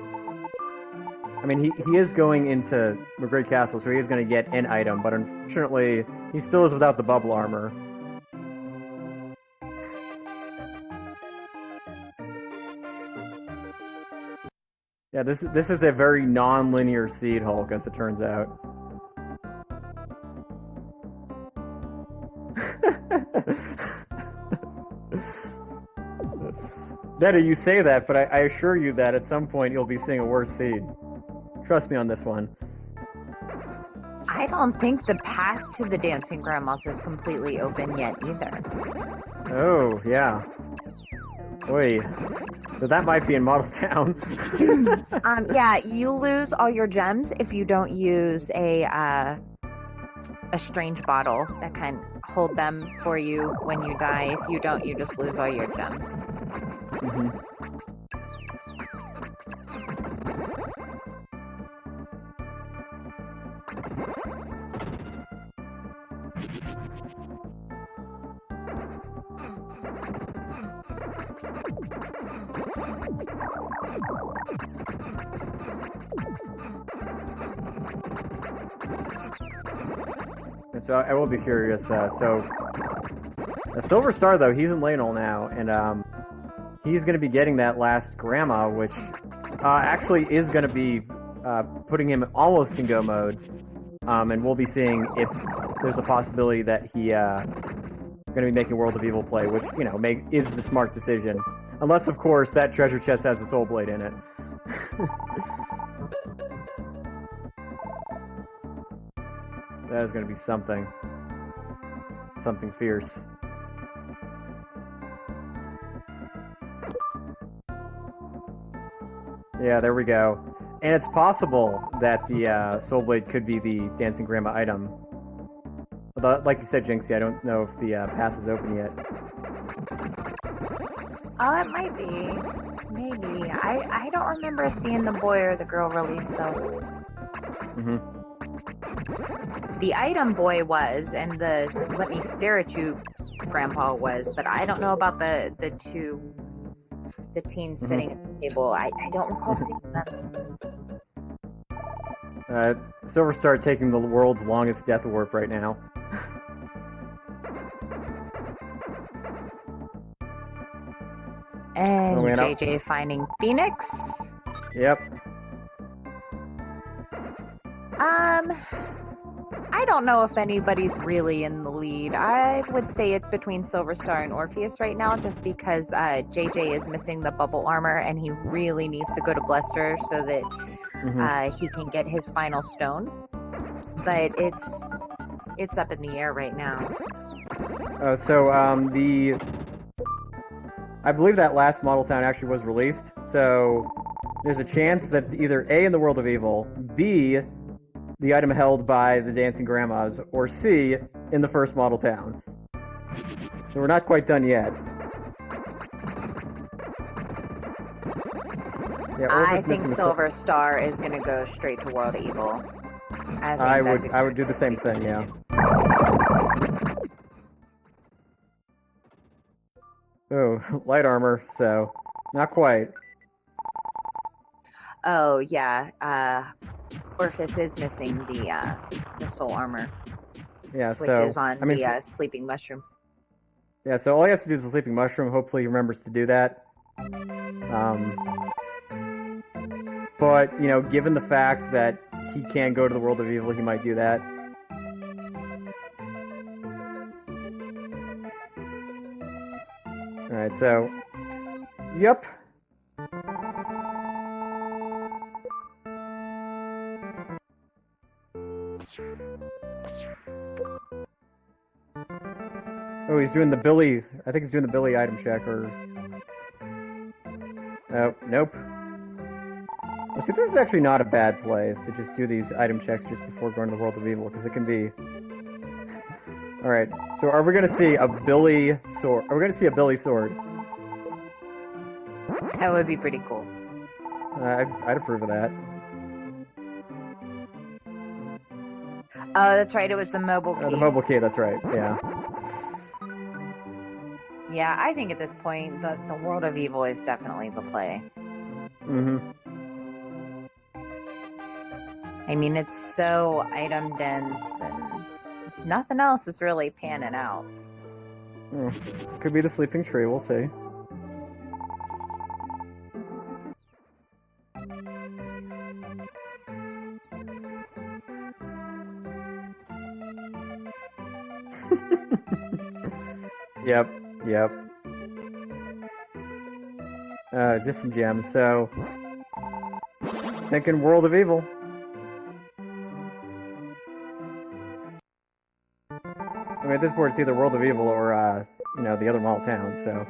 A: mean, he is going into the Great Castle, so he is going to get an item, but unfortunately, he still is without the bubble armor. Yeah, this is a very non-linear Seed Hulk, as it turns out. Netta, you say that, but I assure you that at some point you'll be seeing a worse seed. Trust me on this one.
B: I don't think the path to the Dancing Grandmas is completely open yet either.
A: Oh, yeah. Oy. So that might be in Model Town.
B: Yeah, you lose all your gems if you don't use a strange bottle that can hold them for you when you die. If you don't, you just lose all your gems.
A: Mm-hmm. And so I will be curious. So SilverStar, though, he's in Lanol now, and he's going to be getting that last grandma, which actually is going to be putting him almost in go mode. And we'll be seeing if there's a possibility that he going to be making World of Evil play, which, you know, is the smart decision. Unless, of course, that treasure chest has a Soul Blade in it. That is going to be something. Something fierce. Yeah, there we go. And it's possible that the Soul Blade could be the Dancing Grandma item. Although, like you said, Jinxie, I don't know if the path is open yet.
B: Oh, it might be. Maybe. I don't remember seeing the boy or the girl released, though.
A: Mm-hmm.
B: The item boy was, and the let me stare at you grandpa was, but I don't know about the teens sitting at the table. I don't recall seeing them.
A: SilverStar taking the world's longest death warp right now.
B: And
A: Oh, man,
B: JJ finding Phoenix.
A: Yep.
B: I don't know if anybody's really in the lead. I would say it's between SilverStar and Orphis right now, just because JJ is missing the bubble armor and he really needs to go to Bluster so that he can get his final stone. But it's up in the air right now.
A: I believe that last model town actually was released, so there's a chance that it's either A, in the World of Evil, B, the item held by the Dancing Grandmas, or C, in the first model town. So we're not quite done yet. Yeah,
B: I think SilverStar is going to go straight to World of Evil.
A: I would do the same thing, yeah. Oh, light armor, so not quite.
B: Oh yeah, Orphis is missing the soul armor.
A: Yeah,
B: which is on the sleeping mushroom.
A: Yeah, so all he has to do is the sleeping mushroom. Hopefully, he remembers to do that. But you know, given the fact that he can go to the World of Evil, he might do that. All right, so, yep. Oh, he's doing the Billy. I think he's doing the Billy item check, or... Oh, nope. Well, see, this is actually not a bad place to just do these item checks just before going to the World of Evil, because it can be... Alright, so are we going to see a Billy sword? Are we going to see a Billy sword?
B: That would be pretty cool.
A: I'd approve of that.
B: Oh, that's right. It was the mobile key.
A: The mobile key, that's right. Yeah.
B: Yeah, I think at this point, the World of Evil is definitely the play.
A: Mm-hmm.
B: I mean, it's so item dense, and nothing else is really panning out.
A: Could be the sleeping tree, we'll see. Yep. Just some gems, so... Thinking World of Evil. I mean, at this point, it's either World of Evil or, you know, the other model town, so...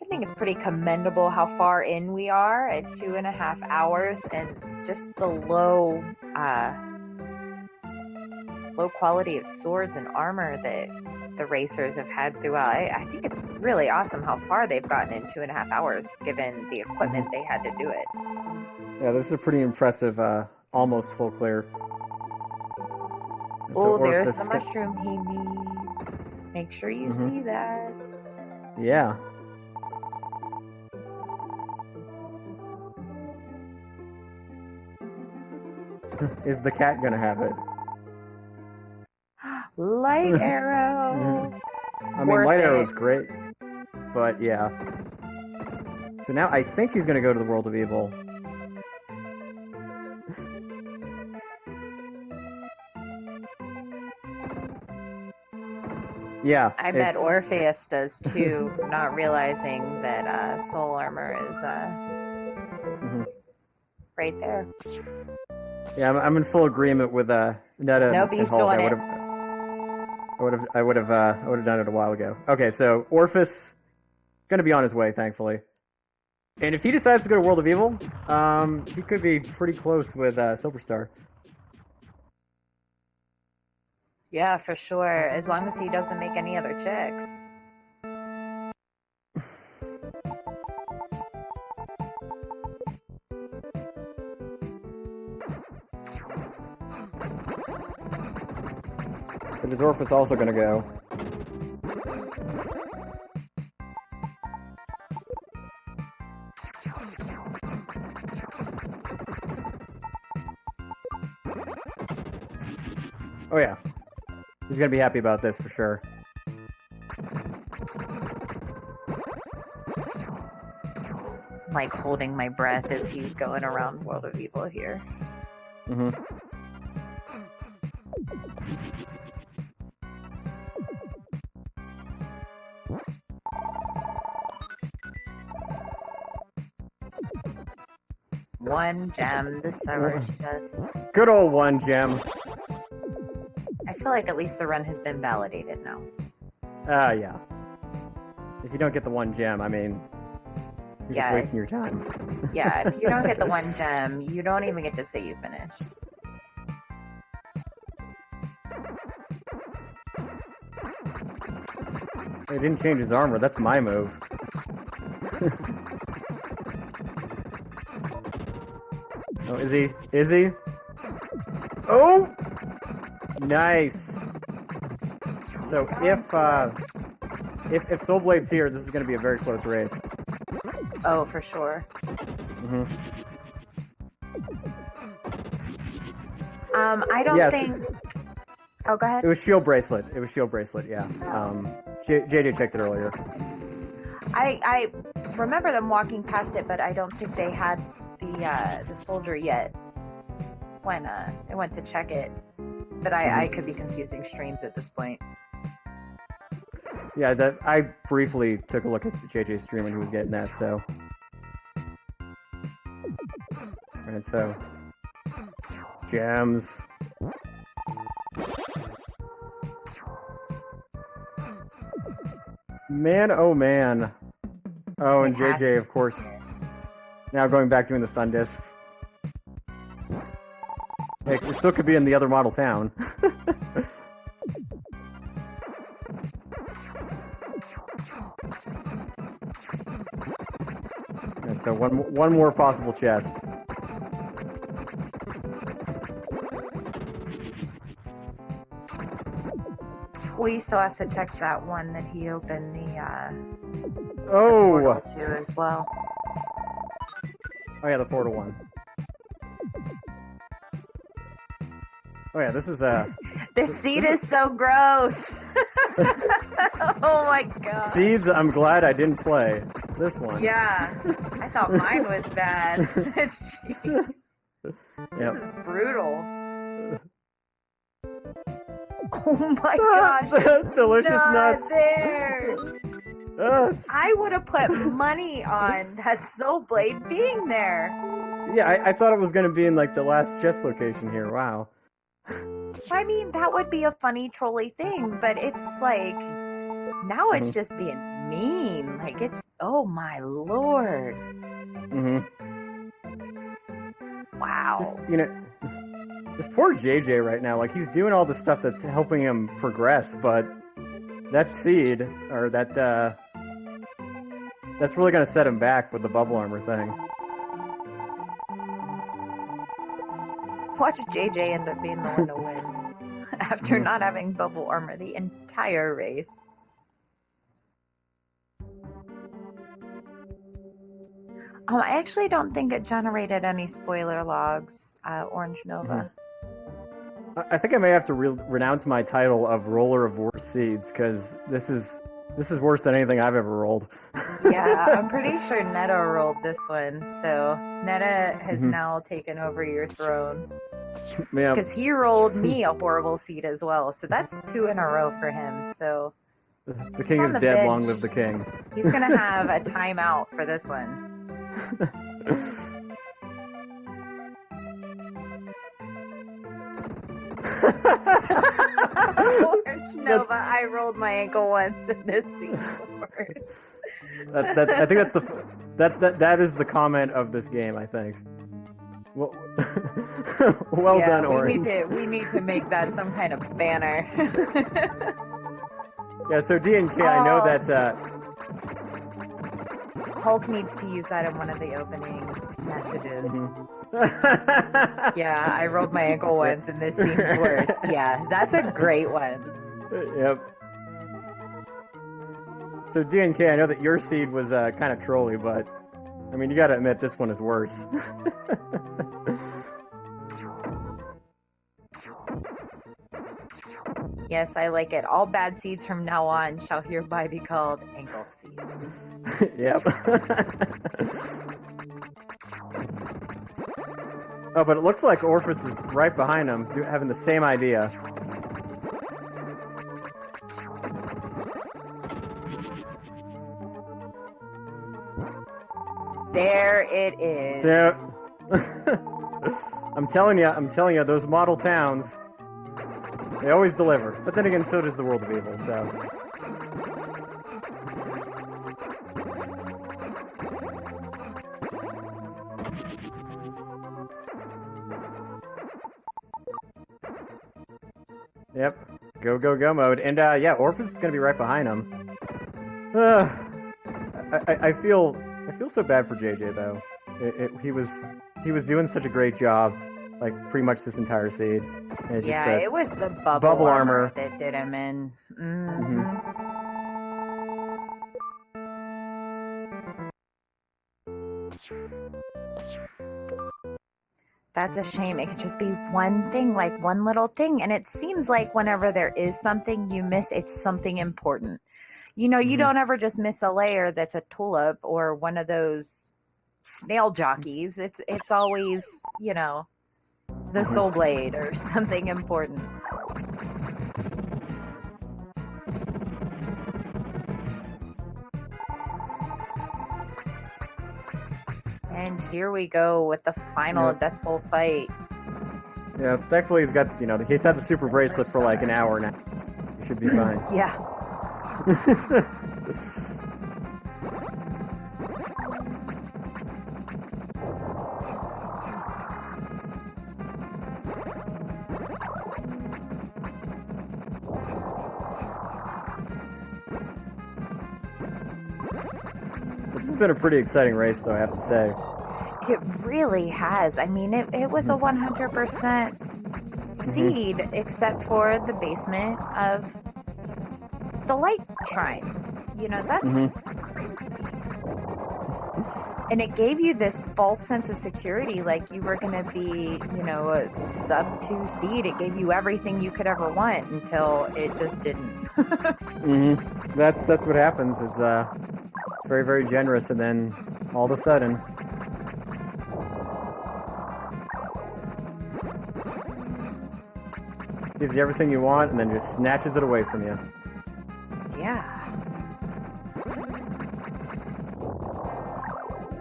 B: I think it's pretty commendable how far in we are at 2.5 hours, and just the low quality of swords and armor that the racers have had throughout. I think it's really awesome how far they've gotten in 2.5 hours, given the equipment they had to do it.
A: Yeah, this is a pretty impressive, almost full clear.
B: Oh, there's the mushroom he needs. Make sure you see that.
A: Yeah. Is the cat gonna have it?
B: Light arrow.
A: I mean, light arrow is great, but yeah. So now I think he's gonna go to the World of Evil. Yeah.
B: I bet Orpheus does too, not realizing that soul armor is right there.
A: Yeah, I'm in full agreement with Netta.
B: Nope, he's doing it.
A: I would have done it a while ago. Okay, so Orphis Gonna be on his way, thankfully. And if he decides to go to World of Evil, he could be pretty close with SilverStar.
B: Yeah, for sure. As long as he doesn't make any other chicks.
A: But is Orphis also gonna go? Oh yeah. He's gonna be happy about this for sure.
B: Like holding my breath as he's going around World of Evil here.
A: Mm-hmm.
B: One gem, the server's just...
A: Good old 1 gem.
B: I feel like at least the run has been validated now.
A: Yeah. If you don't get the 1 gem, I mean, you're just wasting your time.
B: Yeah, if you don't get the 1 gem, you don't even get to say you finished.
A: He didn't change his armor, that's my move. Oh, is he? Is he? Oh! Nice! So if Soulblade's here, this is going to be a very close race.
B: Oh, for sure.
A: Mm-hmm.
B: I don't think... Oh, go ahead.
A: It was Shield Bracelet. It was Shield Bracelet, yeah. JJ checked it earlier.
B: I remember them walking past it, but I don't think they had the soldier yet when I went to check it. But I could be confusing streams at this point.
A: Yeah, I briefly took a look at JJ's stream when he was getting that, so... Alright, so... Gems. Man, oh man. Oh, and JJ, of course. Now going back doing the sun discs. It still could be in the other model town. And so one more possible chest.
B: We still have to check that one that he opened the
A: portal
B: to as well.
A: Oh yeah, the portal one. Oh yeah, this is
B: This seed is so gross. Oh my god.
A: Seeds, I'm glad I didn't play this one.
B: Yeah. I thought mine was bad. Jeez. This is brutal. Oh my gosh.
A: That's delicious nuts.
B: There. I would have put money on that Soul Blade being there.
A: Yeah, I thought it was going to be in like the last chest location here. Wow.
B: I mean, that would be a funny trolly thing, but it's like now it's just being mean. Like it's oh my lord. Wow.
A: Just, this poor JJ right now, like he's doing all the stuff that's helping him progress, but that seed or that's really going to set him back with the bubble armor thing.
B: Watch JJ end up being the one to win after not having bubble armor the entire race. I actually don't think it generated any spoiler logs, Orange Nova.
A: I think I may have to renounce my title of Roller of Worst Seeds, because this is worse than anything I've ever rolled.
B: Yeah, I'm pretty sure Netta rolled this one, so Netta has now taken over your throne. Because he rolled me a horrible seed as well, so that's 2 in a row for him. So
A: the king is dead. Long live the king.
B: He's gonna have a timeout for this one. Nova, I rolled my ankle once and this seems worse.
A: I think that's that is the comment of this game, I think. Well, well done, Orange.
B: We need to make that some kind of banner.
A: Yeah, so D&K, I know that
B: Hulk needs to use that in one of the opening messages. Yeah, I rolled my ankle once and this seems worse. Yeah, that's a great one.
A: Yep. So D&K, I know that your seed was kind of trolly, but I mean, you gotta admit this one is worse.
B: Yes, I like it. All bad seeds from now on shall hereby be called ankle seeds.
A: Yep. Oh, but it looks like Orphis is right behind him, having the same idea.
B: There it is.
A: Yep. I'm telling you, those model towns, they always deliver. But then again, so does the World of Evil, so... Yep. Go, go, go mode. And, yeah, Orphis is gonna be right behind him. I feel so bad for JJ, though. He was doing such a great job, like, pretty much this entire seed. And
B: Yeah, it was the bubble armor that did him in. That's a shame. It could just be one thing, like one little thing. And it seems like whenever there is something you miss, it's something important. You know, you don't ever just miss a layer that's a tulip or one of those snail jockeys. It's always, you know, the soul blade or something important. And here we go with the final Death Bowl fight.
A: Yeah, thankfully he's got, you know, he's had the super bracelet for like an hour now. He should be fine.
B: Yeah.
A: This has been a pretty exciting race, though, I have to say.
B: It really has. I mean, it was a 100% seed, except for the basement of the light shrine. You know, that's... And it gave you this false sense of security, like you were going to be, you know, a sub-2 seed. It gave you everything you could ever want until it just didn't.
A: That's what happens. It's very, very generous, and then all of a sudden... gives you everything you want, and then just snatches it away from you.
B: Yeah.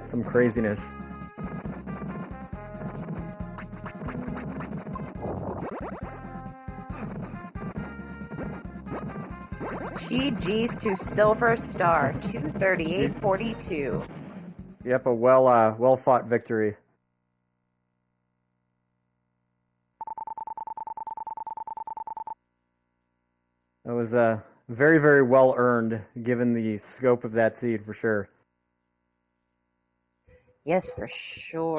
A: Some craziness.
B: GG's to SilverStar 238.42.
A: Yep, a well fought victory. That was very, very well earned, given the scope of that seed, for sure.
B: Yes, for sure.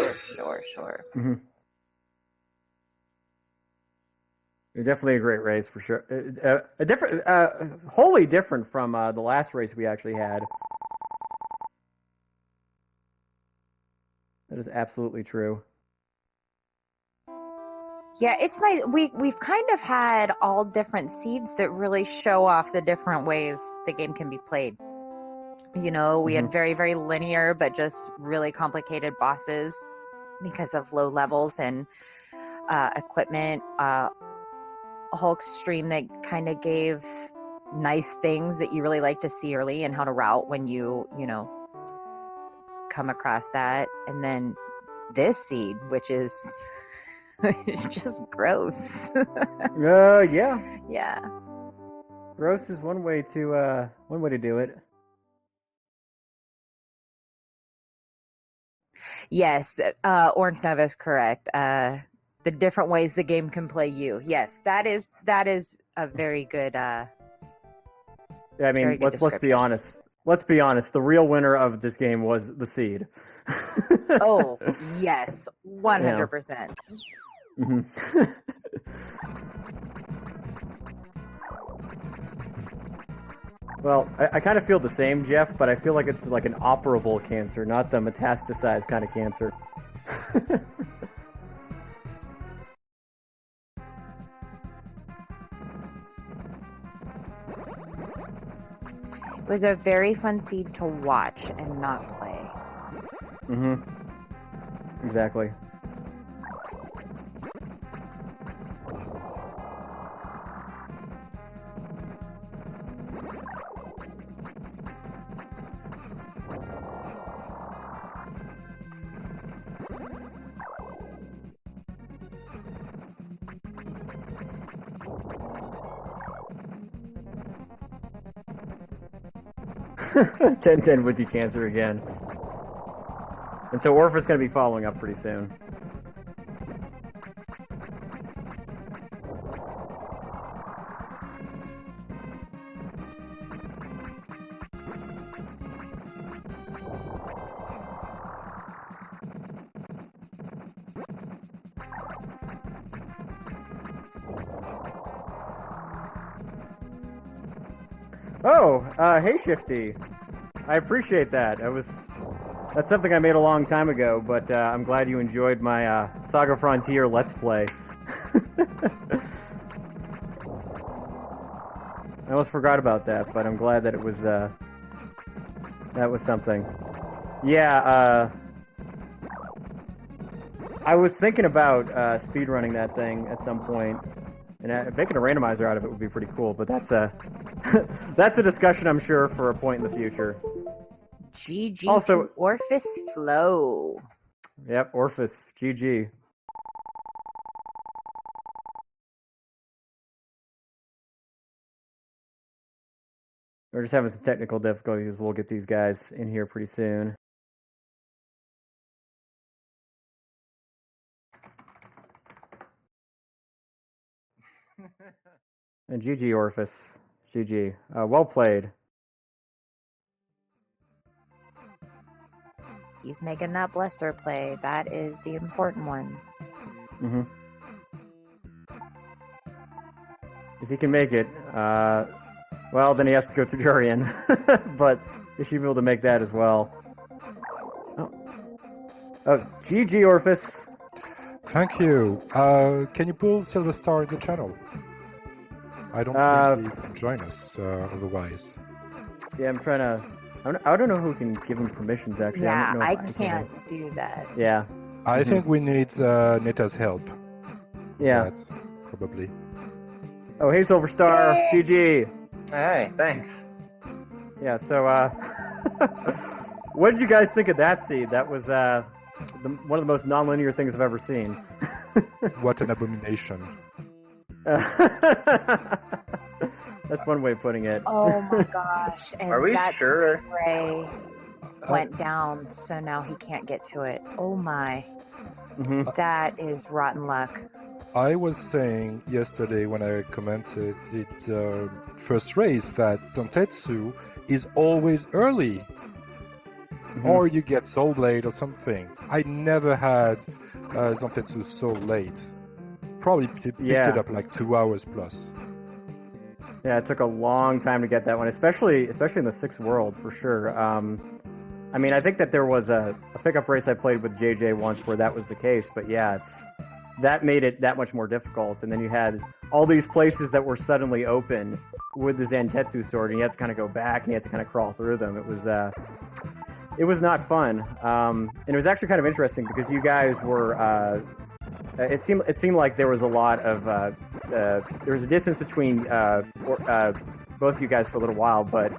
A: Definitely a great race, for sure. A different, wholly different from the last race we actually had. That is absolutely true.
B: Yeah, it's nice. We've kind of had all different seeds that really show off the different ways the game can be played. You know, we had very, very linear, but just really complicated bosses because of low levels and equipment. Hulk stream that kind of gave nice things that you really like to see early and how to route when you know, come across that. And then this seed, which is just gross.
A: Yeah.
B: Yeah.
A: Gross is one way to do it.
B: Yes, Orange Nova is correct. The different ways the game can play you. Yes, that is a very good.
A: Yeah, I mean,
B: Very good
A: let's be honest. Let's be honest. The real winner of this game was the seed.
B: Oh yes, 100%.
A: Well, I kind of feel the same, Jeff, but I feel like it's like an operable cancer, not the metastasized kind of cancer.
B: It was a very fun seed to watch and not play.
A: Exactly. Ten would be cancer again. And so Orphis is going to be following up pretty soon. Oh, hey Shifty. I appreciate that. That's something I made a long time ago, but I'm glad you enjoyed my Saga Frontier Let's Play. I almost forgot about that, but I'm glad that it was that was something. Yeah, I was thinking about speedrunning that thing at some point, and making a randomizer out of it would be pretty cool. But that's a that's a discussion I'm sure for a point in the future.
B: GG
A: Also,
B: to Orphis Flow.
A: Yep, Orphis, GG. We're just having some technical difficulties. We'll get these guys in here pretty soon. And GG, Orphis. GG. Well played.
B: He's making that Blister play. That is the important one.
A: If he can make it, well, then he has to go through Jurian. But he should be able to make that as well. Oh, GG, Orphis.
C: Thank you. Can you pull SilverStar in the channel? I don't think he can join us otherwise.
A: Yeah, I'm trying to... I don't know who can give him permissions, actually.
B: Yeah,
A: I don't know
B: I
A: if
B: can't do that.
A: Yeah.
C: I think we need Neta's help.
A: Yeah.
C: That, probably.
A: Oh, hey, SilverStar. GG.
D: Hey, thanks.
A: Yeah, so, what did you guys think of that seed? That was, one of the most non-linear things I've ever seen.
C: What an abomination.
A: That's one way of putting it.
B: Oh my gosh. And
D: Are we
B: that
D: sure?
B: Ray went down, so now he can't get to it. Oh my. That is rotten luck.
C: I was saying yesterday when I commented it first race that Zantetsu is always early. Or you get Soul Blade or something. I never had Zantetsu so late. Probably picked it up like 2 hours plus.
A: Yeah, it took a long time to get that one, especially in the 6th world, for sure. I mean, I think that there was a pickup race I played with JJ once where that was the case, but yeah, that made it that much more difficult. And then you had all these places that were suddenly open with the Zantetsu sword, and you had to kind of go back and you had to kind of crawl through them. It was not fun, and it was actually kind of interesting because you guys were. It seemed like there was a lot of there was a distance between both of you guys for a little while, but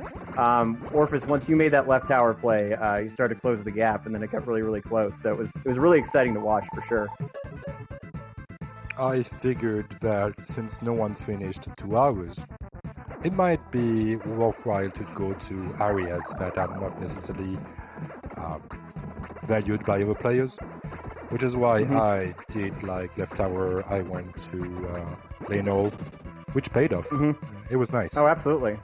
A: Orphis, once you made that left tower play, you started to close the gap, and then it got really, really close. So it was really exciting to watch for sure.
C: I figured that since no one finished 2 hours, it might be worthwhile to go to areas that are not necessarily valued by other players, which is why I did like Left Tower. I went to Lane Hall, which paid off. It was nice.
A: Oh, absolutely.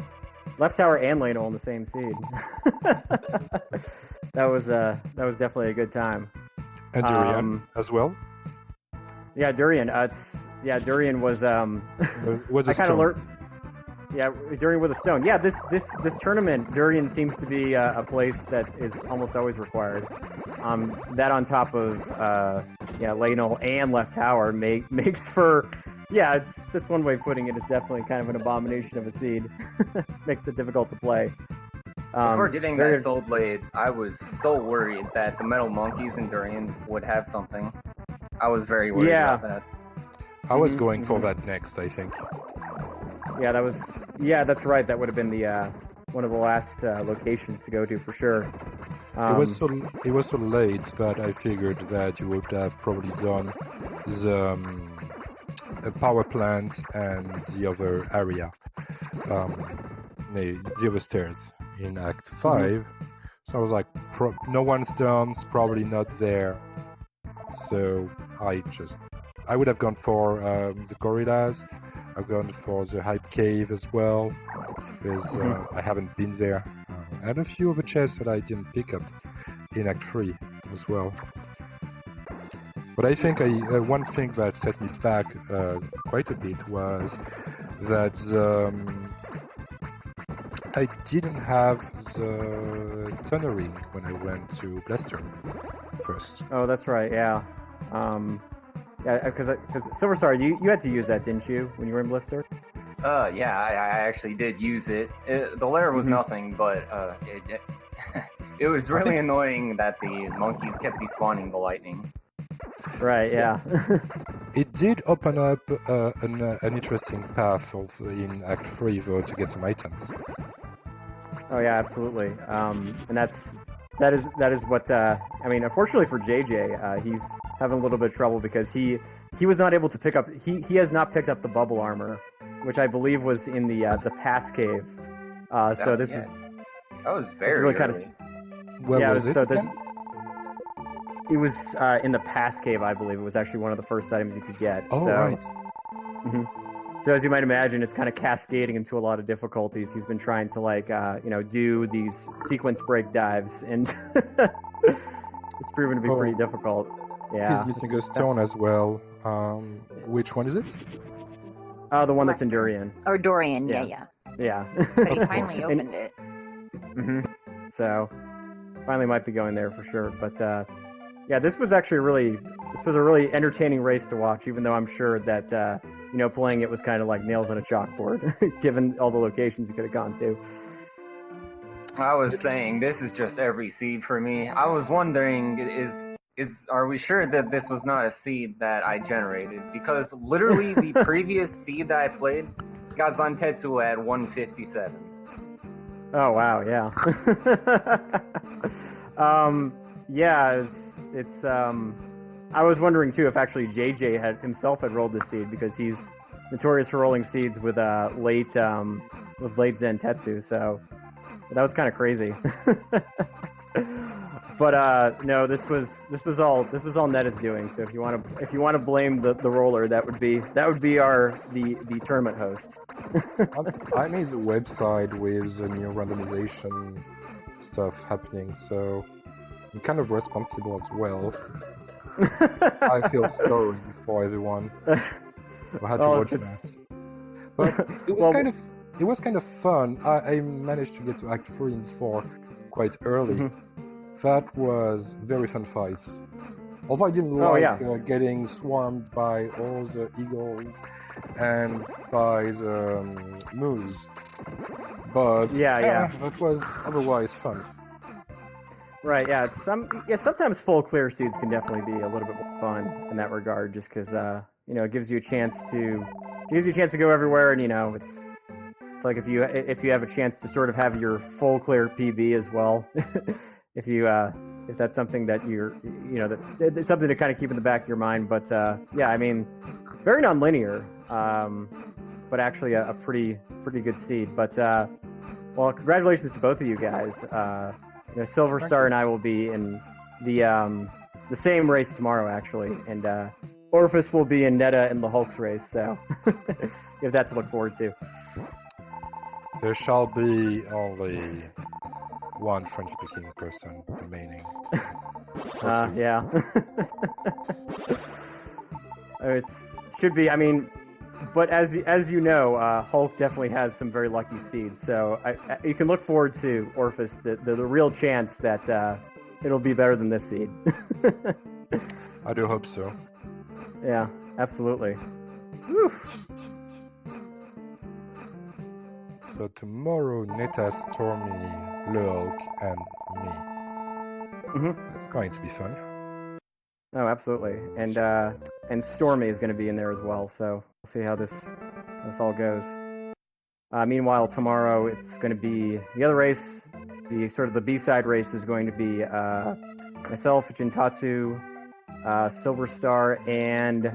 A: Left Tower and Lane Hall in the same seed. That was definitely a good time.
C: And Durian as well.
A: Yeah, Durian. Durian was
C: Was a
A: I kind of
C: stone.
A: learned. Yeah, Durian with a stone. Yeah, this tournament, Durian seems to be a place that is almost always required. That on top of Lane Hall and Left Tower makes for. Yeah, that's one way of putting it. It's definitely kind of an abomination of a seed. Makes it difficult to play.
D: Before getting that Soul Blade, I was so worried that the Metal Monkeys and Durian would have something. I was very worried about that.
C: I was going for that next, I think.
A: Yeah, that's right. That would have been the one of the last locations to go to for sure.
C: It was so late that I figured that you would have probably done the power plant and the other area, the other stairs in Act 5. So I was like, no one's done, it's probably not there. So I would have gone for the gorillas. I've gone for the hype cave as well, because I haven't been there. And a few of the chests that I didn't pick up in Act 3 as well. But I think one thing that set me back quite a bit was that I didn't have the tunnering when I went to Blaster first.
A: Oh, that's right. Yeah. Because SilverStar, you had to use that, didn't you, when you were in Blister?
D: Yeah, I actually did use it. The lair was nothing, but it was really annoying that the monkeys kept despawning the lightning.
A: Right, yeah.
C: It did open up an interesting path also in Act 3, though, to get some items.
A: Oh yeah, absolutely. And that is what I mean. Unfortunately for JJ, he's having a little bit of trouble because he was not able to pick up. He has not picked up the bubble armor, which I believe was in the pass cave. So this is
D: that was very
A: really
D: early.
A: kind of
C: Where was it?
A: It was in the pass cave, I believe. It was actually one of the first items you could get.
C: Oh,
A: so,
C: right.
A: So as you might imagine, it's kind of cascading into a lot of difficulties. He's been trying to do these sequence break dives, and it's proven to be pretty difficult. Yeah,
C: He's missing a stone as well. Which one is it?
A: The one that's in Durian.
B: Or Dorian,
A: Yeah.
B: yeah.
A: Yeah.
B: But he finally opened it.
A: So finally might be going there for sure. But yeah, this was actually a really entertaining race to watch, even though I'm sure that playing it was kind of like nails on a chalkboard, given all the locations you could have gone to.
D: I was saying, this is just every seed for me. I was wondering, are we sure that this was not a seed that I generated? Because literally the previous seed that I played got Zantetsu at 157.
A: Oh wow, yeah. Yeah, it's I was wondering too if actually JJ himself had rolled this seed, because he's notorious for rolling seeds with late Zentetsu, so that was kind of crazy. But no, this was all Neta's doing. So if you want to blame the roller, that would be the tournament host.
C: I made the website with the new randomization stuff happening, so I'm kind of responsible as well. I feel sorry for everyone who had to watch that. But it was kind of fun. I managed to get to Act 3 and 4 quite early. That was very fun fights. Although I didn't like getting swarmed by all the eagles and by the moose. But that was otherwise fun.
A: Right, yeah. Sometimes full clear seeds can definitely be a little bit more fun in that regard, just because it gives you a chance to go everywhere, and it's like if you have a chance to sort of have your full clear PB as well, if that's something that it's something to kind of keep in the back of your mind. But yeah, I mean, very non-linear. but actually a pretty good seed. But well, congratulations to both of you guys. SilverStar and I will be in the same race tomorrow, actually, and Orphis will be in Netta in the Hulk's race. So you have that to look forward to.
C: There shall be only one French-speaking person remaining.
A: Yeah. It should be. I mean, but as you know, Hulk definitely has some very lucky seeds. So you can look forward to Orphis, the real chance that it'll be better than this seed.
C: I do hope so.
A: Yeah, absolutely. Oof.
C: So tomorrow, Neta, Stormy, Lurk, and me. It's going to be fun.
A: Oh, absolutely. And Stormy is going to be in there as well. So we'll see how this all goes. Meanwhile, tomorrow it's going to be the other race. The sort of the B-side race is going to be myself, Jintatsu, SilverStar, and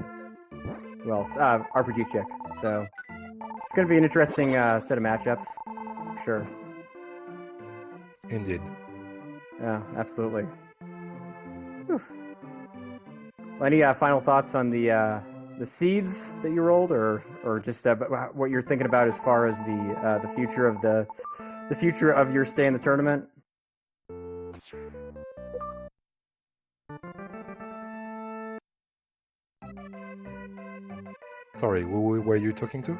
A: who else? RPG Chick. So it's going to be an interesting set of matchups. Sure.
C: Indeed.
A: Yeah, absolutely. Whew. Well, any final thoughts on the seeds that you rolled, or just what you're thinking about as far as the future of the future of your stay in the tournament?
C: Sorry, who were you talking to?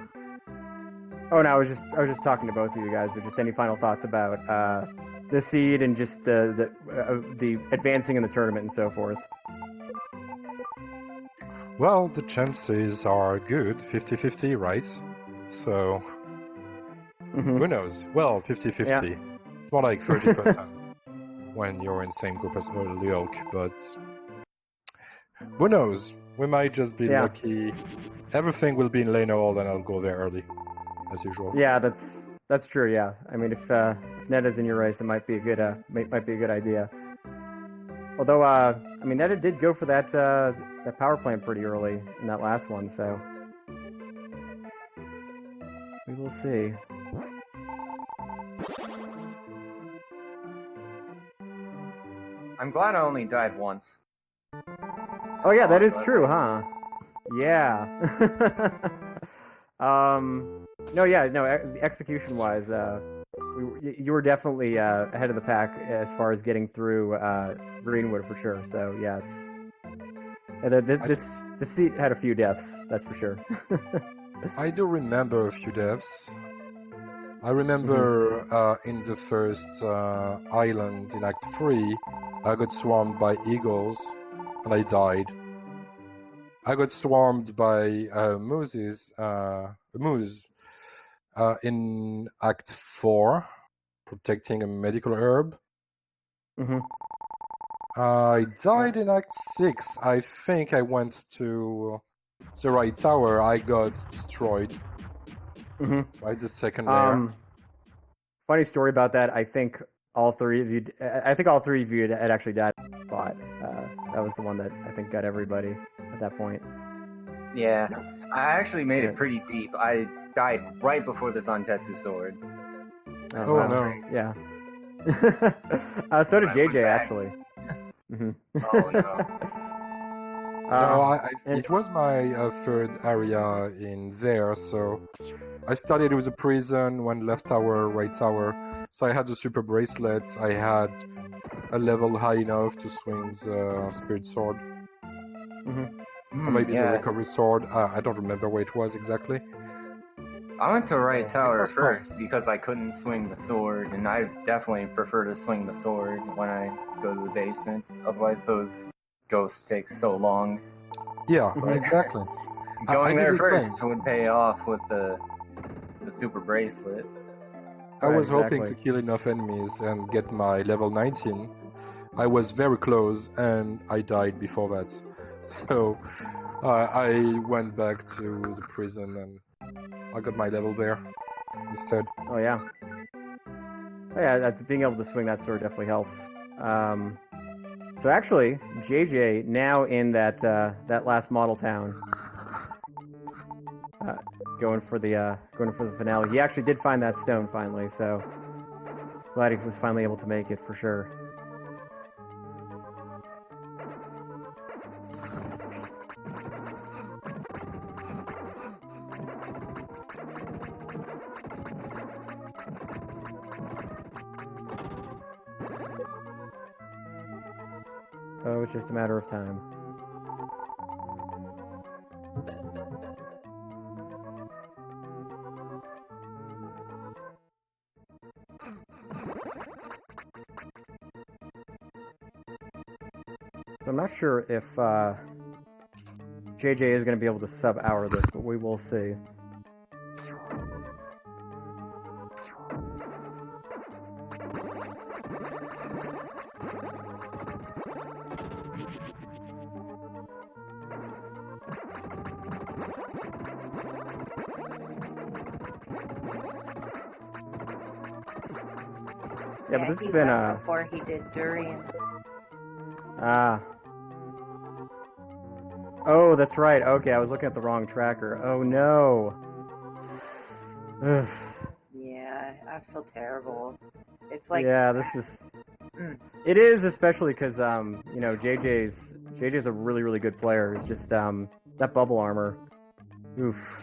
A: Oh no, I was just talking to both of you guys. Or just any final thoughts about the seed and just the advancing in the tournament and so forth.
C: Well, the chances are good, 50-50, right? So, who knows? Well, 50-50.
A: Yeah.
C: It's more like 30% when you're in the same group as Lurk, but who knows? We might just be lucky. Everything will be in lane all, and I'll go there early, as usual.
A: Yeah, that's true. Yeah, I mean, if Netta's in your race, it might be a good might be a good idea. Although, I mean, Netta did go for that power plant pretty early in that last one, so we will see.
D: I'm glad I only died once.
A: Oh yeah, that is true, huh? Yeah. Execution-wise, you were definitely ahead of the pack as far as getting through Greenwood for sure. So yeah, this seat had a few deaths, that's for sure.
C: I do remember a few deaths. I remember in the first island in Act 3, I got swarmed by eagles and I died. I got swarmed by moose in Act 4, protecting a medical herb. I died in Act 6. I think I went to the right tower. I got destroyed by the second layer.
A: Funny story about that. I think all three of you had actually died in the spot. That was the one that I think got everybody at that point.
D: Yeah, I actually made it pretty deep. I died right before the Zantetsu sword.
C: Oh wow. No.
A: Yeah. So did JJ, actually.
D: Oh no.
C: It was my third area in there, so I started with a prison, one left tower, right tower. So I had the super bracelets, I had a level high enough to swing the spirit sword. Or maybe the recovery sword, I don't remember where it was exactly.
D: I went to right tower first because I couldn't swing the sword, and I definitely prefer to swing the sword when I go to the basement. Otherwise those ghosts take so long.
C: Yeah, exactly.
D: Going there first would pay off with the super bracelet.
C: I was hoping to kill enough enemies and get my level 19. I was very close and I died before that. So I went back to the prison and I got my level there instead.
A: Oh yeah. That's being able to swing that sword definitely helps. So actually, JJ now in that last model town. going for the finale. He actually did find that stone finally, so glad he was finally able to make it for sure. Oh, it's just a matter of time. I'm not sure if JJ is going to be able to sub-hour this, but we will see. Yeah, but this has been
B: before he did durian.
A: Oh, that's right. Okay, I was looking at the wrong tracker. Oh no. Ugh.
B: Yeah, I feel terrible. It's like
A: Yeah, this is.
B: Mm.
A: It is, especially because you know, JJ's a really, really good player. It's just that bubble armor. Oof.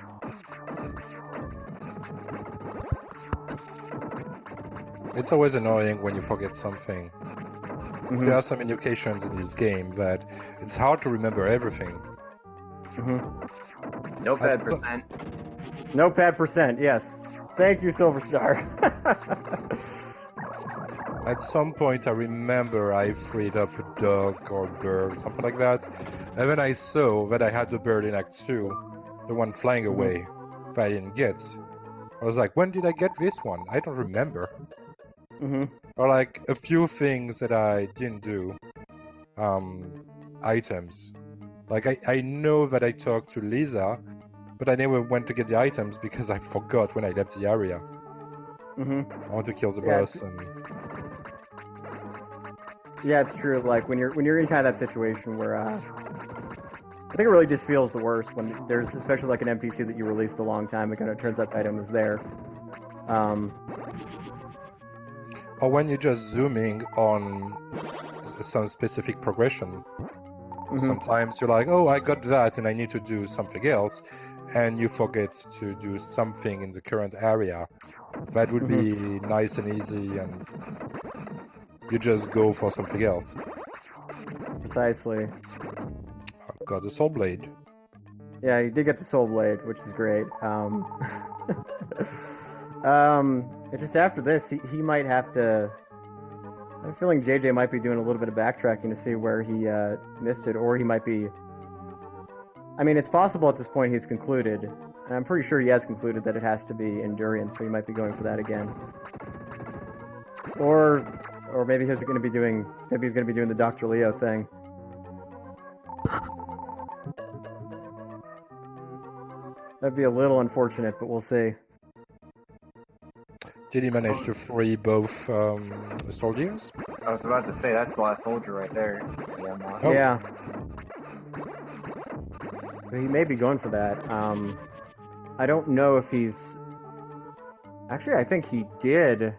C: It's always annoying when you forget something.
A: Mhm.
C: There are some indications in this game that it's hard to remember everything.
A: Mhm.
D: Notepad percent.
A: Notepad percent. Yes. Thank you, SilverStar.
C: At some point, I remember I freed up a dog or bird, something like that. And then I saw that I had the bird in Act 2, the one flying away, that I didn't get. I was like, when did I get this one? I don't remember. Or like a few things that I didn't do. Items. Like I know that I talked to Lisa, but I never went to get the items because I forgot when I left the area. I want to kill the boss and...
A: Yeah, it's true. Like when you're in kind of that situation where I think it really just feels the worst when there's especially like an NPC that you released a long time ago and it turns out the item is there.
C: Or when you're just zooming on some specific progression. Sometimes you're like, oh, I got that and I need to do something else, and you forget to do something in the current area. That would be nice and easy, and you just go for something else.
A: Precisely.
C: Oh, got the soul blade.
A: Yeah, you did get the soul blade, which is great. Just after this, he might have to. I'm feeling JJ might be doing a little bit of backtracking to see where he missed it, or he might be. I mean, it's possible at this point he's concluded, and I'm pretty sure he has concluded that it has to be Endurian, so he might be going for that again. Or maybe he's going to be doing. Maybe he's going to be doing the Dr. Leo thing. That'd be a little unfortunate, but we'll see.
C: Did he manage to free both soldiers?
D: I was about to say, that's the last soldier right there. Yeah.
C: Oh.
A: Yeah. He may be going for that. I don't know if he's... Actually, I think he did,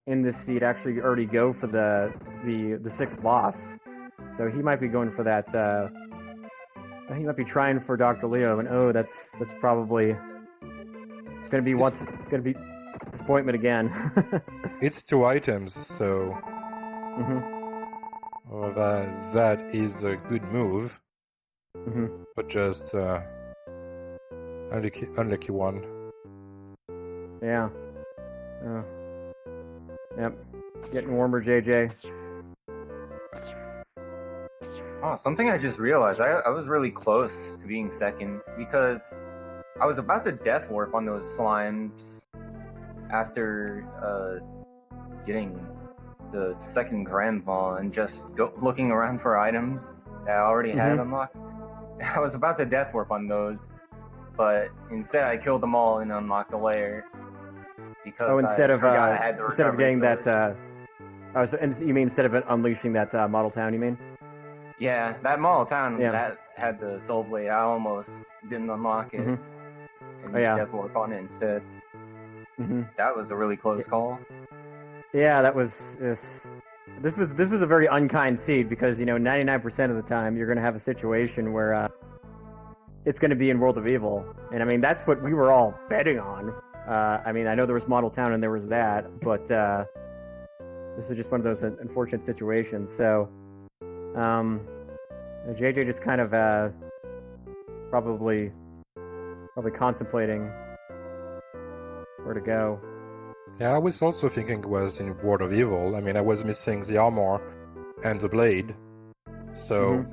A: in this seed, actually already go for the sixth boss. So he might be going for that... he might be trying for Dr. Leo, and oh, that's probably... It's gonna be It's gonna be disappointment again.
C: It's 2 items, so... that is a good move. But just unlucky one.
A: Yeah. Yep. Getting warmer, JJ.
D: Oh, something I just realized. I was really close to being second because I was about to death warp on those slimes after getting the second grand ball and just looking around for items that I already had unlocked. I was about to death warp on those, but instead I killed them all and unlocked the layer. Because
A: instead of getting
D: sword.
A: that, you mean instead of unleashing that model town? You mean?
D: Yeah, that model town that had the soul blade. I almost didn't unlock it. and
A: Oh, yeah.
D: Death Warp on it instead.
A: Hmm.
D: That was a really close call.
A: Yeah, that was. This was a very unkind seed because 99% of the time you're going to have a situation where it's going to be in World of Evil, and I mean that's what we were all betting on. I mean, I know there was Model Town and there was that, but this was just one of those unfortunate situations. So, JJ just kind of probably contemplating where to go.
C: Yeah, I was also thinking it was in World of Evil. I mean, I was missing the armor and the blade. So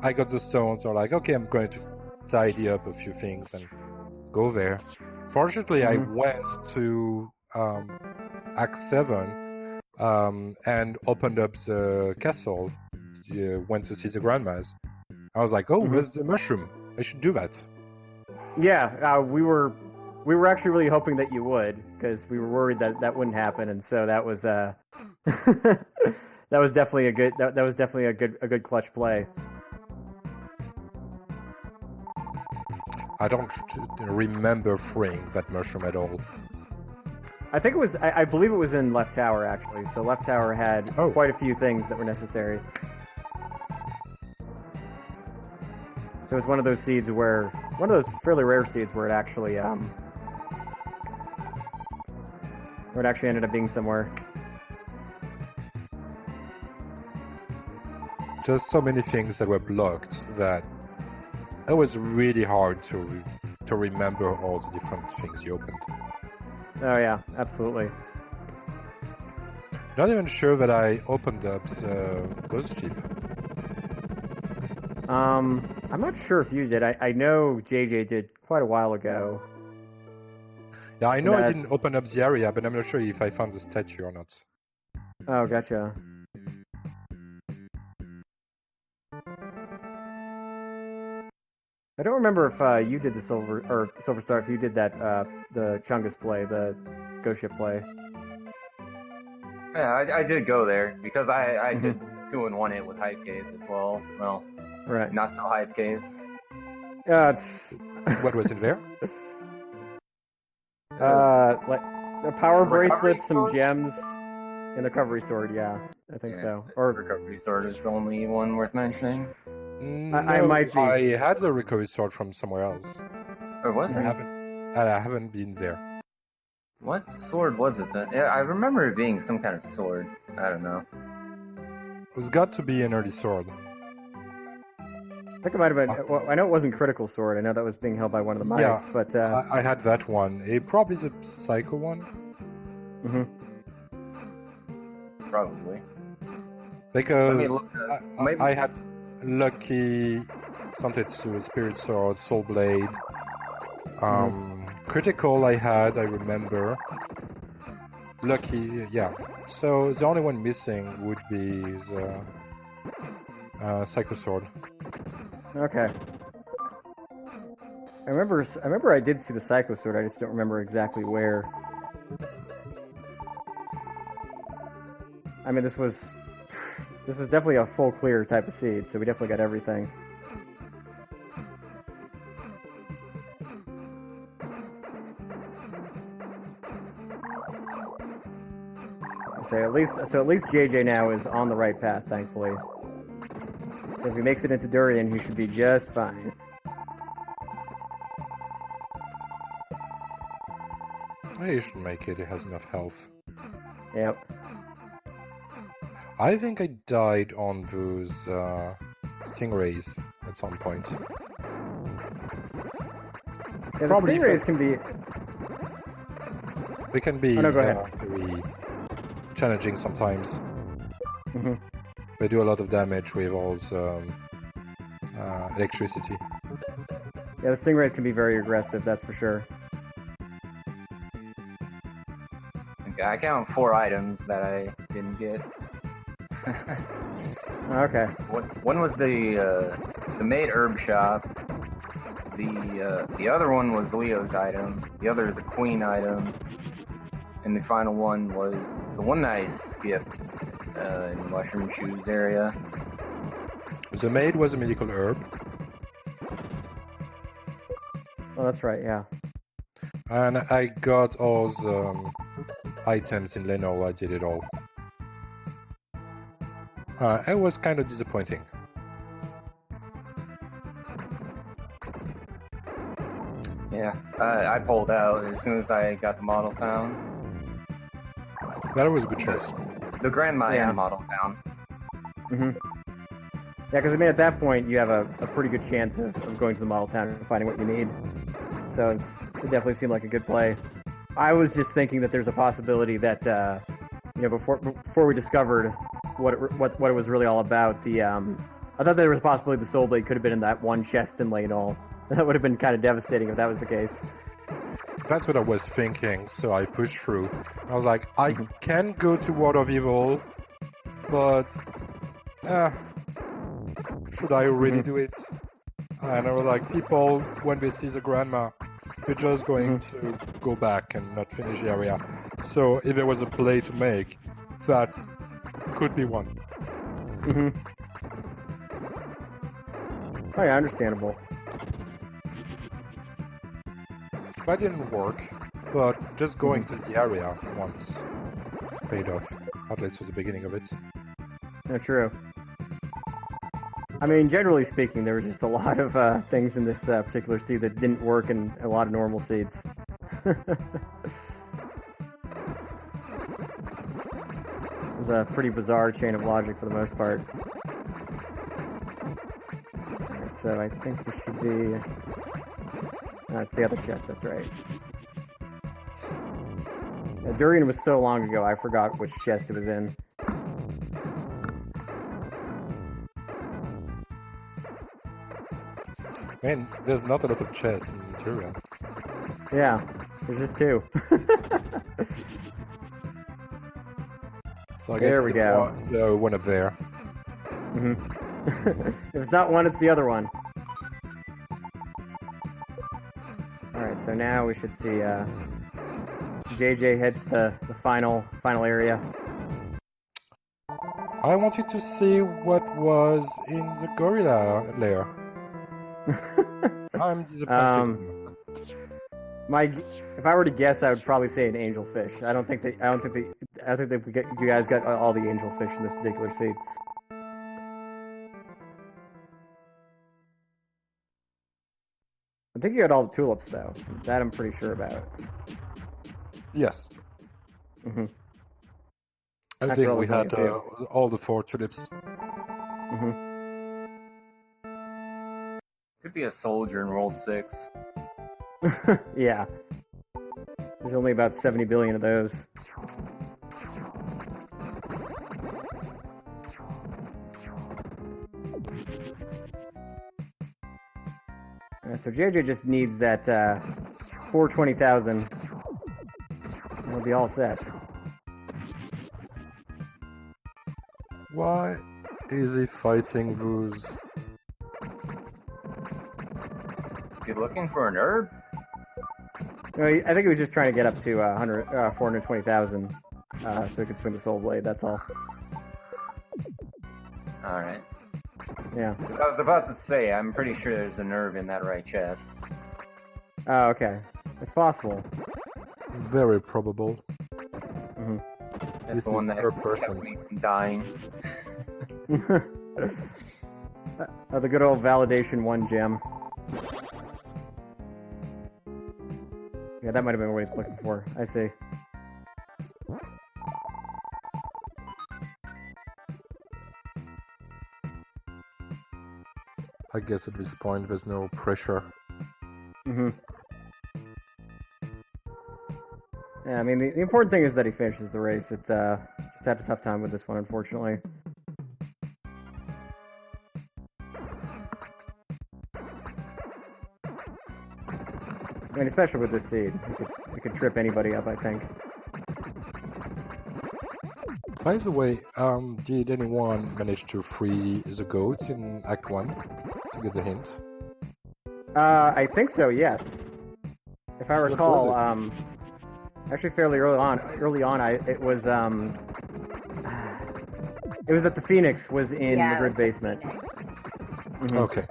C: I got the stones, or like, okay, I'm going to tidy up a few things and go there. Fortunately, I went to Act 7 and opened up the castle, went to see the grandmas. I was like, oh, there's the mushroom. I should do that.
A: Yeah, we were actually really hoping that you would, because we were worried that that wouldn't happen, and so that was that was definitely a good that was definitely a good clutch play.
C: I don't remember freeing that mushroom at all.
A: I think it was I believe it was in Left Tower actually. So Left Tower had quite a few things that were necessary. So it's one of those seeds where one of those fairly rare seeds where it actually ended up being somewhere.
C: Just so many things that were blocked that it was really hard to remember all the different things you opened.
A: Oh yeah, absolutely.
C: Not even sure that I opened up the ghost ship.
A: I'm not sure if you did. I know JJ did quite a while ago.
C: Yeah, I know I didn't open up the area, but I'm not sure if I found the statue or not.
A: Oh, gotcha. I don't remember if you did the SilverStar, if you did that the Chungus play, the ghost ship play.
D: Yeah, I did go there because I did 2-in-1 it with Hype Cave as well. Well,
A: Right.
D: not so Hype Cave.
A: Yeah, it's
C: What was in there?
A: like the power bracelet,
D: Recovery
A: some
D: sword?
A: gems, and the recovery sword. Yeah, I think so. Or
D: Recovery Sword is the only one worth mentioning.
A: I might be.
C: I had the recovery sword from somewhere else.
D: Or was
C: I
D: it?
C: haven't been there.
D: What sword was it then? Yeah, I remember it being some kind of sword. I don't know.
C: It's got to be an early sword.
A: I think it might have been. Well, I know it wasn't critical sword. I know that was being held by one of the mice,
C: Yeah,
A: but
C: I had that one. It probably is a psycho one.
D: Probably.
C: Because
D: maybe-
C: I had Lucky, Santetsu, Spirit Sword, Soul Blade. Critical I remember. Lucky, yeah. So the only one missing would be the Psycho Sword.
A: okay. I remember I did see the Psycho Sword. I just don't remember exactly where. I mean, this was definitely a full clear type of seed, so we definitely got everything. So at least JJ now is on the right path, thankfully. If he makes it into Durian, he should be just fine.
C: He should make it. He has enough health.
A: Yep.
C: I think I died on those stingrays at some point.
A: Yeah, the
C: Probably
A: stingrays can be.
C: They can be
A: go ahead.
C: very challenging sometimes. They do a lot of damage with all the electricity.
A: Yeah, the stingrays can be very aggressive. That's for sure.
D: Okay, I count 4 items that I didn't get.
A: Okay.
D: One was the maid herb shop. The other one was Leo's item. The other, the queen item. And the final one was the one that I skipped in the mushroom shoes area.
C: The maid was a medical herb.
A: Oh, that's right. Yeah.
C: And I got all the items in Lenore. I did it all. It was kind of disappointing.
D: Yeah, I pulled out as soon as I got the model found.
C: That was a good choice.
D: The Grandma
A: Yeah.
D: and model found.
A: Yeah, because I mean, at that point, you have a pretty good chance of going to the model town and finding what you need. So it definitely seemed like a good play. I was just thinking that there's a possibility that before we discovered what it was really all about, I thought there was a possibility the Soul Blade could have been in that one chest in Lane. That would have been kind of devastating if that was the case.
C: That's what I was thinking, so I pushed through. I was like, I can go to World of Evil, but should I really do it? And I was like, people, when they see the grandma, they're just going to go back and not finish the area. So if there was a play to make, that could be one.
A: Oh yeah, understandable.
C: That didn't work, but just going to the area once paid off, at least for the beginning of it.
A: No, true. I mean, generally speaking, there was just a lot of things in this particular seed that didn't work in a lot of normal seeds. It was a pretty bizarre chain of logic for the most part. Alright, so I think this should be... That's the other chest, that's right. Yeah, Durian was so long ago, I forgot which chest it was in.
C: Man, there's not a lot of chests in Turin.
A: Yeah, there's just two.
C: So I guess
A: There we go.
C: The one up there.
A: If it's not one, it's the other one. Alright, so now we should see JJ heads to the final area.
C: I wanted to see what was in the gorilla lair. I'm disappointed.
A: If I were to guess, I would probably say an angelfish. I think you guys got all the angelfish in this particular seed. I think you got all the tulips though. That I'm pretty sure about.
C: Yes.
A: Mhm.
C: I
A: After
C: think
A: all,
C: we
A: there's
C: had
A: only a
C: all the 4 tulips.
D: Could be a soldier in World 6.
A: Yeah. There's only about 70 billion of those. So JJ just needs that 420,000. We'll be all set.
C: Why is he fighting those?
D: Is he looking for an herb?
A: No, I think he was just trying to get up to 420,000 so he could swing the Soul Blade, that's all.
D: Alright.
A: Yeah.
D: 'Cause I was about to say, I'm pretty sure there's a nerve in that right chest.
A: Oh, okay. It's possible.
C: Very probable.
D: That's
C: This
D: the one
C: is
D: that
C: per
D: kept
C: person.
D: me from dying.
A: The good old validation 1 gem. Yeah, that might have been what he's looking for. I see.
C: I guess at this point there's no pressure.
A: Yeah, I mean, the important thing is that he finishes the race. It's just had a tough time with this one, unfortunately. I mean, especially with this seed. It could trip anybody up, I think.
C: By the way, did anyone manage to free the goat in Act 1 to get the hint?
A: I think so, yes. If I recall,
C: was
A: actually fairly early on, it was that the Phoenix was in the grid basement.
C: Okay.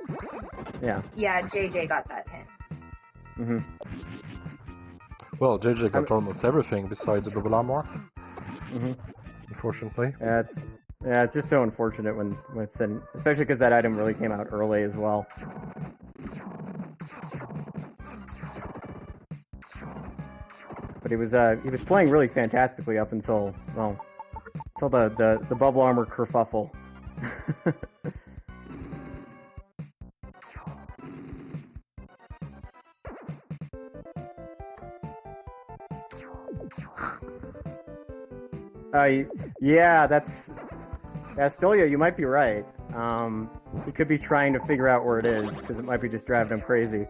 A: Yeah.
E: Yeah, JJ got that hint.
C: Well, JJ got almost everything besides the bubble armor,
A: Mm-hmm.
C: unfortunately.
A: Yeah, it's just so unfortunate when it's in, especially because that item really came out early as well. But he was playing really fantastically up until the bubble armor kerfuffle. Yeah, Astolia, you might be right. He could be trying to figure out where it is, because it might be just driving him crazy.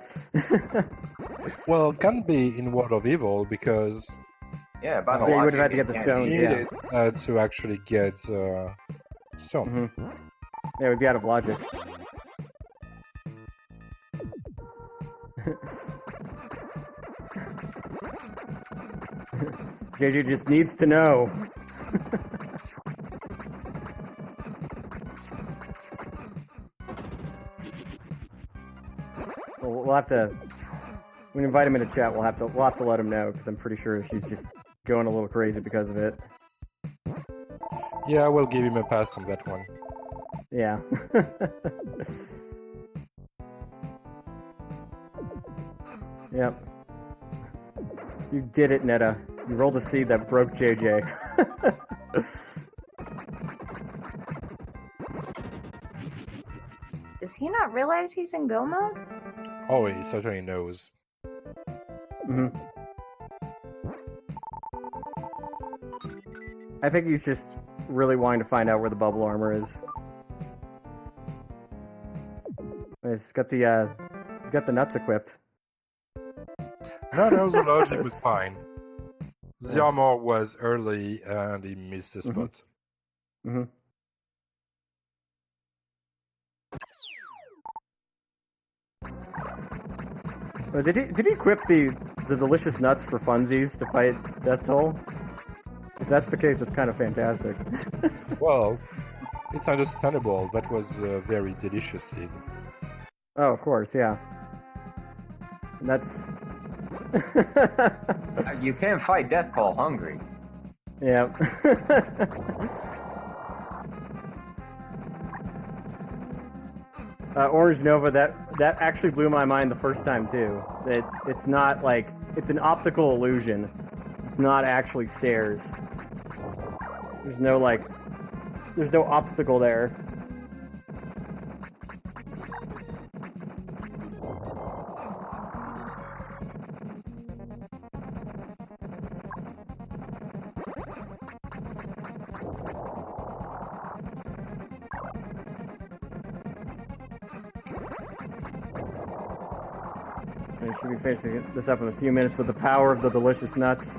C: Well, can be in World of Evil because
D: Yeah, by the
A: Yeah, you would
D: logic,
A: have had to
D: it
A: get the
D: can't
A: stones,
D: be.
C: he
A: yeah.
C: needed to actually get stone.
A: Mm-hmm. Yeah, we'd be out of logic. JJ just needs to know. We'll have to. When we invite him into chat, we'll have to let him know, because I'm pretty sure he's just going a little crazy because of it.
C: Yeah, we'll give him a pass on that one.
A: Yeah. Yep. You did it, Netta. You rolled a seed that broke JJ.
E: Does he not realize he's in go mode?
C: Oh, he certainly knows.
A: Mm-hmm. I think he's just really wanting to find out where the bubble armor is. He's got the nuts equipped.
C: No, the logic was fine. The
A: Yeah.
C: armor was early and he missed the spot.
A: Mm-hmm. Well, did he equip the delicious nuts for funsies to fight Death Toll? If that's the case, that's kind of fantastic.
C: Well, it's understandable. That was a very delicious seed.
A: Oh, of course, yeah. And that's...
D: You can't fight Death Toll hungry.
A: Yeah. Orange Nova, that actually blew my mind the first time too. It's not like, it's an optical illusion. It's not actually stairs. There's no obstacle there. We should be finishing this up in a few minutes with the power of the delicious nuts.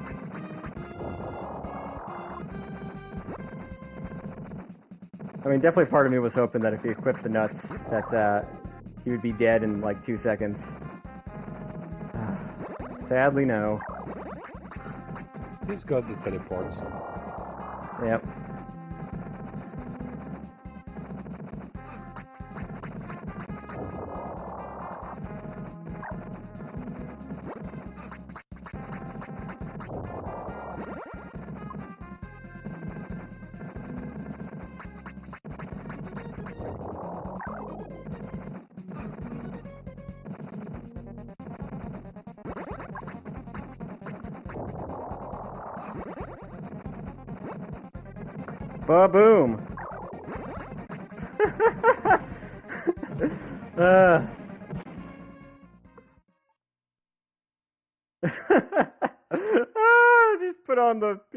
A: I mean, definitely part of me was hoping that if he equipped the nuts, that he would be dead in like 2 seconds. Sadly, no.
C: He's got the teleport.
A: Yep. Ba-boom!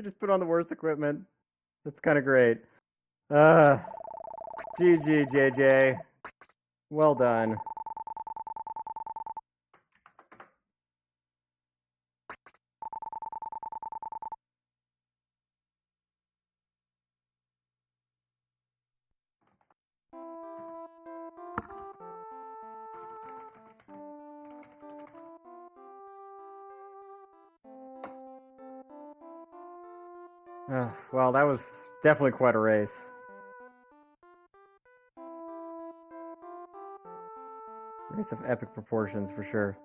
A: Just put on the worst equipment. That's kind of great. GG, JJ. Well done. Well, that was definitely quite a race. Race of epic proportions, for sure.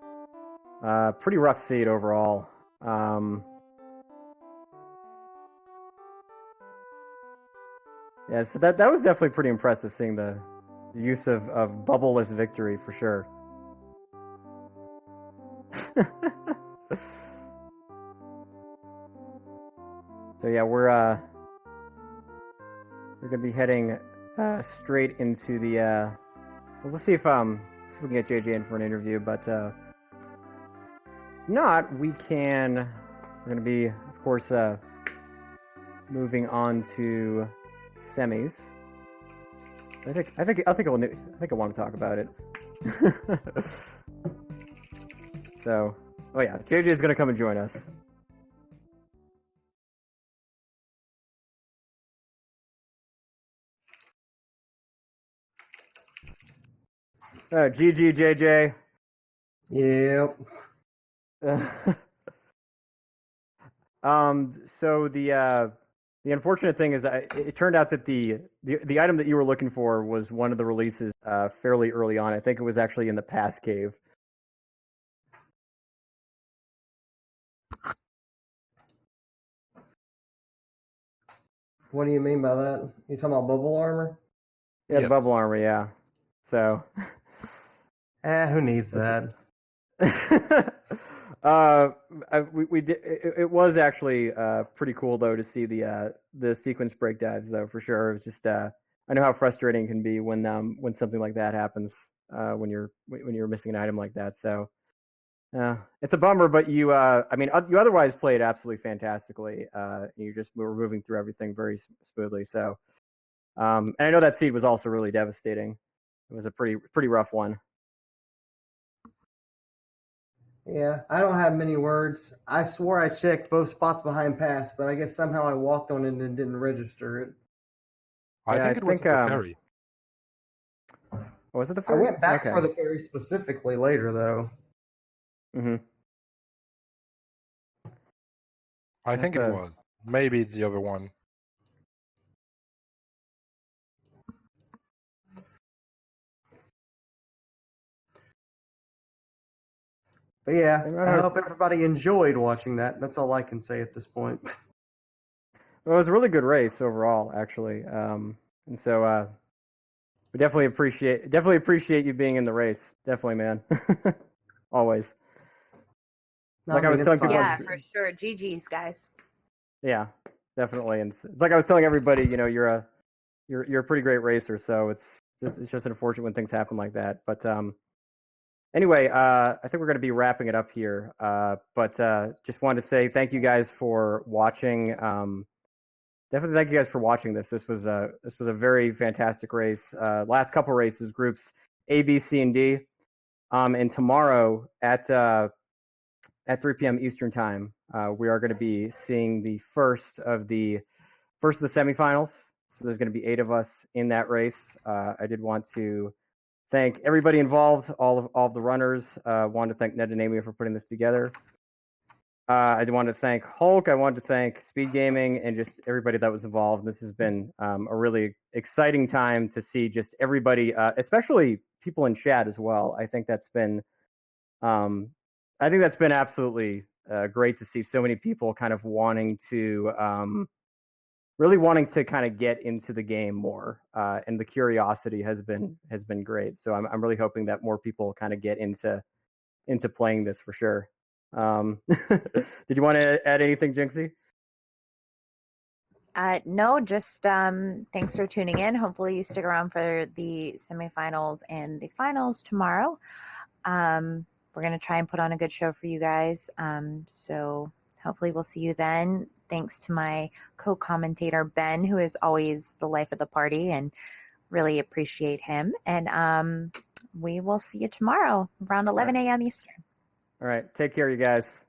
A: Pretty rough seed overall. Yeah, so that was definitely pretty impressive, seeing the use of bubbleless victory for sure. So yeah, we're gonna be heading straight into the. We'll see if we can get JJ in for an interview, but not we can. We're gonna be, of course, moving on to semis. I think I want to talk about it. So, oh yeah, JJ is gonna come and join us. GG JJ.
F: Yep.
A: So the unfortunate thing is that it turned out that the item that you were looking for was one of the releases fairly early on. I think it was actually in the Pass Cave.
F: What do you mean by that? You talking about bubble armor?
A: Yeah, the
C: Yes.
A: bubble armor, yeah. So
F: Who needs that?
A: we did. It was actually pretty cool though to see the sequence break dives though, for sure. It was just I know how frustrating it can be when something like that happens when you're missing an item like that. So it's a bummer, but you you otherwise played absolutely fantastically. You just were moving through everything very smoothly. So and I know that seed was also really devastating. It was a pretty rough one.
F: Yeah, I don't have many words. I swore I checked both spots behind pass, but I guess somehow I walked on it and didn't register it.
C: I
A: Yeah,
C: think it was at the ferry.
A: Was it the
F: I
A: ferry?
F: went back
A: Okay.
F: for the ferry specifically later, though.
A: Mm-hmm.
C: I think it was. Maybe it's the other one.
F: But yeah, I hope everybody enjoyed watching that. That's all I can say at this point.
A: Well, it was a really good race overall, actually, and so we definitely appreciate you being in the race. Definitely, man. Always.
F: No, I was telling people.
B: Yeah, for sure. GG's, guys.
A: Yeah, definitely, and it's like I was telling everybody, you're a pretty great racer. So it's just unfortunate when things happen like that. But anyway, I think we're going to be wrapping it up here. But just wanted to say thank you guys for watching. Definitely thank you guys for watching this. This was a very fantastic race. Last couple races, groups A, B, C, and D. And tomorrow at 3 p.m. Eastern time, we are going to be seeing the first of the semifinals. So there's going to be 8 of us in that race. I did want to thank everybody involved, all of the runners. Wanted to thank Ned and Amy for putting this together. I wanted to thank Hulk. I wanted to thank SpeedGaming and just everybody that was involved. This has been a really exciting time to see just everybody, especially people in chat as well. I think that's been absolutely great to see so many people kind of wanting to really wanting to kind of get into the game more, and the curiosity has been great. So I'm really hoping that more people kind of get into playing this for sure. Did you want to add anything, Jinxie?
B: No, just thanks for tuning in. Hopefully you stick around for the semifinals and the finals tomorrow. We're going to try and put on a good show for you guys. So hopefully we'll see you then. Thanks to my co-commentator, Ben, who is always the life of the party, and really appreciate him. And we will see you tomorrow around 11 a.m. Eastern.
A: All right. Take care, you guys.